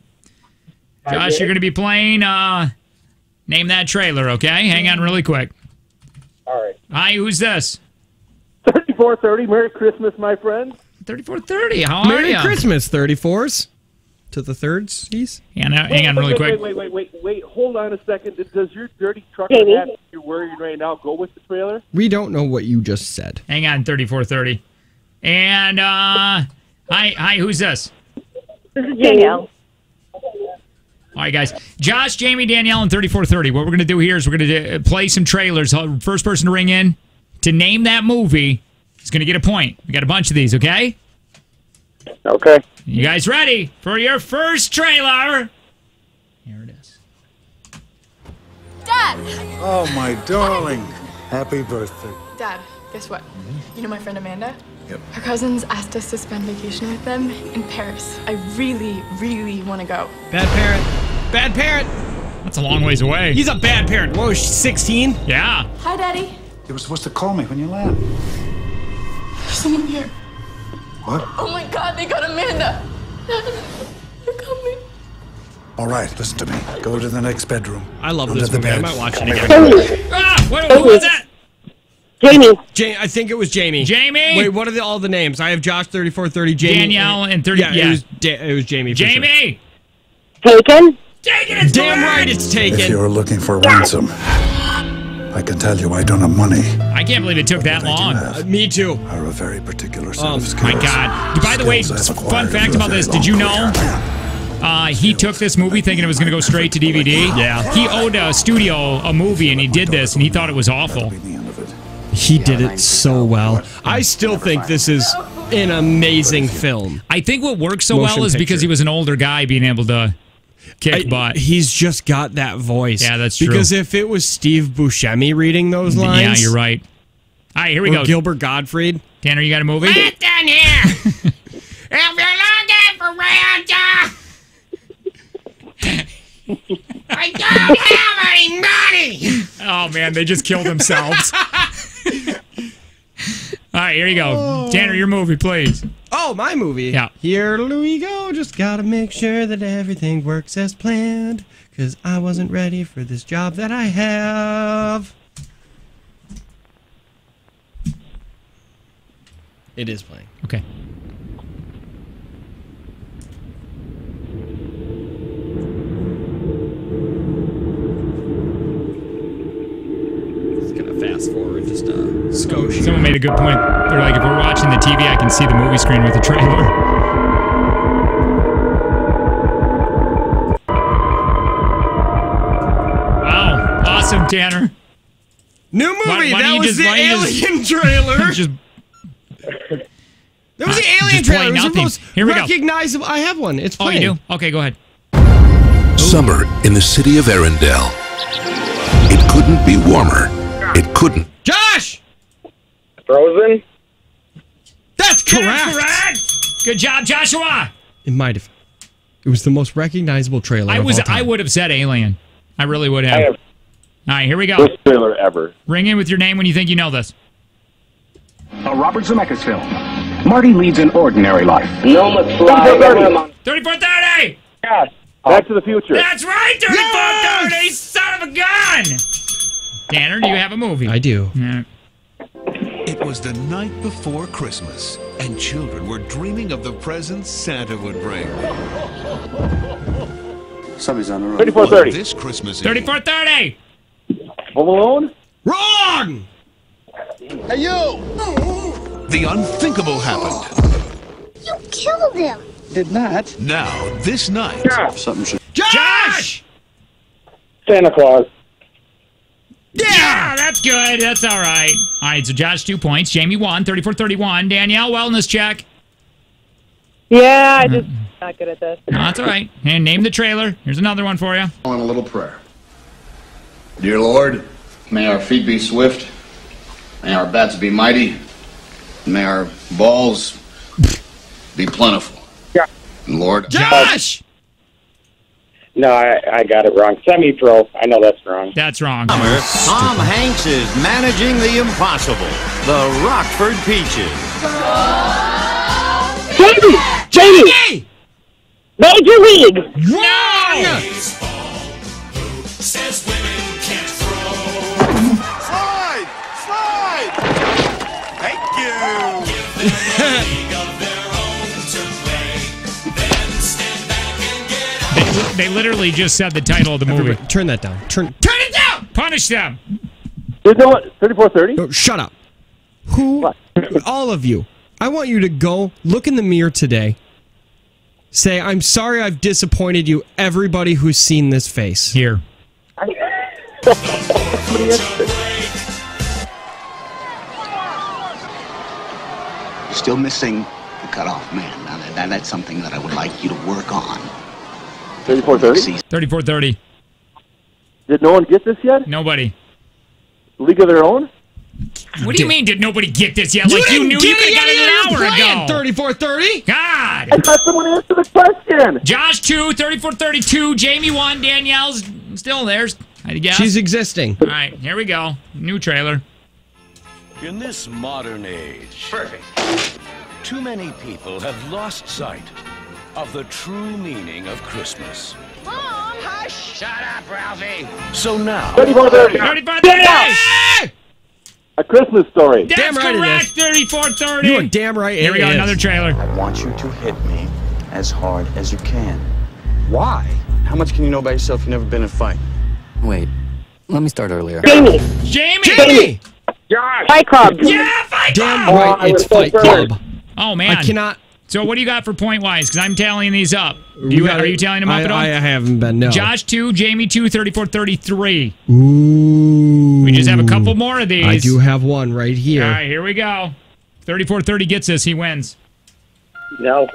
Josh, you're going to be playing Name That Trailer, okay? Hang on really quick. All right. Hi, who's this? 3430. Merry Christmas, my friend. 3430. How are you? Merry Christmas, 34s. To the thirds, he's. Hang on really quick. Wait. Hold on a second. Does your dirty truck Jamie? hat you're wearing right now go with the trailer? We don't know what you just said. Hang on, 3430. And, hi, who's this? This is Danielle. All right, guys. Josh, Jamie, Danielle, and 3430. What we're going to do here is we're going to play some trailers. First person to ring in to name that movie is going to get a point. We got a bunch of these, okay? Okay. You guys ready for your first trailer? Here it is. Dad! Oh, my darling. Happy birthday. Dad, guess what? You know my friend Amanda? Yep. Her cousins asked us to spend vacation with them in Paris. I really, really want to go. Bad parent. Bad parent. That's a long ways away. He's a bad parent. Whoa, she's 16? Yeah. Hi, Daddy. You were supposed to call me when you left. There's someone here. What? Oh my God, they got Amanda. They're coming. All right, listen to me. Go to the next bedroom. I love Under this the movie. I bed. might watch it again. Who was that? Jamie. I think it was Jamie. Jamie? Wait, what are all the names? I have Josh, 3430, Jamie. Danielle, and 30. Yeah, it was Jamie. For Jamie! Sure. Taken? Taken! It's Damn right it's taken. If you're looking for ransom, I can tell you I don't have money. I can't believe it took that long. Me too. Are a very particular set of skills. My God. By the way, fun fact about this, did you know he took this movie thinking it was going to go straight to DVD? Yeah. He owed a studio a movie, and he did this, and he thought it was awful. He did it so well. I still think this is an amazing film. I think what works so well is because he was an older guy being able to kick butt. He's just got that voice. Yeah, that's true. Because if it was Steve Buscemi reading those lines... Yeah, you're right. All right, here we go. Gilbert Gottfried. Tanner, you got a movie? Get down here! If you're looking for ransom, I don't have any money! Oh, man, they just killed themselves. All right, here you go. Tanner, your movie, please. Oh, my movie? Yeah. Here we go. Just gotta make sure that everything works as planned. Because I wasn't ready for this job that I have. It is playing. Okay. Fast forward just a skosh. Someone made a good point. They're like, if we're watching the TV, I can see the movie screen with the trailer. Wow. Awesome, Tanner. New movie. That was the Alien trailer. That was the Alien trailer. It was the most Here we go. recognizable. I have one. It's playing. Oh, you do? Okay, go ahead. Summer in the city of Arendelle. It couldn't be warmer. It couldn't. Josh! Frozen? That's correct. Good job, Joshua. It might have. It was the most recognizable trailer of all time. I would have said Alien. I really would have. All right, here we go. Worst trailer ever. Ring in with your name when you think you know this. A Robert Zemeckis film. Marty leads an ordinary life. No McFly. 3430! God. Back to the Future. That's right, 3430! Son of a gun! Tanner, do you have a movie? I do. Yeah. It was the night before Christmas, and children were dreaming of the presents Santa would bring. Somebody's on the road. 3430. This Christmas Eve, 3430! Home Alone? Wrong! Hey, you! the unthinkable happened. You killed him. Did not. Now, this night, Something should. Josh! Santa Claus. Yeah, that's good. That's all right. All right, so Josh, 2 points. Jamie, 1, 34-31. Danielle, wellness check. Yeah, I just not good at this. No, that's all right. And name the trailer. Here's another one for you. On a little prayer. Dear Lord, may our feet be swift, may our bats be mighty, and may our balls be plentiful. Yeah. And Lord, Josh! No, I got it wrong. Semi-pro. I know that's wrong. That's wrong. Tom Hanks is managing the impossible. The Rockford Peaches. Jamie! Major League! Wrong! Says women can't throw. slide! Slide! Thank you. Give them a league of their own to play. Then stand back and get out. They literally just said the title of the movie. Everybody, turn that down. Turn it down! Punish them! There's no 3430? No, shut up. All of you, I want you to go look in the mirror today. Say, I'm sorry I've disappointed you, everybody who's seen this face. Here. Still missing the cutoff man. Now, that's something that I would like you to work on. 3430? 3430. Did no one get this yet? Nobody. League of Their Own? What do you mean, did nobody get this yet? Like, you knew you could have got it an hour ago. 3430? God! I thought someone answered the question. Josh 2, 3432. Jamie 1. Danielle's still there. I'd guess. She's existing. All right, here we go. New trailer. In this modern age, too many people have lost sight of the true meaning of Christmas. Mom, hush. Shut up, Ralphie. So now, 3430. 3430! A Christmas Story. That's Damn right correct, it is. 3430. You are damn right. Here we go, it is. another trailer. I want you to hit me as hard as you can. why? How much can you know about yourself? You've never been in a fight. Wait, let me start earlier. Jamie! Jamie! Josh! Fight Club! Yeah, Fight Club! Damn right, it's Fight Club. Oh, man. I cannot. So what do you got for point-wise? Because I'm tallying these up. Are you tallying them up at all? I haven't been, no. Josh 2, Jamie 2, 34-33. Ooh. We just have a couple more of these. I do have one right here. All right, here we go. 34-30 gets us. He wins. No.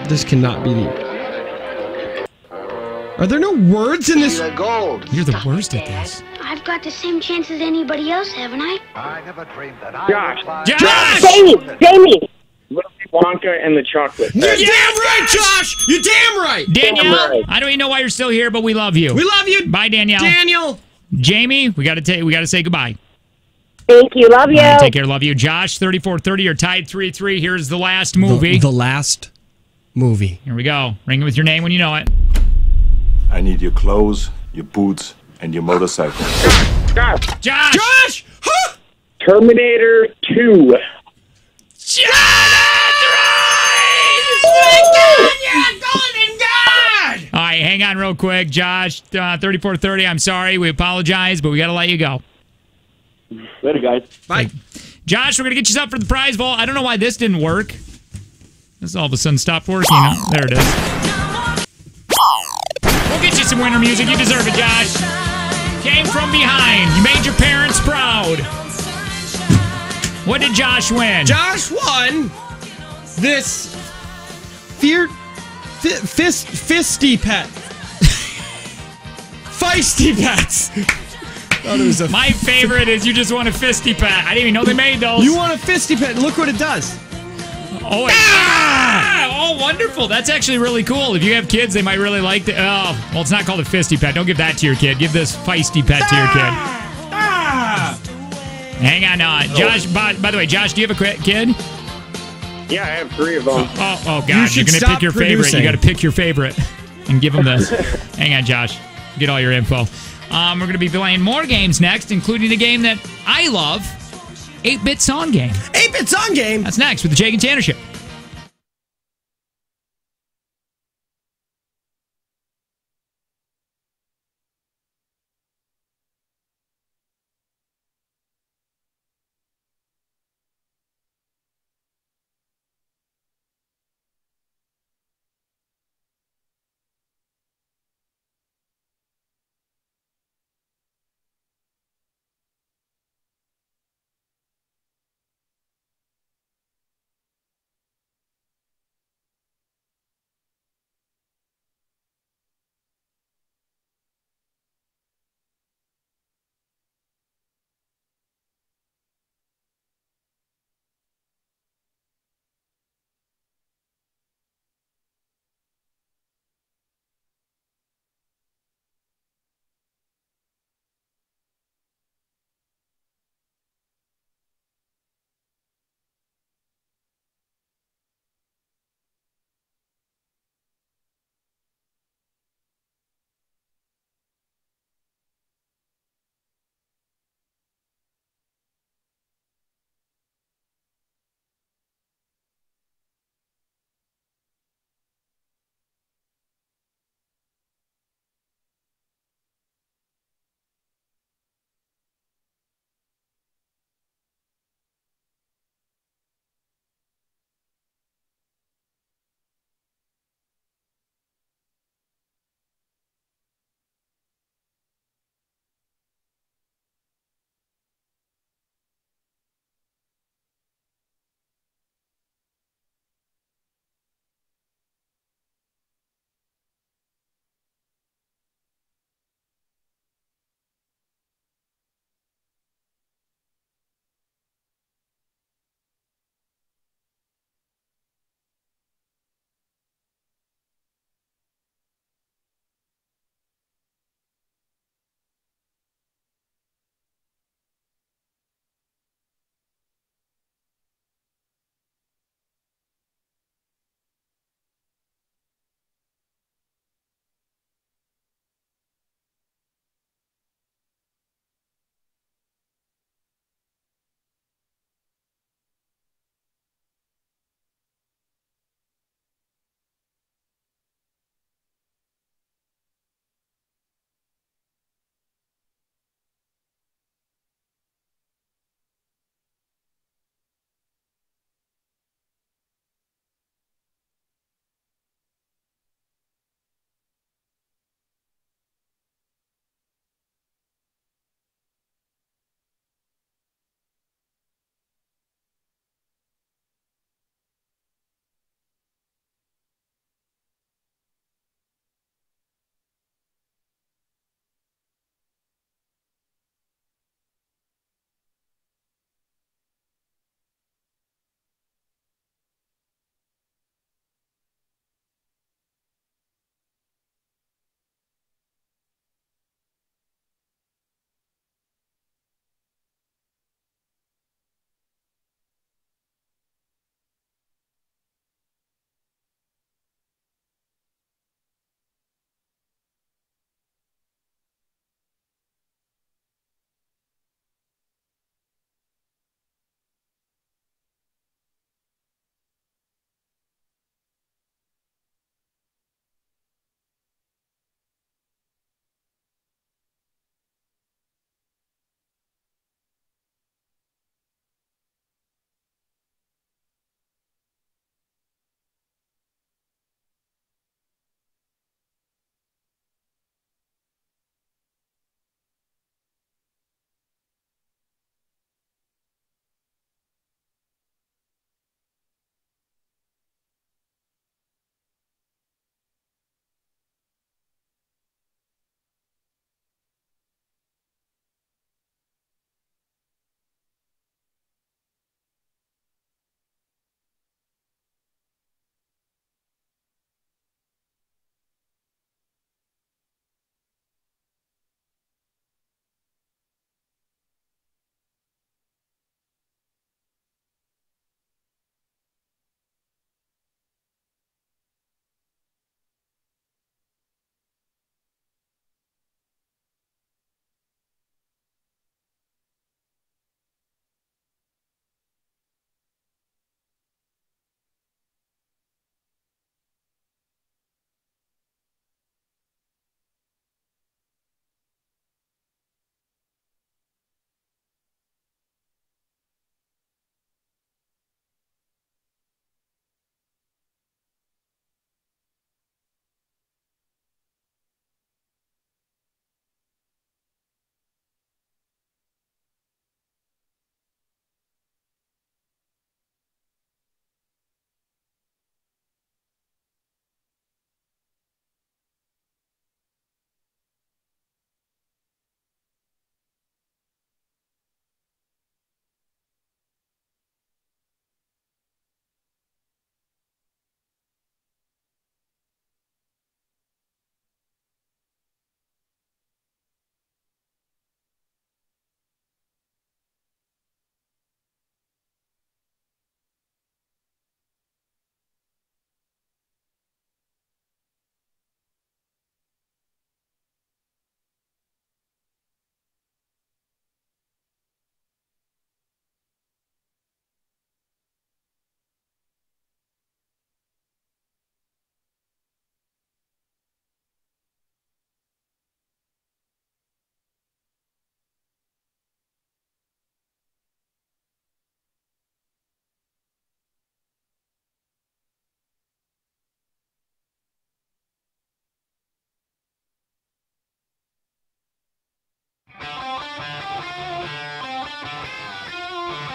This cannot be the... Are there no words in this? Gold. You're the worst at this. I've got the same chance as anybody else, haven't I? I never dreamed that Josh! Jamie! Willy Wonka and the Chocolate. You're damn right, Josh! You're damn right! Danielle, Damn right. I don't even know why you're still here, but we love you. We love you! Bye, Danielle. Daniel! Jamie, we gotta say goodbye. Thank you. Love you. All right, take care. Love you. Josh, 34-30. You're tied 3-3. Here's the last movie. The last movie. Here we go. Ring it with your name when you know it. I need your clothes, your boots, and your motorcycle. Josh! Josh! Huh? Terminator 2. All right, hang on real quick. Josh, 34-30. I'm sorry. We apologize, but we got to let you go. Later, guys. Bye. Josh, we're going to get you up for the prize vault. I don't know why this didn't work. This all of a sudden stopped working. There it is. We'll get you some winter music. You deserve it, Josh. Came from behind. You made your parents proud. What did Josh win? Josh won this fisty pet. Feisty pets. My favorite is you just want a fisty pet. I didn't even know they made those. You want a fisty pet? Look what it does. Oh, oh, wonderful. That's actually really cool. If you have kids, they might really like it. Oh, well, it's not called a fisty pet. Don't give that to your kid. Give this feisty pet to your kid. Hang on. Josh, by the way, Josh, do you have a kid? Yeah, I have 3 of them. Oh God. You're going to pick your favorite. You got to pick your favorite and give them this. Hang on, Josh. Get all your info. We're going to be playing more games next, including a game that I love, 8-Bit Song Game. 8-Bit Song Game? That's next with the Jake and Tanner Show.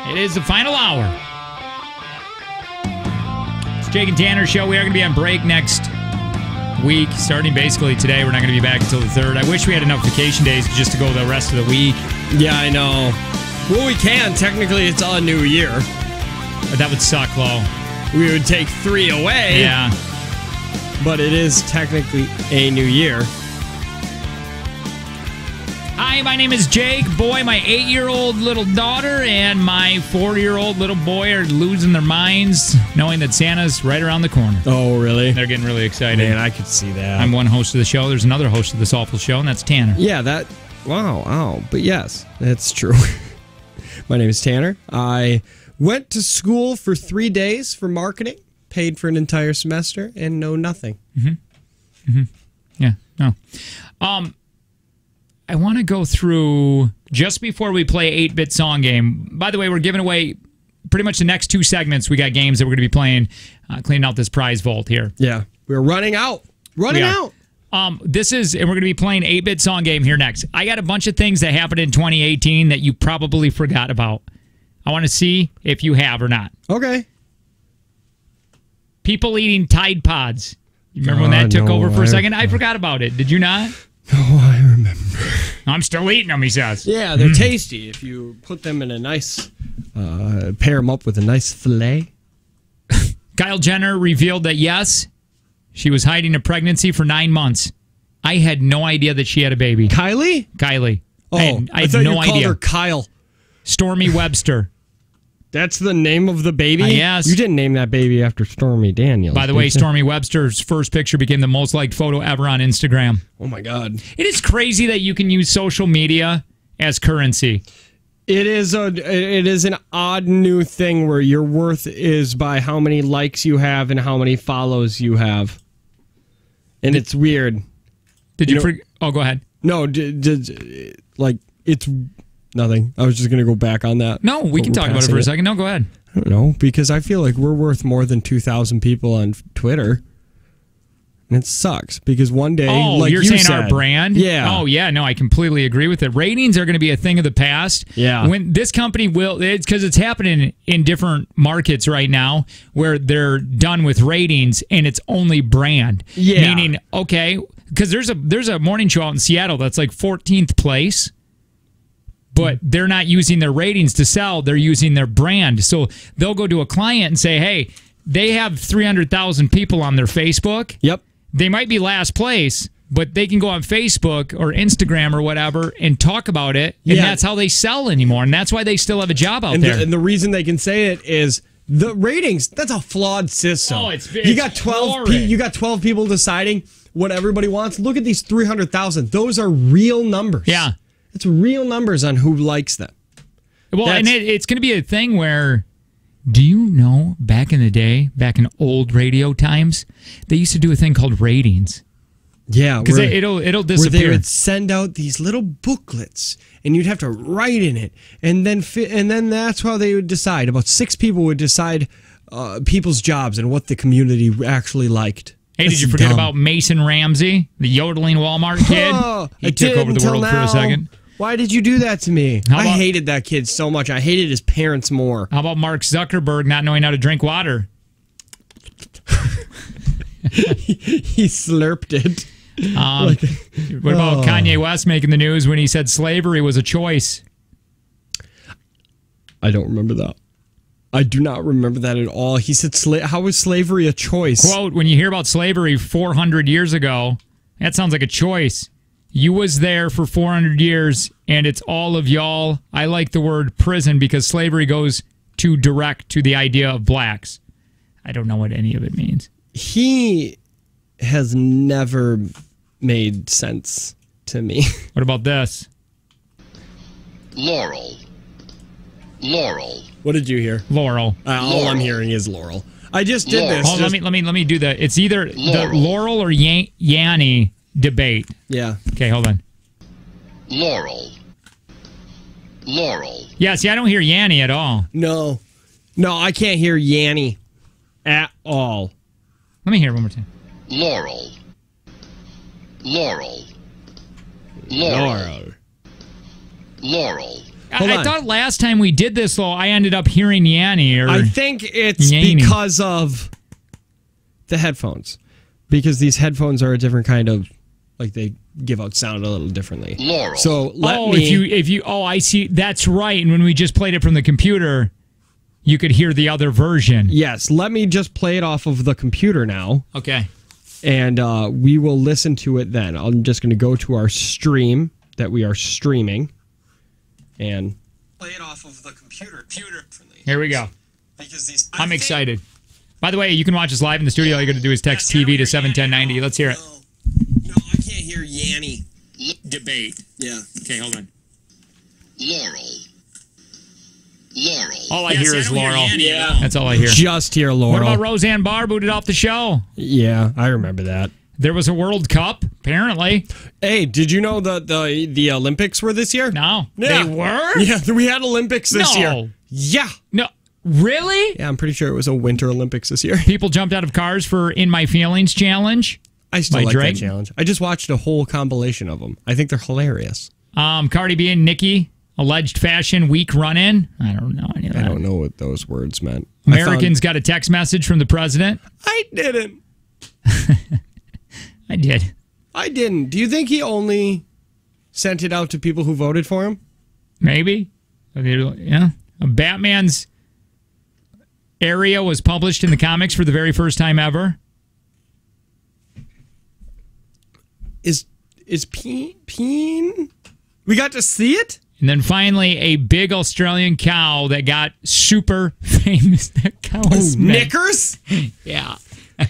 It is the final hour. It's Jake and Tanner show. We are going to be on break next week, starting basically today. We're not going to be back until the 3rd. I wish we had enough vacation days just to go the rest of the week. Yeah, I know. Well, we can. Technically, it's a new year. But that would suck, Lo. We would take 3 away. Yeah. But it is technically a new year. Hi, my name is Jake. Boy, my 8-year-old little daughter and my 4-year-old little boy are losing their minds knowing that Santa's right around the corner. Oh, really? They're getting really excited. Man, I could see that. I'm one host of the show. There's another host of this awful show, and that's Tanner. Yeah, that... Wow. But yes, that's true. My name is Tanner. I went to school for 3 days for marketing, paid for an entire semester, and know nothing. Yeah, no. I want to go through, just before we play 8-Bit Song Game. By the way, we're giving away pretty much the next 2 segments. We got games that we're going to be playing, cleaning out this prize vault here. Yeah, we're running out. Running out. And we're going to be playing 8-Bit Song Game here next. I got a bunch of things that happened in 2018 that you probably forgot about. I want to see if you have or not. Okay. People eating Tide Pods. You remember when that took over for a second? I forgot about it. Did you not? No, I remember. I'm still eating them, he says. Yeah, they're tasty if you put them in a nice, pair them up with a nice filet. Kyle Jenner revealed that, yes, she was hiding a pregnancy for 9 months. I had no idea that she had a baby. Kylie? Kylie. Oh, I had no idea. Called her Kyle. Stormy Webster. That's the name of the baby? Yes. You didn't name that baby after Stormy Daniels. By the way, Stormy Webster's first picture became the most liked photo ever on Instagram. Oh, my God. It is crazy that you can use social media as currency. It is an odd new thing where your worth is by how many likes you have and how many follows you have. And it's weird. Did you forget? Oh, go ahead. No, it's nothing. I was just going to go back on that. No, we can talk about it for a second. No, go ahead. I don't know, because I feel like we're worth more than 2,000 people on Twitter. And it sucks, because one day, like you're saying our brand? Yeah. Oh, yeah. No, I completely agree with it. Ratings are going to be a thing of the past. Yeah. When this company it's because it's happening in different markets right now where they're done with ratings and it's only brand. Yeah. Meaning, okay, because there's a morning show out in Seattle that's like 14th place. But they're not using their ratings to sell. They're using their brand. So they'll go to a client and say, hey, they have 300,000 people on their Facebook. Yep. They might be last place, but they can go on Facebook or Instagram or whatever and talk about it. And that's how they sell anymore. And that's why they still have a job out there. And the reason they can say it is the ratings. That's a flawed system. Oh, it's you got 12 people deciding what everybody wants. Look at these 300,000. Those are real numbers. Yeah. It's real numbers on who likes them. Well, and it's going to be a thing where, do you know, back in the day, back in old radio times, they used to do a thing called ratings. Yeah. Because it'll disappear. Where they would send out these little booklets, and you'd have to write in it. And then that's how they would decide. About 6 people would decide people's jobs and what the community actually liked. Hey, did you forget about Mason Ramsey, the yodeling Walmart kid? He took over the world for a second. Why did you do that to me? I hated that kid so much. I hated his parents more. How about Mark Zuckerberg not knowing how to drink water? He slurped it. What about Kanye West making the news when he said slavery was a choice? I don't remember that. I do not remember that at all. He said, how was slavery a choice? Quote, when you hear about slavery 400 years ago, that sounds like a choice. You was there for 400 years, and it's all of y'all. I like the word prison because slavery goes too direct to the idea of blacks. I don't know what any of it means. He has never made sense to me. What about this? Laurel. What did you hear? Laurel. All I'm hearing is Laurel. I just did this. Oh, let me do that. It's either the Laurel or Yanny debate. Yeah. Okay, hold on. Laurel. Yeah, see, I don't hear Yanny at all. No, I can't hear Yanny at all. Let me hear it one more time. Laurel. I thought last time we did this, though, I ended up hearing Yanny. I think it's because of the headphones. Because these headphones are a different kind of, like, they give out sound a little differently. Laurel. So I see. That's right. And when we just played it from the computer, you could hear the other version. Yes. Let me just play it off of the computer now. Okay. And we will listen to it then. I'm just going to go to our stream that we are streaming and play it off of the computer. Here we go. I'm excited. By the way, you can watch us live in the studio. All you got to do is text TV to 71090. Let's hear it. No, I can't hear Yanny. Debate. Yeah. Okay, hold on. Laurel. All I hear is Laurel. Yeah. That's all I hear. Just hear Laurel. What about Roseanne Barr booted off the show? Yeah, I remember that. There was a World Cup, apparently. Hey, did you know that the Olympics were this year? No. Yeah. They were? Yeah, we had Olympics this year. Yeah. No. Really? Yeah, I'm pretty sure it was a Winter Olympics this year. People jumped out of cars for In My Feelings challenge. I still like Drake. that challenge. I just watched a whole compilation of them. I think they're hilarious. Cardi B and Nicki, alleged fashion week run-in. I don't know any of that. I don't know what those words meant. Americans got a text message from the president. I didn't. I did. I didn't. Do you think he only sent it out to people who voted for him? Maybe. Yeah. Batman's area was published in the comics for the very first time ever. Is Peen? We got to see it? And then finally, a big Australian cow that got super famous. That cow was Knickers? Yeah. All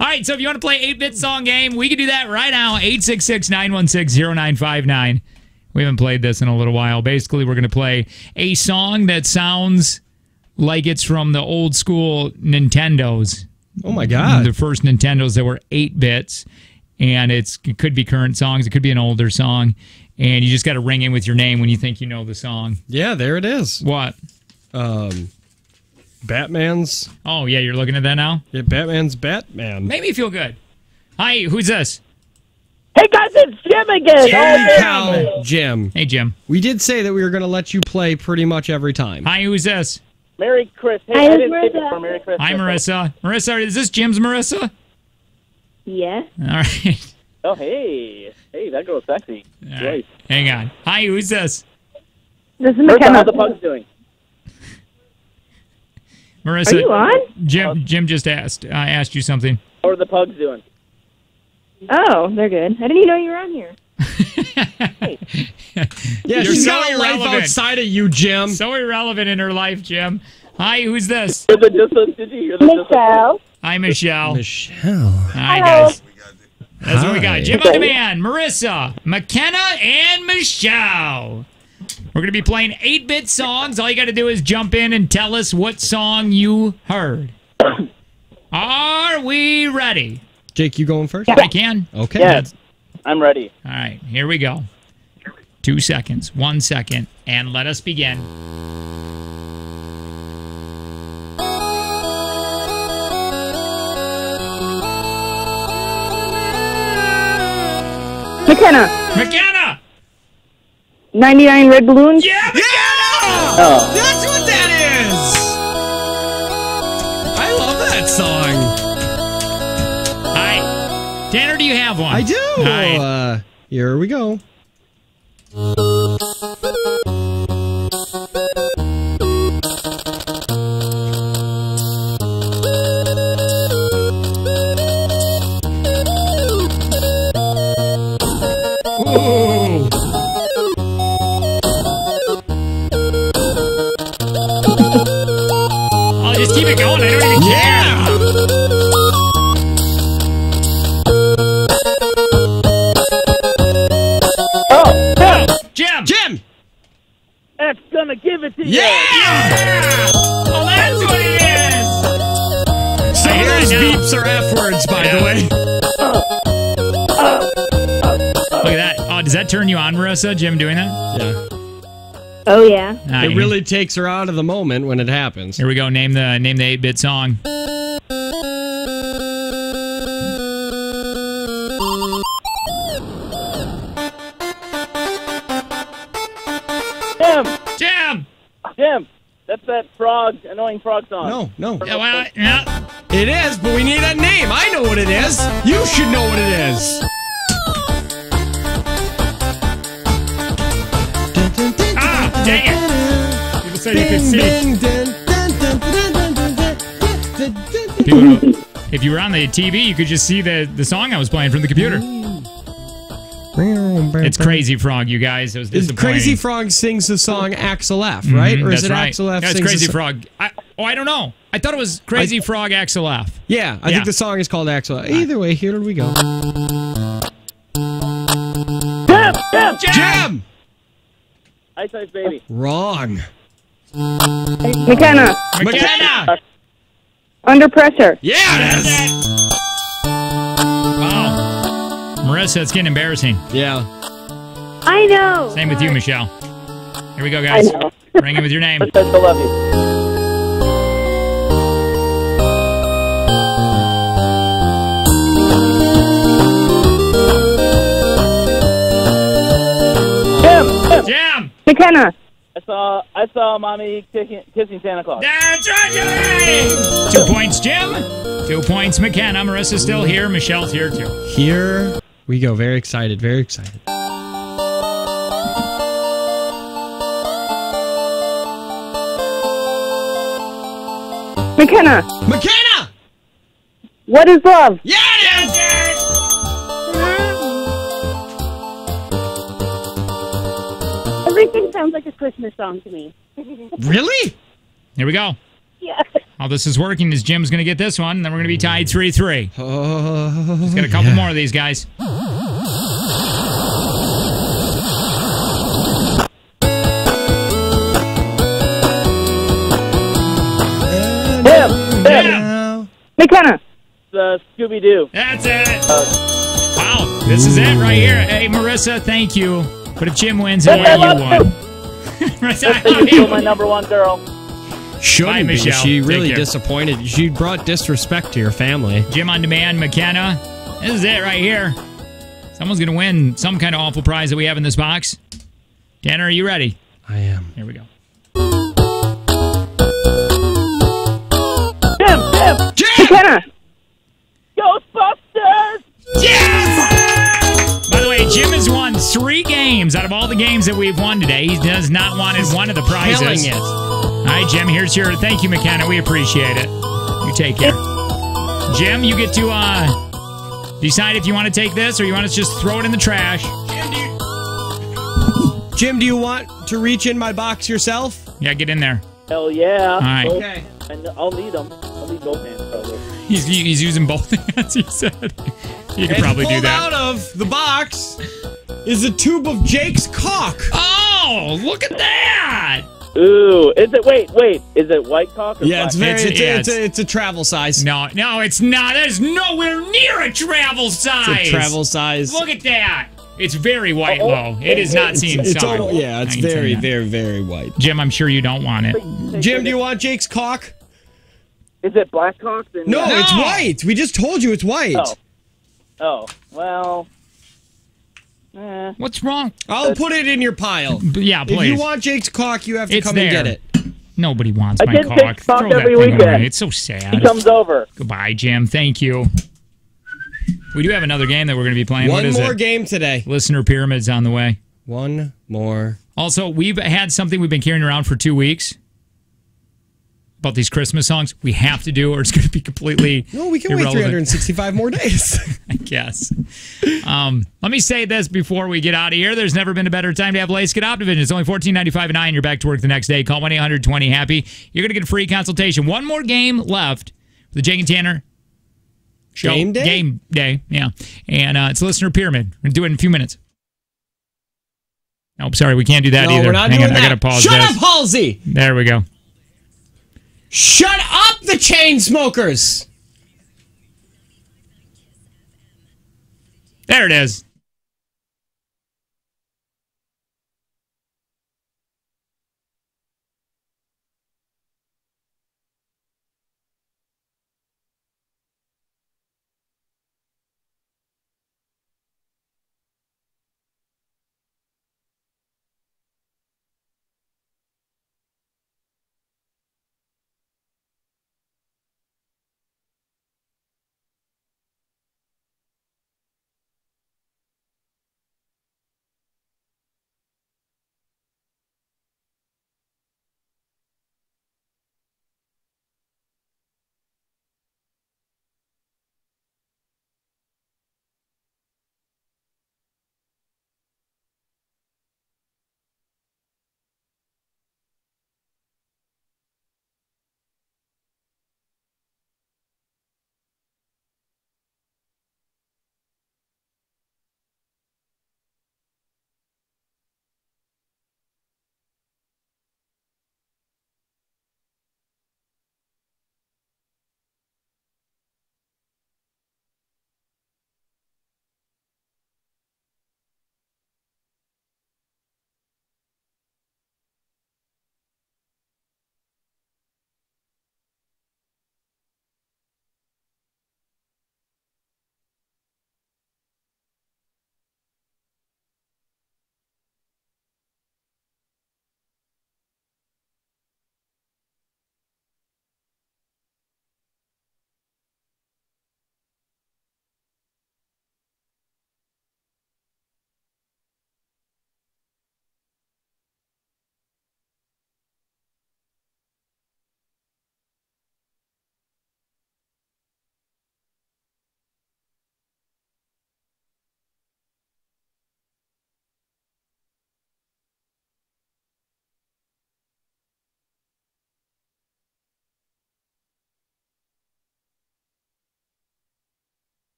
right, so if you want to play 8-Bit Song Game, we can do that right now. 866-916-0959. We haven't played this in a little while. Basically, we're going to play a song that sounds like it's from the old school Nintendos. Oh, my God. The first Nintendos that were 8 bits. And it could be current songs. It could be an older song. And you just got to ring in with your name when you think you know the song. Yeah, there it is. What? Batman's. Oh, yeah, you're looking at that now? Yeah, Batman's Batman. Made me feel good. Hi, who's this? Hey, guys, it's Jim again. Jim. Hey, Jim. We did say that we were going to let you play pretty much every time. Hi, who's this? Merry Chris. Hey, Hi, I didn't say Marissa. before Merry Christmas. Hi, Marissa. Marissa, is this Jim's Marissa? Yeah. All right. Oh, hey. Hey, that girl's sexy. All right. Hang on. Hi, who's this? This is Marissa, McKenna. how the pugs doing? Marissa. Are you on? Jim just asked you something. How are the pugs doing? Oh, they're good. I didn't even know you were on here. Yeah, You're she's so got a life irrelevant. outside of you, Jim. So irrelevant in her life, Jim. Hi, who's this? Did you hear the Michelle. Hi, Michelle. Michelle. Hi, guys. That's what we got. Jim on Demand, Marissa, McKenna, and Michelle. We're going to be playing 8-bit songs. All you got to do is jump in and tell us what song you heard. Are we ready? Jake, you going first? I can. Okay. Yes, I'm ready. All right, here we go. 2 seconds, 1 second, and let us begin. McKenna! 99 red balloons? Yeah, McKenna! Oh. That's what that is! I love that song. Hi. Tanner, do you have one? I do. All right. Here we go. Ooh. I'll just keep it going. I don't even care. Jim! That's gonna give it to you. Yeah! Well, that's what it is! Some of those beeps are F words, by the way. Look at that. Oh, does that turn you on, Marissa? Jim doing that? Yeah. Oh, yeah. It really takes her out of the moment when it happens. Here we go. Name the 8-bit song. Jim! Jim! Jim, that's that annoying frog song. No. Yeah, well, yeah. It is, but we need a name. I know what it is. You should know what it is. Ah, dang it. People said you could see. If you were on the TV, you could just see the song I was playing from the computer. It's Crazy Frog, you guys. It was disappointing. Crazy Frog sings the song Axel F, right? Or is that's it right. Axel F Yeah, it's sings Crazy the Frog. I don't know. I thought it was Crazy Frog Axel F. Yeah, I think the song is called Axel F. Either way, here we go. Jim! Ice Ice Baby. Wrong. McKenna. McKenna! Under Pressure. Yeah, it is. Wow. Marissa, it's getting embarrassing. Yeah. I know. Same with you, Michelle. Here we go, guys. I know. Ring it with your name. I still love you. Jim! McKenna. I saw mommy kissing Santa Claus. That's right! 2 points, Jim. 2 points, McKenna. Marissa's still here. Michelle's here, too. Here we go. Very excited. Very excited. McKenna. McKenna! What is love? Yeah, it is! Everything sounds like a Christmas song to me. Really? Here we go. Yeah. How this is working is Jim's going to get this one, then we're going to be tied 3-3. Oh, Let's get a couple more of these guys. Jim! McKenna. Scooby-Doo. That's it. Wow, this is it right here. Hey, Marissa, thank you. But if Jim wins, then you won. You're still my number one girl. Shouldn't Bye, be. Michelle. She Take really care. disappointed. She brought disrespect to your family. Jim on demand, McKenna. This is it right here. Someone's going to win some kind of awful prize that we have in this box. Tanner, are you ready? I am. Here we go. Jim! McKenna. Ghostbusters! Yes! By the way, Jim has won 3 games out of all the games that we've won today. He does not want one of the prizes. Killing it. All right, Jim, here's your... Thank you, McKenna. We appreciate it. You take care. Jim, you get to decide if you want to take this or you want to just throw it in the trash. Jim, do you want to reach in my box yourself? Yeah, get in there. Hell yeah. All right. Okay. I'll need them. I'll need both hands, probably. He's using both hands, he said. You could probably do that. Pulled out of the box is a tube of Jake's cock. Oh, look at that! Ooh, is it? Wait. Is it white cock? Or Yeah, black? it's a travel size. No, it's not. That is nowhere near a travel size. It's a travel size. Look at that. It's very white, low. It is not seen It's sun. it's very, very, very white. Jim, I'm sure you don't want it. Jim, do you want Jake's cock? Is it black cock? Then No, it's white. We just told you it's white. Oh, well. What's wrong? I'll put it in your pile. Yeah, please. If you want Jake's cock, you have to come and get it. Nobody wants I my get cock. Jake's cock Throw that every thing weekend. away. It's so sad. He comes over. Goodbye, Jim. Thank you. We do have another game that we're going to be playing. What One is more it? game today. Listener Pyramid's on the way. One more. Also, we've had something we've been carrying around for 2 weeks about these Christmas songs. We have to do, or it's going to be completely No, we can irrelevant. wait 365 more days. I guess. Let me say this before we get out of here. There's never been a better time to have LASIK at Optivision. It's only $14.95 a night, and you're back to work the next day. Call 1-800-20-HAPPY. You're going to get a free consultation. One more game left for the Jake and Tanner show. Game day? Game day, yeah. And it's Listener Pyramid. We're going to do it in a few minutes. Nope, sorry, we can't do that No, either. we're not Hang doing on, that. I got to pause Shut this. up, Halsey! There we go. Shut up, the chain smokers! There it is.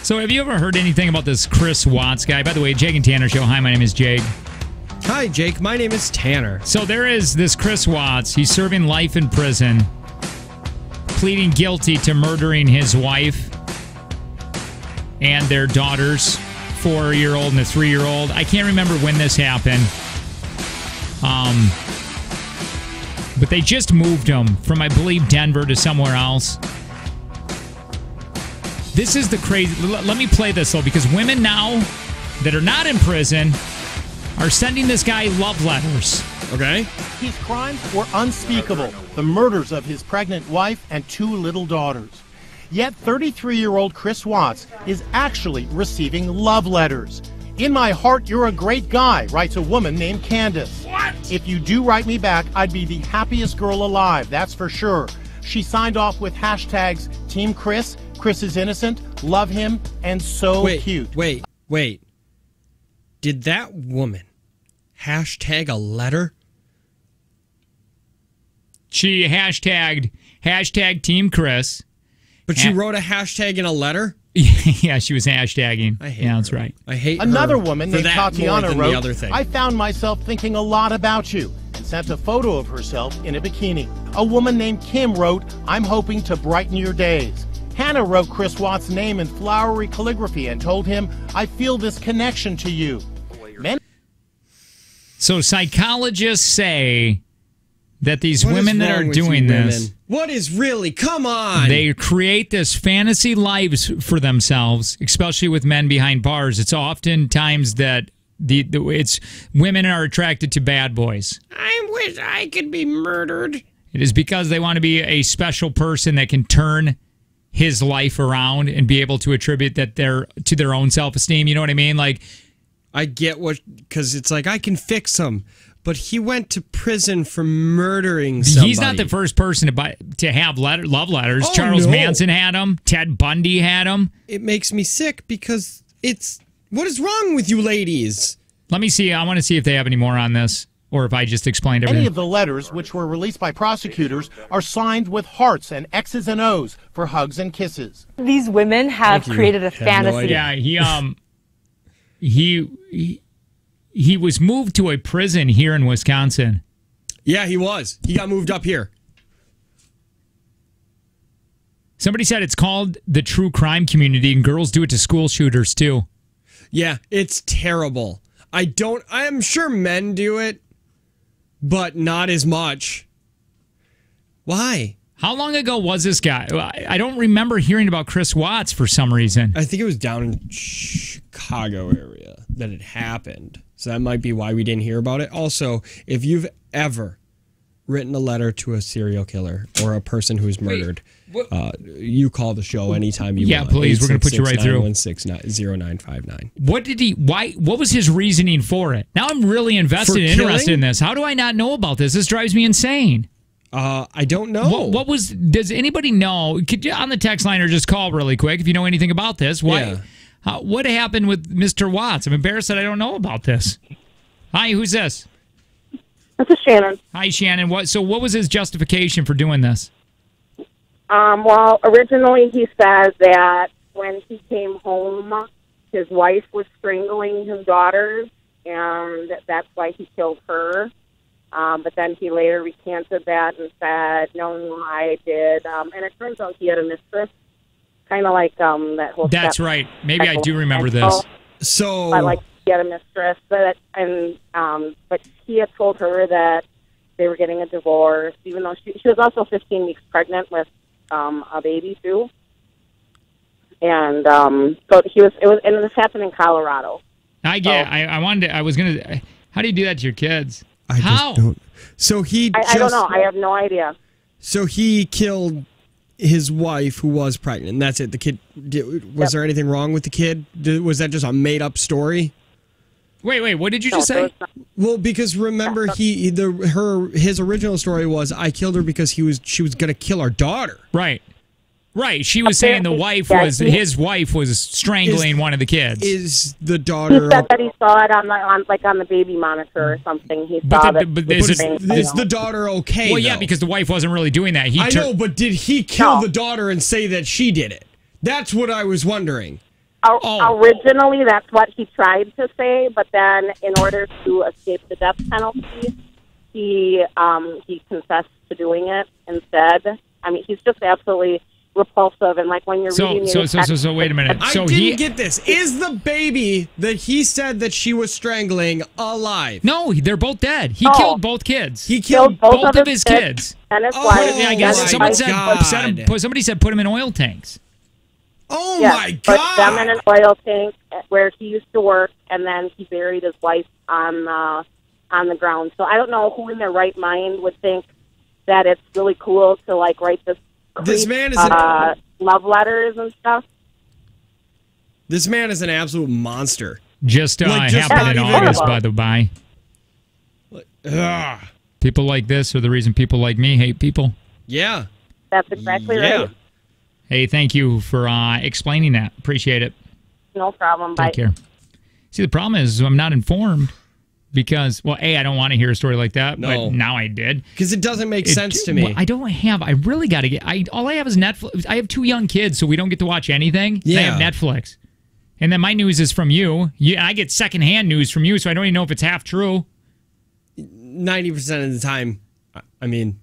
So have you ever heard anything about this Chris Watts guy? By the way, Jake and Tanner Show. Hi, my name is Jake. Hi, Jake. My name is Tanner. So there is this Chris Watts. He's serving life in prison, pleading guilty to murdering his wife and their daughters, 4-year-old and a 3-year-old. I can't remember when this happened. But they just moved him from, I believe, Denver to somewhere else. This is the crazy... Let me play this, though, because women now that are not in prison are sending this guy love letters. Okay. His crimes were unspeakable. The murders of his pregnant wife and 2 little daughters. Yet 33-year-old Chris Watts is actually receiving love letters. In my heart, you're a great guy, writes a woman named Candace. What? If you do write me back, I'd be the happiest girl alive, that's for sure. She signed off with hashtags Team Chris, Chris is innocent, love him, and so cute. Wait. Did that woman hashtag a letter? She hashtag Team Chris. But she wrote a hashtag in a letter? Yeah, she was hashtagging. I hate her. That's right. I hate Another her woman for named that Tatiana more than wrote, the other thing. I found myself thinking a lot about you, and sent a photo of herself in a bikini. A woman named Kim wrote, I'm hoping to brighten your days. Hannah wrote Chris Watts' name in flowery calligraphy and told him, I feel this connection to you. So psychologists say that these women that are doing this... What is really? Come on! They create this fantasy lives for themselves, especially with men behind bars. It's oftentimes that it's women are attracted to bad boys. I wish I could be murdered. It is because they want to be a special person that can turn his life around and be able to attribute that to their own self-esteem. You know what I mean? Like, I get because it's like I can fix him. But he went to prison for murdering somebody. He's not the first person to have love letters. Charles Manson had them. Ted Bundy had them. It makes me sick because what is wrong with you ladies? Let me see. I want to see if they have any more on this or if I just explained everything. Any of the letters, which were released by prosecutors, are signed with hearts and X's and O's for hugs and kisses. These women have created a fantasy. Yeah, he was moved to a prison here in Wisconsin. Yeah, he was. He got moved up here. Somebody said it's called the true crime community, and girls do it to school shooters, too. Yeah, it's terrible. I'm sure men do it, but not as much. Why? How long ago was this guy? I don't remember hearing about Chris Watts for some reason. I think it was down in Chicago area that it happened. So that might be why we didn't hear about it. Also, if you've ever written a letter to a serial killer or a person who's murdered, you call the show anytime you want. Yeah, please. We're going to put you right through. 916-0959. What was his reasoning for it? Now I'm really interested in this. How do I not know about this? This drives me insane. I don't know. Does anybody know? Could you on the text line or just call really quick if you know anything about this? Yeah. What happened with Mr. Watts? I'm embarrassed that I don't know about this. Hi, who's this? This is Shannon. Hi, Shannon. What was his justification for doing this? Well, originally he said that when he came home, his wife was strangling his daughters, and that's why he killed her. But then he later recanted that and said, no, I did. And it turns out he had a mistress. Kind of like that whole. That's right. Maybe I do remember this. So, like he had a mistress, but he had told her that they were getting a divorce, even though she was also 15 weeks pregnant with a baby too. And so and this happened in Colorado. I get. I was gonna. How do you do that to your kids? How? Just don't. So I don't know. I have no idea. So he killed his wife, who was pregnant. And that's it. The kid. Was there anything wrong with the kid? Was that just a made-up story? Wait. What did you just say? Well, because remember, his original story was I killed her because she was going to kill our daughter. Right. She was saying his wife was strangling one of the kids. Is the daughter? He said that he saw it on the baby monitor or something. He saw is the daughter okay? Well, yeah, because the wife wasn't really doing that. I know, but did he kill the daughter and say that she did it? That's what I was wondering. Originally, that's what he tried to say, but then in order to escape the death penalty, he confessed to doing it instead. I mean, he's just absolutely repulsive, and like when you're reading so wait a minute. So I didn't get this. Is the baby that he said that she was strangling alive? No, they're both dead. He killed both kids. He killed both of his kids. And his Oh, wife. I guess my somebody said put him in oil tanks. Oh Yes, my put God! them in an oil tank where he used to work, and then he buried his wife on the ground. So I don't know who in their right mind would think that it's really cool to like write this Man is love letters and stuff. This man is an absolute monster. Just happened in August, by the by. Ugh. People like this are the reason people like me hate people. Yeah. That's exactly right. Hey, thank you for explaining that. Appreciate it. No problem. Bye. Take care. See, the problem is I'm not informed because, well, A, I don't want to hear a story like that, but now I did. Because it doesn't make sense to me. Well, I really got to get, all I have is Netflix. I have 2 young kids, so we don't get to watch anything. Yeah. I have Netflix. And then my news is from you. I get secondhand news from you, so I don't even know if it's half true. 90% of the time, I mean,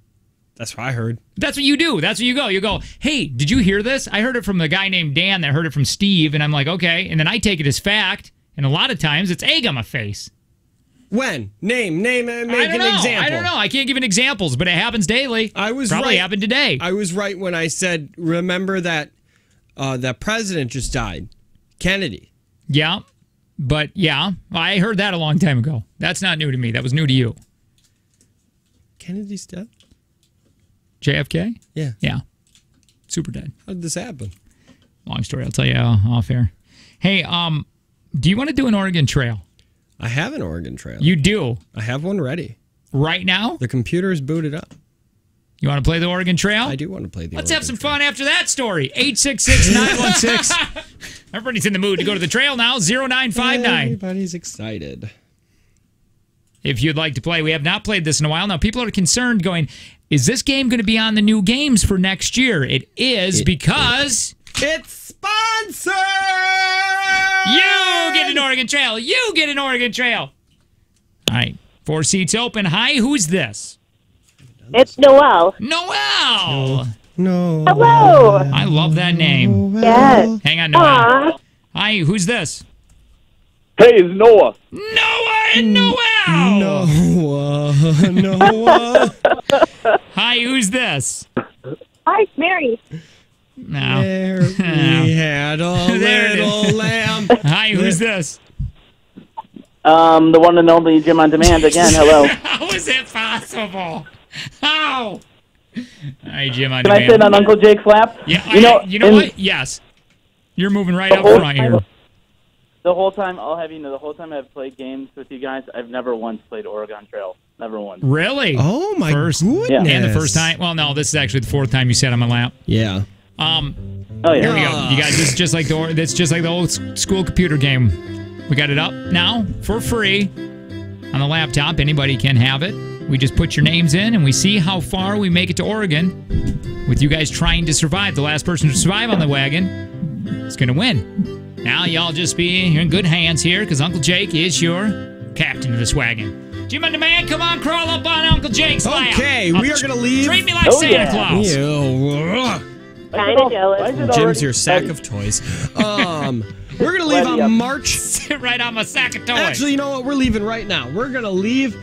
that's what I heard. That's what you do. That's what you go. You go, hey, did you hear this? I heard it from the guy named Dan that heard it from Steve, and I'm like, okay. And then I take it as fact, and a lot of times it's egg on my face. When? Name, make an example. I don't know. I can't give an examples, but it happens daily. I was Probably right. happened today. I was right when I said, remember that that president just died, Kennedy. Yeah, but yeah, I heard that a long time ago. That's not new to me. That was new to you. Kennedy's dead? JFK? Yeah. Yeah. Super dead. How did this happen? Long story. I'll tell you off air. Hey, do you want to do an Oregon Trail? I have an Oregon Trail. You do? I have one ready. Right now? The computer is booted up. You want to play the Oregon Trail? I do want to play the Let's Oregon have some fun after that story. 866-916. Everybody's in the mood to go to the trail now. 0959. Everybody's excited. If you'd like to play, we have not played this in a while. Now, people are concerned going, is this game going to be on the new games for next year? It is because... It's sponsored! You get an Oregon Trail. You get an Oregon Trail. All right. 4 seats open. Hi, who's this? It's Noelle. Noelle! No. Hello. I love that name. Yes. Hang on, Noelle. Hi, who's this? Hey, it's Noah. Noah and Noelle! Noah. Hi, who's this? Hi, it's Mary. No. There we had a little lamb. Hi, who's this? The one and only Jim on Demand again. Hello. How is it possible? How? Hi, Jim on Can Demand. I sit on Uncle Jake's lap? Yeah, you know what? Yes. You're moving right up front here. The whole time, I'll have you know, the whole time I've played games with you guys, I've never once played Oregon Trail. Never once. Really? Oh, my goodness. Yeah. And the first time? Well, no, this is actually the 4th time you sat on my lap. Yeah. Oh, Here yeah. we go. You guys, it's just like the old school computer game. We got it up now for free on the laptop. Anybody can have it. We just put your names in, and we see how far we make it to Oregon with you guys trying to survive. The last person to survive on the wagon is going to win. Now, y'all just be in good hands here, because Uncle Jake is your captain of this wagon. Jim on Demand, come on, crawl up on Uncle Jake's lap. Okay, we are going to leave. Treat me like Santa Claus. Kind of jealous. Jim's your sack of toys. We're going to leave on March. Sit right on my sack of toys. Actually, you know what? We're leaving right now. We're going to leave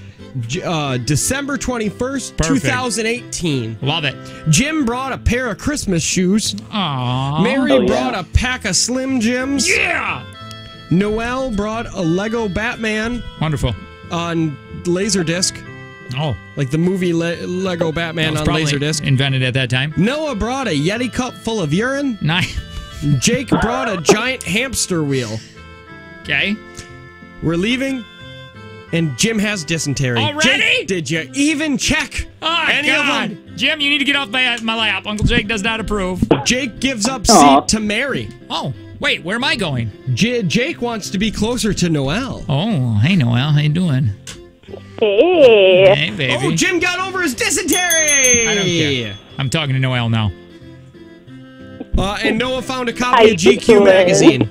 December 21st, 2018. Love it. Jim brought a pair of Christmas shoes. Aww. Mary brought a pack of Slim Jims. Yeah. Noelle brought a Lego Batman. Wonderful. On Laserdisc. Oh. Like the movie Lego Batman on Laserdisc. Invented at that time. Noah brought a Yeti cup full of urine. Nice. Jake brought a giant hamster wheel. Okay. We're leaving, and Jim has dysentery. Already? Jake, did you even check any of them? Jim, you need to get off my lap. Uncle Jake does not approve. Jake gives up seat to Mary. Oh, wait, where am I going? Jake wants to be closer to Noelle. Oh, hey, Noelle. How you doing? Hey. Hey, baby. Oh, Jim got over his dysentery. I don't care. I'm talking to Noelle now. And Noah found a copy of GQ magazine.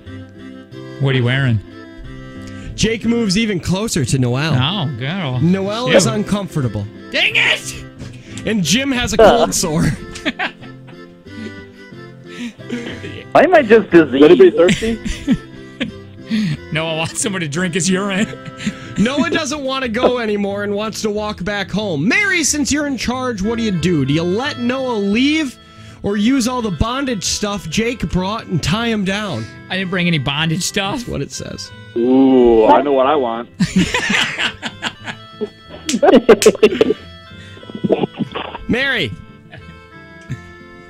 What are you wearing? Jake moves even closer to Noel. Oh, girl. Noel is uncomfortable. Dang it! And Jim has a cold sore. Why am I just diseased? Anybody thirsty? Noah wants someone to drink his urine. Noah doesn't want to go anymore and wants to walk back home. Mary, since you're in charge, what do you do? Do you let Noah leave or use all the bondage stuff Jake brought and tie him down? I didn't bring any bondage stuff. That's what it says. Ooh, I know what I want. Mary.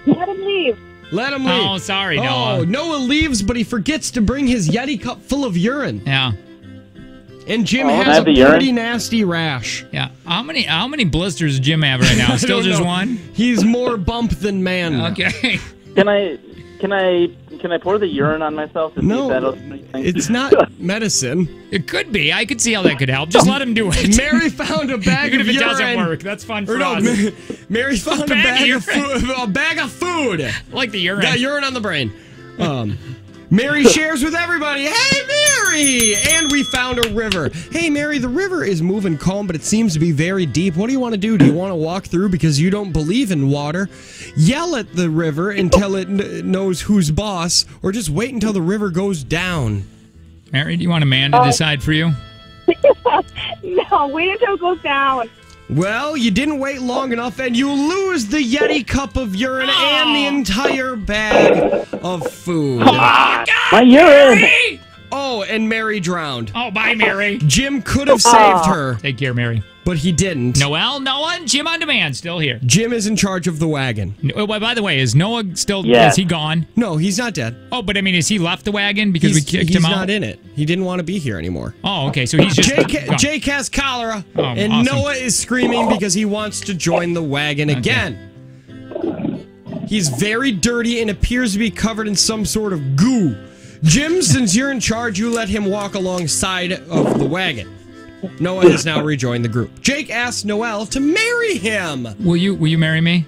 Let him leave. Let him leave. Oh, sorry, Noah. Oh, Noah leaves, but he forgets to bring his Yeti cup full of urine. Yeah. And Jim has a pretty nasty rash. Yeah. How many blisters does Jim have right now? Still just one? He's more bump than man. Okay. Can I pour the urine on myself to see if that'll do anything? It's not medicine. It could be. I could see how that could help. Just let him do it. Mary found a bag Even of if it urine. doesn't work, that's fun for us. Mary found a bag of food. A bag of food. I like the urine. Got urine on the brain. Mary shares with everybody. Hey, Mary! And we found a river. Hey, Mary, the river is moving calm, but it seems to be very deep. What do you want to do? Do you want to walk through because you don't believe in water? Yell at the river until it knows who's boss, or just wait until the river goes down. Mary, do you want a man to decide for you? No, wait until it goes down. Well, you didn't wait long enough, and you lose the Yeti cup of urine and the entire bag of food. Oh my urine! Mary! Oh, and Mary drowned. Oh, bye, Mary. Jim could have saved her. Take care, Mary. But he didn't. Noel, Noah, and Jim on demand still here. Jim is in charge of the wagon. By the way, is Noah still... Yeah. Is he gone? No, he's not dead. Oh, but I mean, is he left the wagon because we kicked him out? He's not in it. He didn't want to be here anymore. Oh, okay, so he's just... Jake has cholera, and awesome. Noah is screaming because he wants to join the wagon again. He's very dirty and appears to be covered in some sort of goo. Jim, since you're in charge, you let him walk alongside of the wagon. Noah has now rejoined the group. Jake asks Noel to marry him. Will you marry me?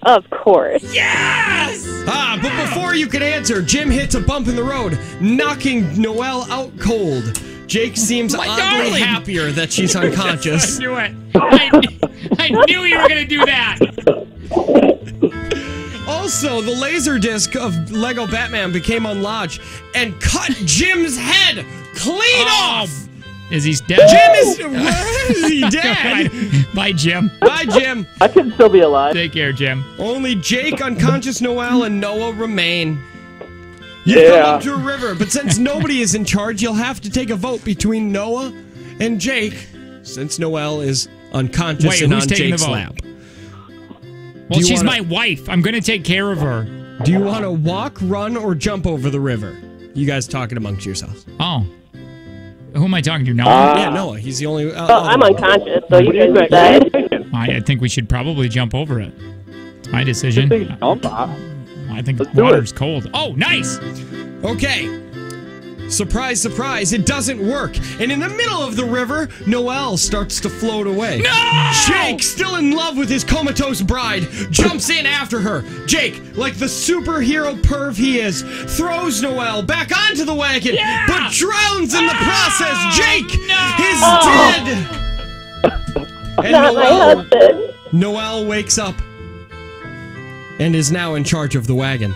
Of course. Yes! But before you can answer, Jim hits a bump in the road, knocking Noel out cold. Jake seems oddly happier that she's unconscious. I knew it. I knew you were going to do that. Also, the laser disc of Lego Batman became unlodged and cut Jim's head clean off. Is he dead? Is he dead? Bye, Jim. Bye, Jim. I can still be alive. Take care, Jim. Only Jake, unconscious Noel, and Noah remain. You come up to a river, but since nobody is in charge, you'll have to take a vote between Noah and Jake, since Noel is unconscious and on Jake's lap. Well, she's my wife. I'm going to take care of her. Do you want to walk, run, or jump over the river? You guys talking amongst yourselves. Oh. Who am I talking to? Noah? Yeah, Noah. He's the only... I'm unconscious, so you can decide. I think we should probably jump over it. It's my decision. I think the water's cold. Oh, nice! Okay. Surprise, surprise, it doesn't work. And in the middle of the river, Noel starts to float away. No! Jake, still in love with his comatose bride, jumps in after her. Jake, like the superhero perv he is, throws Noel back onto the wagon, but drowns in the process. Jake is dead! And Not my husband. Noel wakes up and is now in charge of the wagon.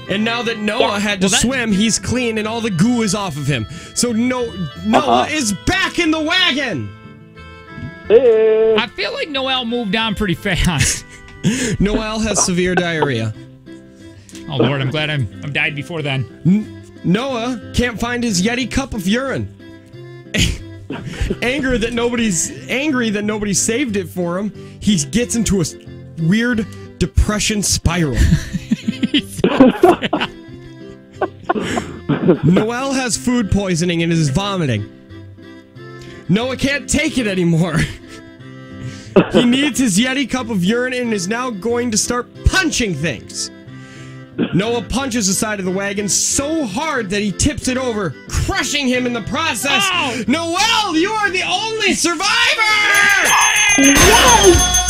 And now that Noah had to swim, he's clean and all the goo is off of him. So Noah is back in the wagon. I feel like Noel moved on pretty fast. Noel has severe diarrhea. Oh, Lord, I'm glad I'm died before then. Noah can't find his Yeti cup of urine. Angry that nobody saved it for him, he gets into a weird depression spiral. Noel has food poisoning and is vomiting. Noah can't take it anymore. He needs his Yeti cup of urine and is now going to start punching things. Noah punches the side of the wagon so hard that he tips it over, crushing him in the process. Oh! Noel, you are the only survivor! Yes!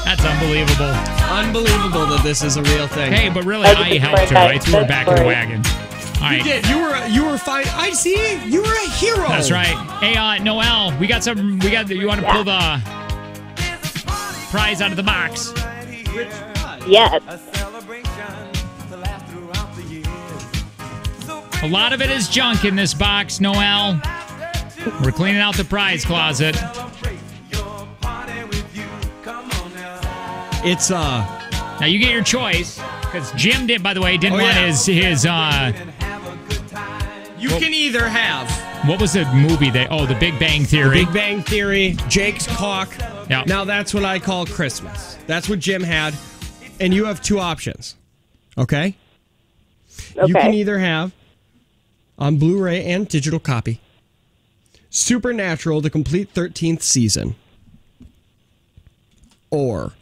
That's unbelievable. Unbelievable that this is a real thing. Hey, but really, I helped her. I threw her back in the wagon. right. You did. You were fine. I see. You were a hero. That's right. Hey, Noelle, we got some. You want to pull the prize out of the box? Yes. A lot of it is junk in this box, Noelle. We're cleaning out the prize closet. It's Now you get your choice because Jim did. By the way, didn't want his. You can either have. What was the movie? The Big Bang Theory. The Big Bang Theory. Jake's cock. Yeah. Now that's what I call Christmas. That's what Jim had, and you have two options. Okay. You can either have on Blu-ray and digital copy Supernatural: The Complete 13th Season, or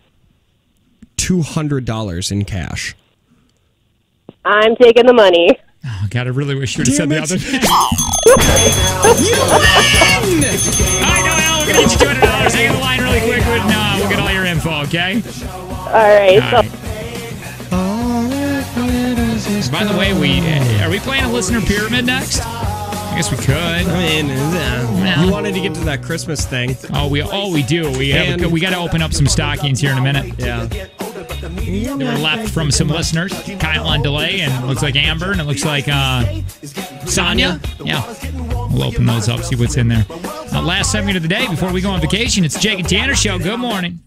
$200 in cash. I'm taking the money. Oh, God, I really wish you would have said the other thing. You win! I know, Al. We're going to get you $200. Hang on the line really quick. We'll get all your info, okay? All right. By the way, are we playing a listener pyramid next? I guess we could. I mean, you wanted to get to that Christmas thing. Oh, we do. We got to open up some stockings here in a minute. Yeah. We're left from some listeners. Kyle on delay, and it looks like Amber, and it looks like Sonia. Yeah. We'll open those up, see what's in there. Last segment of the day before we go on vacation. It's Jake and Tanner Show. Good morning.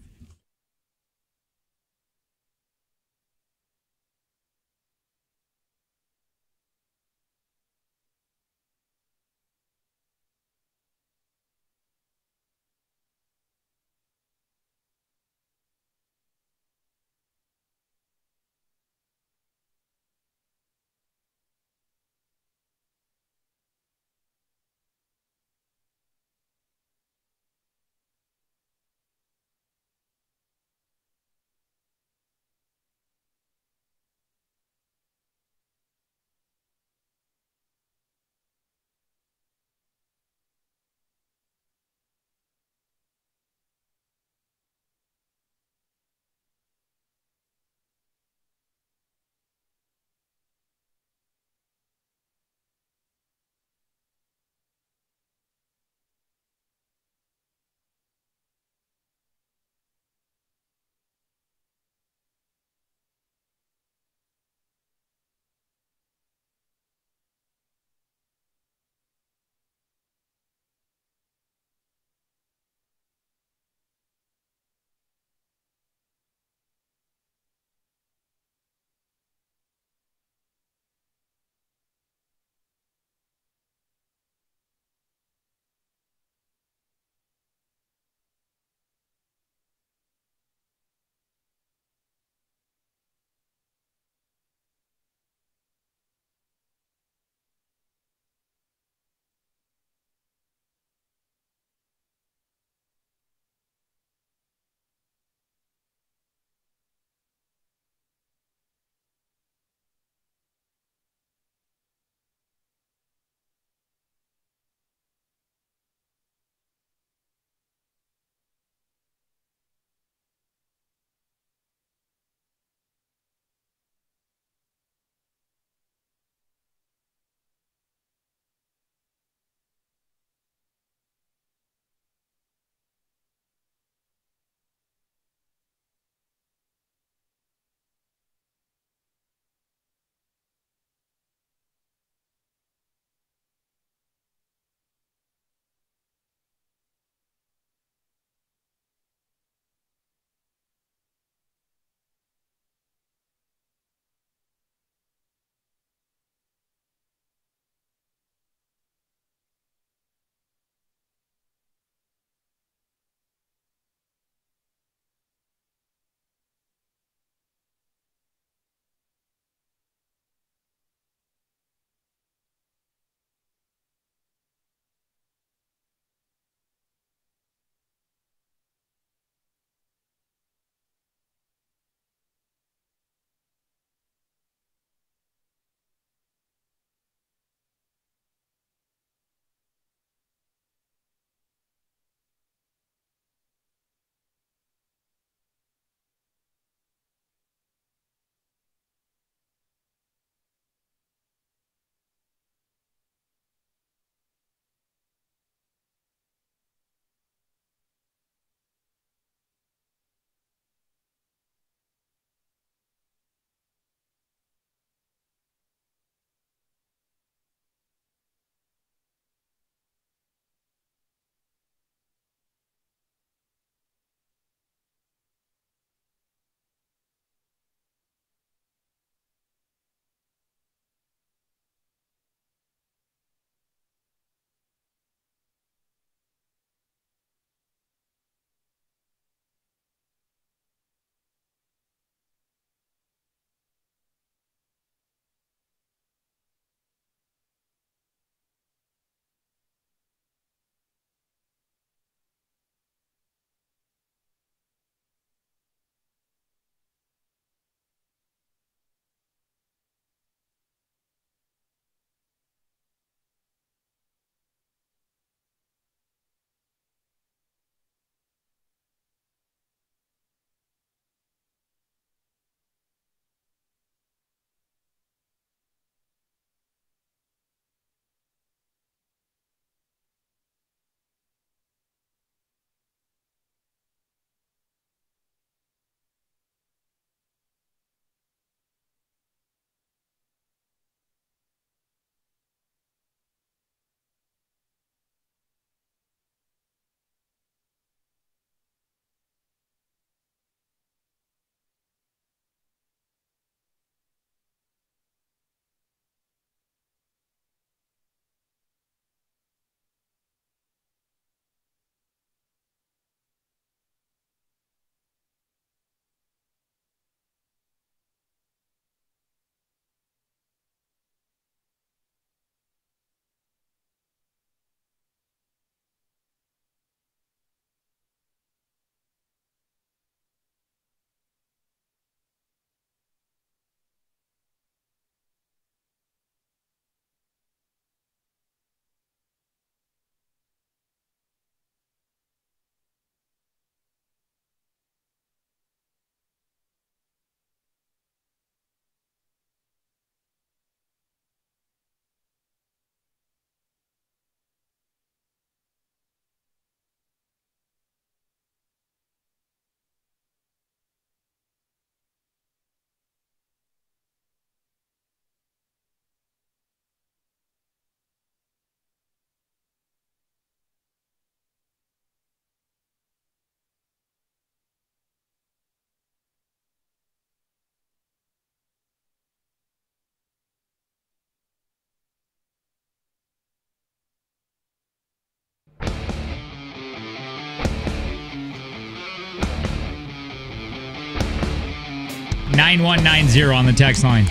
9190 on the text line.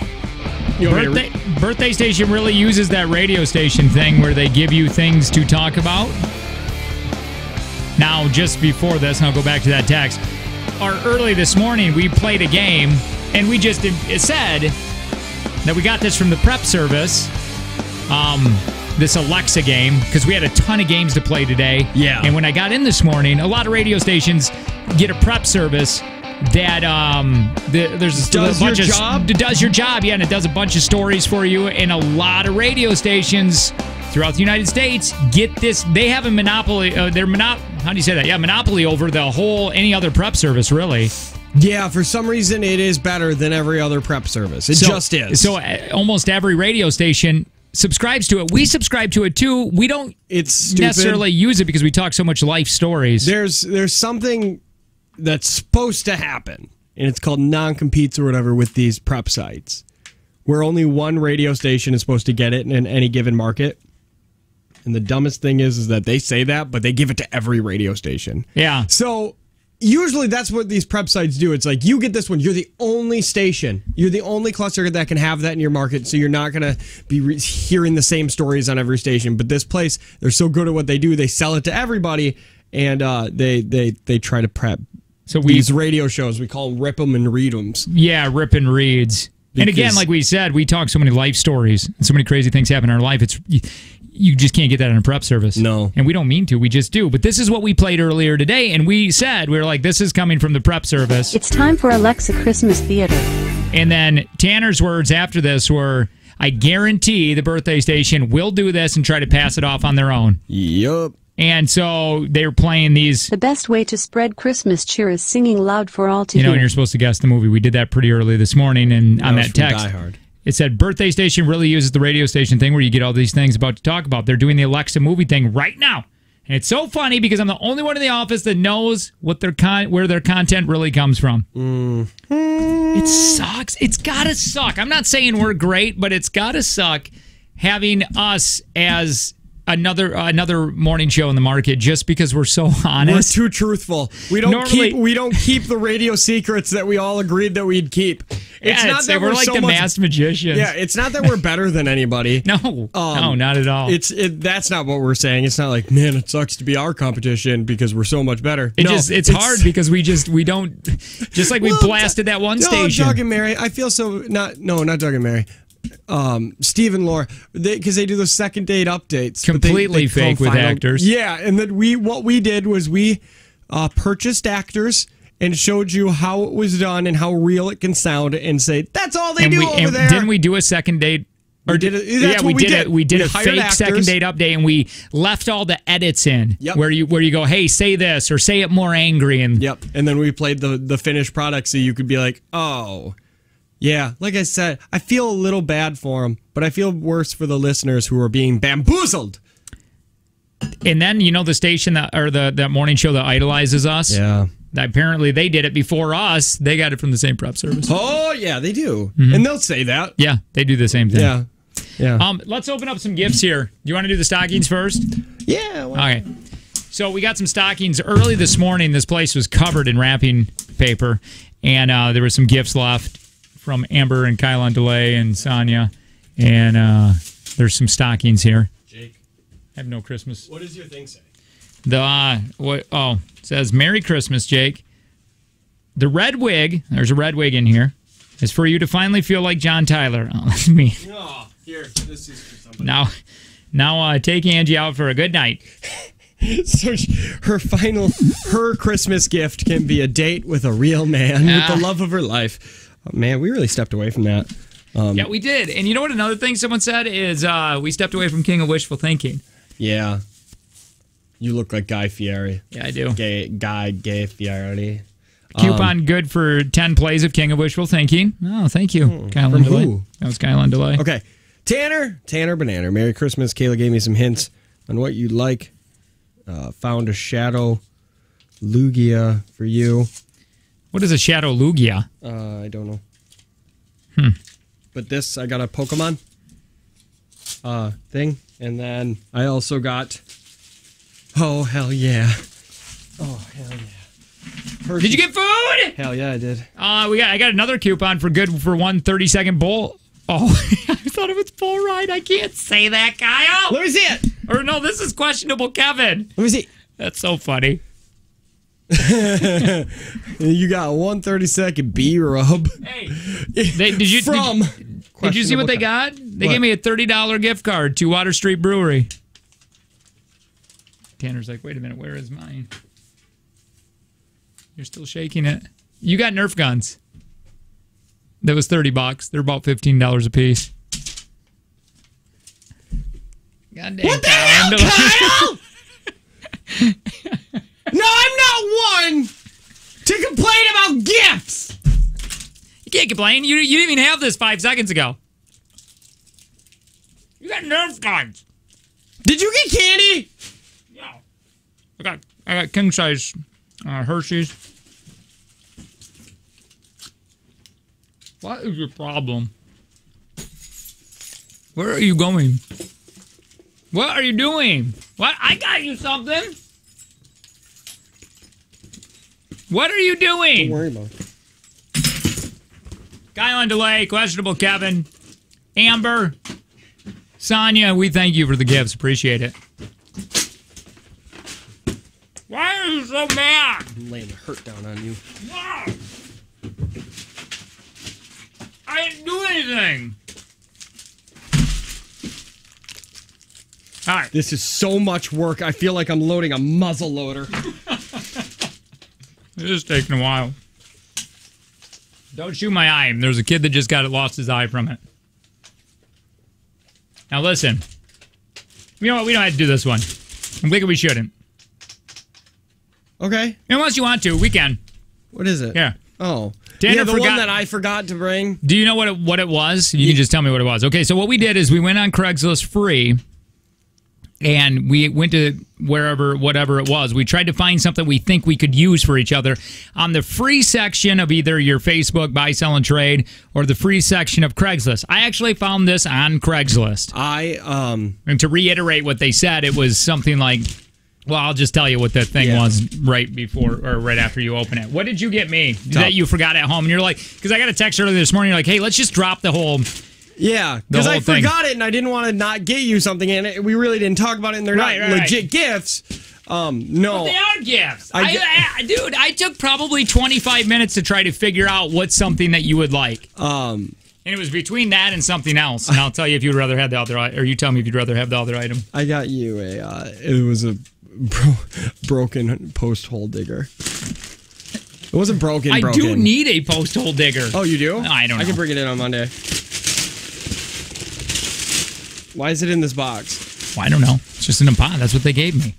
Birthday station really uses that radio station thing where they give you things to talk about. Now, just before this, and I'll go back to that text, early this morning, we played a game, and we just said that we got this from the prep service, this Alexa game, because we had a ton of games to play today. Yeah. And when I got in this morning, a lot of radio stations get a prep service that does your job, yeah, and it does a bunch of stories for you, and a lot of radio stations throughout the United States get this. They have a monopoly. How do you say that? Yeah, monopoly over the whole any other prep service, really. Yeah, for some reason it is better than every other prep service. It just is. So almost every radio station subscribes to it. We subscribe to it too. We don't necessarily use it because we talk so much life stories. There's something that's supposed to happen, and it's called non-competes or whatever with these prep sites, where only one radio station is supposed to get it in any given market. And the dumbest thing is that they say that, but they give it to every radio station. Yeah. So usually that's what these prep sites do. It's like, you get this one. You're the only station. You're the only cluster that can have that in your market, so you're not going to be hearing the same stories on every station. But this place, they're so good at what they do, they sell it to everybody, and they try to prep. So these radio shows, we call them Rip 'em and Read 'ems. Yeah, Rip and Reads. And again, like we said, we talk so many life stories, and so many crazy things happen in our life. You just can't get that in a prep service. No. And we don't mean to. We just do. But this is what we played earlier today, and we were like, this is coming from the prep service. It's time for Alexa Christmas Theater. And then Tanner's words after this were, I guarantee the birthday station will do this and try to pass it off on their own. Yup. And so they were playing these. The best way to spread Christmas cheer is singing loud for all to hear. hear. And you're supposed to guess the movie. We did that pretty early this morning, and on that text, Die Hard. It said birthday station really uses the radio station thing where you get all these things about to talk about. They're doing the Alexa movie thing right now. And it's so funny because I'm the only one in the office that knows what where their content really comes from. It sucks. It's got to suck. I'm not saying we're great, but it's got to suck having us as another morning show in the market just because we're so honest. We're too truthful. We don't keep the radio secrets that we all agreed that we'd keep. It's not that we're like the masked magicians. Yeah, it's not that we're better than anybody. No, not at all. That's not what we're saying. It's not like, man, it sucks to be our competition because we're so much better. It's hard because we don't just like we blasted that one station. Doug and Mary, I feel so not Doug and Mary. Steve and Laura, because they do those second date updates, completely fake with actors. Yeah, and then what we did was we purchased actors and showed you how it was done and how real it can sound, and say that's all they do over there. Didn't we do a second date? Or did it? We did a fake actors. Second date update, and we left all the edits in. Yep. Where you go, hey, say this or say it more angry, and and then we played the finished product, so you could be like, oh. Yeah, like I said, I feel a little bad for them, but I feel worse for the listeners who are being bamboozled. And then, the station that morning show that idolizes us? Yeah. Apparently they did it before us. They got it from the same prep service. Oh, yeah, they do. Mm-hmm. And they'll say that. Yeah, they do the same thing. Yeah. Let's open up some gifts here. Do you want to do the stockings first? Yeah. Okay. So we got some stockings early this morning. This place was covered in wrapping paper, and there were some gifts left from Amber and Kyle on delay and Sonia, and there's some stockings here. Jake, I have no Christmas. What does your thing say? It says Merry Christmas, Jake. The red wig. There's a red wig in here. Is for you to finally feel like John Tyler. Oh, that's me. Oh, here, this is for somebody. Now, take Angie out for a good night. So her Christmas gift can be a date with a real man with the love of her life. Oh, man, we really stepped away from that. Yeah, we did. And you know what another thing someone said is we stepped away from King of Wishful Thinking. Yeah. You look like Guy Fieri. Yeah, I do. Gay Fieri. Coupon good for 10 plays of King of Wishful Thinking. Oh, thank you. Kyle on delay. That was Kyle on delay. Okay. Tanner Banana. Merry Christmas. Kayla gave me some hints on what you'd like. Found a Shadow Lugia for you. What is a Shadow Lugia? I don't know. But this, I got a Pokemon thing. And then I also got... Oh, hell yeah. Oh, hell yeah. Did you get food? Hell yeah, I did. I got another coupon for good for 1 30-second bowl. Oh, I thought it was full ride. I can't say that, Kyle. Let me see it. Or no, this is questionable, Kevin. Let me see. That's so funny. You got 1 30-second B-rub. Hey, did you see what they got? They gave me a $30 gift card to Water Street Brewery. Tanner's like, wait a minute, where is mine? You're still shaking it. You got Nerf guns. That was $30. They're about $15 a piece. God damn, what the hell, Kyle? No, I'm not one to complain about gifts. You can't complain. You didn't even have this 5 seconds ago. You got Nerf guns. Did you get candy? No. I got king size Hershey's. What is your problem? Where are you going? What are you doing? What? I got you something. What are you doing? Don't worry about it. Guy on delay, questionable Kevin, Amber, Sonia, we thank you for the gifts. Appreciate it. Why are you so mad? I'm laying the hurt down on you. Why? I didn't do anything. All right. This is so much work. I feel like I'm loading a muzzle loader. It is taking a while. Don't shoot my eye. There's a kid that just lost his eye from it. Now listen. You know what? We don't have to do this one. I'm thinking we shouldn't. Okay. Unless you want to, we can. What is it? Yeah. Oh. Tanner the forgot, one that I forgot to bring. Do you know what it was? You can just tell me what it was. Okay, so what we did is we went on Craigslist free, and we went to whatever it was. We tried to find something we think we could use for each other on the free section of either your Facebook buy, sell, and trade or the free section of Craigslist. I actually found this on Craigslist. And to reiterate what they said, it was something like, well, I'll just tell you what that thing was right before or right after you open it. What did you get me that you forgot at home? And you're like, because I got a text earlier this morning. You're like, hey, let's just drop the whole. Yeah, because I forgot it and I didn't want to not get you something, and we really didn't talk about it, and they're not legit gifts. No. But they are gifts. Dude, I took probably 25 minutes to try to figure out what's something that you would like. And it was between that and something else. And I'll tell you if you'd rather have the other, or you tell me if you'd rather have the other item. I got you it was a broken post hole digger. It wasn't broken. I do need a post hole digger. Oh, you do? I don't know. I can bring it in on Monday. Why is it in this box? Well, I don't know. It's just in a pot. That's what they gave me.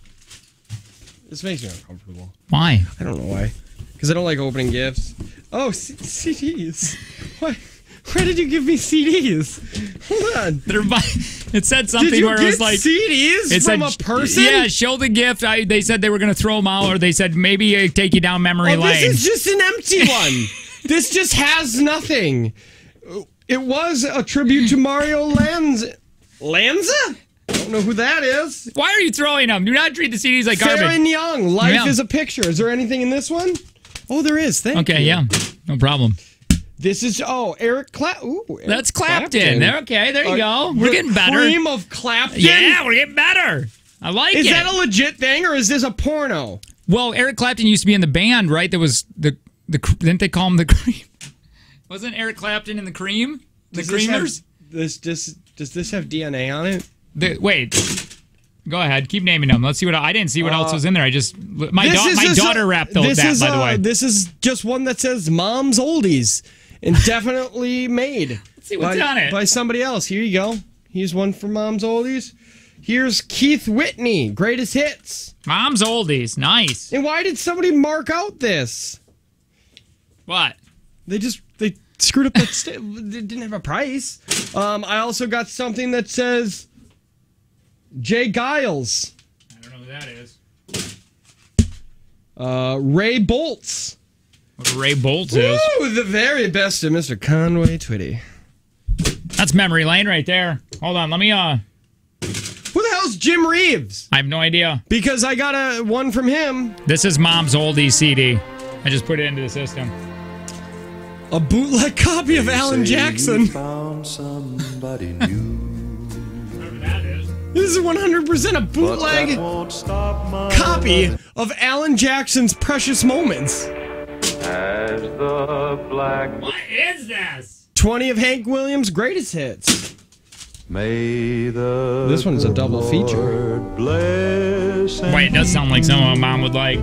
This makes me uncomfortable. Why? I don't know why. Because I don't like opening gifts. Oh, CDs. Why did you give me CDs? Hold on. It said something where it was like CDs from a person. Yeah, show the gift. They said they were going to throw them out, or they said maybe take you down memory lane. This is just an empty one. This just has nothing. It was a tribute to Mario Lanza? I don't know who that is. Why are you throwing them? Do not treat the CDs like garbage. Fair and Young. Life is a picture. Is there anything in this one? Oh, there is. Thank you. Okay, yeah. No problem. This is, Eric Clapton. That's Clapton. Okay, there you go. We're getting better. Cream of Clapton? Yeah, we're getting better. I like it. Is that a legit thing, or is this a porno? Well, Eric Clapton used to be in the band, right? There was didn't they call him the Cream? Wasn't Eric Clapton in the Cream? The Creamers? Does this have DNA on it? Wait. Go ahead. Keep naming them. Let's see what I didn't see what else was in there. My daughter wrapped that, by the way. This is just one that says Mom's Oldies and definitely made. Let's see what's on it. By somebody else. Here you go. Here's one for Mom's Oldies. Here's Keith Whitney, Greatest Hits. Mom's Oldies. Nice. And why did somebody mark out this? What? They screwed up that they didn't have a price. I also got something that says Jay Giles. I don't know who that is. Ray Boltz. What Ray Boltz is? Ooh, the very best of Mr. Conway Twitty. That's memory lane right there. Hold on, let me Who the hell's Jim Reeves? I have no idea. Because I got one from him. This is Mom's Oldies CD. I just put it into the system. A bootleg copy of Alan Jackson. Found somebody new. This is 100% a bootleg copy of Alan Jackson's Precious Moments. As the black. What is this? 20 of Hank Williams' greatest hits. May the This one's a double feature. bless. Wait, it does sound like something my mom would like.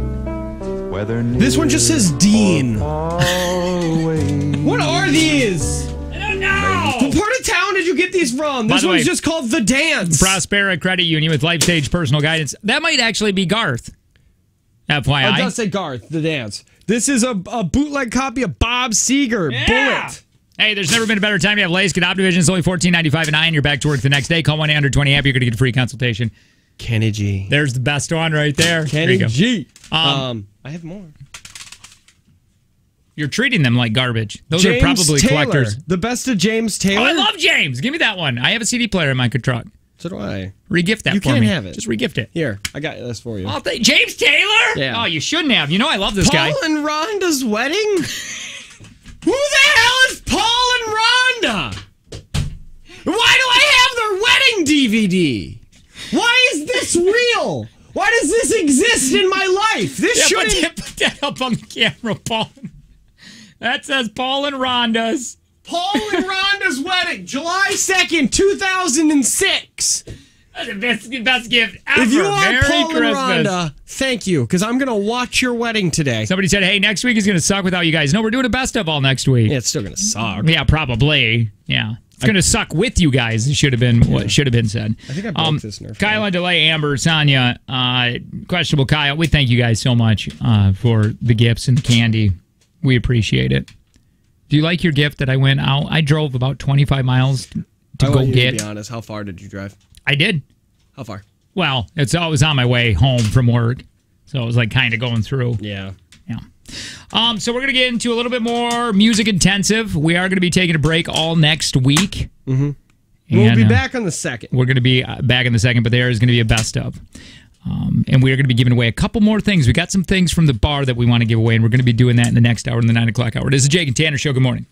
This one just says Dean. What are these? I don't know. What part of town did you get these from? By This the one's way, just called The Dance. Prospera Credit Union with Life Stage Personal Guidance. That might actually be Garth. FYI. It does say Garth, The Dance. This is a bootleg copy of Bob Seger, Bullet. Hey, there's never been a better time to have Lay's. Get Optivision. It's only $14.95 an eye, and you're back to work the next day. Call 1-800-20-HAPPY. You're going to get a free consultation. Kenny G. There's the best one right there. Kenny G. I have more. You're treating them like garbage. Those James are probably Taylor. collectors. The best of James Taylor. Oh, I love James. Give me that one. I have a CD player in my truck. So do I. Regift that You for can't me. have it. Just regift it. Here, I got this for you. Oh, James Taylor? Yeah. Oh, you shouldn't have. You know I love this guy. Paul and Rhonda's wedding? Who the hell is Paul and Rhonda? Why do I have their wedding DVD? Why is this real? Why does this exist in my life? This shouldn't... Put that up on the camera, Paul. That says Paul and Rhonda's. Paul and Rhonda's wedding, July 2nd, 2006. That's the best gift ever. If you are Merry Paul Christmas. and Rhonda, thank you, because I'm going to watch your wedding today. Somebody said, hey, next week is going to suck without you guys. No, we're doing a best of all next week. Yeah, it's still going to suck. Yeah, probably. Yeah. It's going to suck with you guys. It should have been what should have been said. I think I broke this Nerf. Kyle and Delay, Amber, Sonia, Questionable Kyle. We thank you guys so much for the gifts and the candy. We appreciate it. Do you like your gift that I went out? I drove about 25 miles to go get. To be honest, how far did you drive? I did. How far? Well, I was on my way home from work, so it was like kind of going through. Yeah. So we're going to get into a little bit more music intensive. We are going to be taking a break all next week. Mm-hmm. We'll be back on the 2nd. We're going to be back in the 2nd, but there is going to be a best of. And we are going to be giving away a couple more things. We got some things from the bar that we want to give away, and we're going to be doing that in the next hour, in the 9 o'clock hour. This is Jake and Tanner Show. Good morning.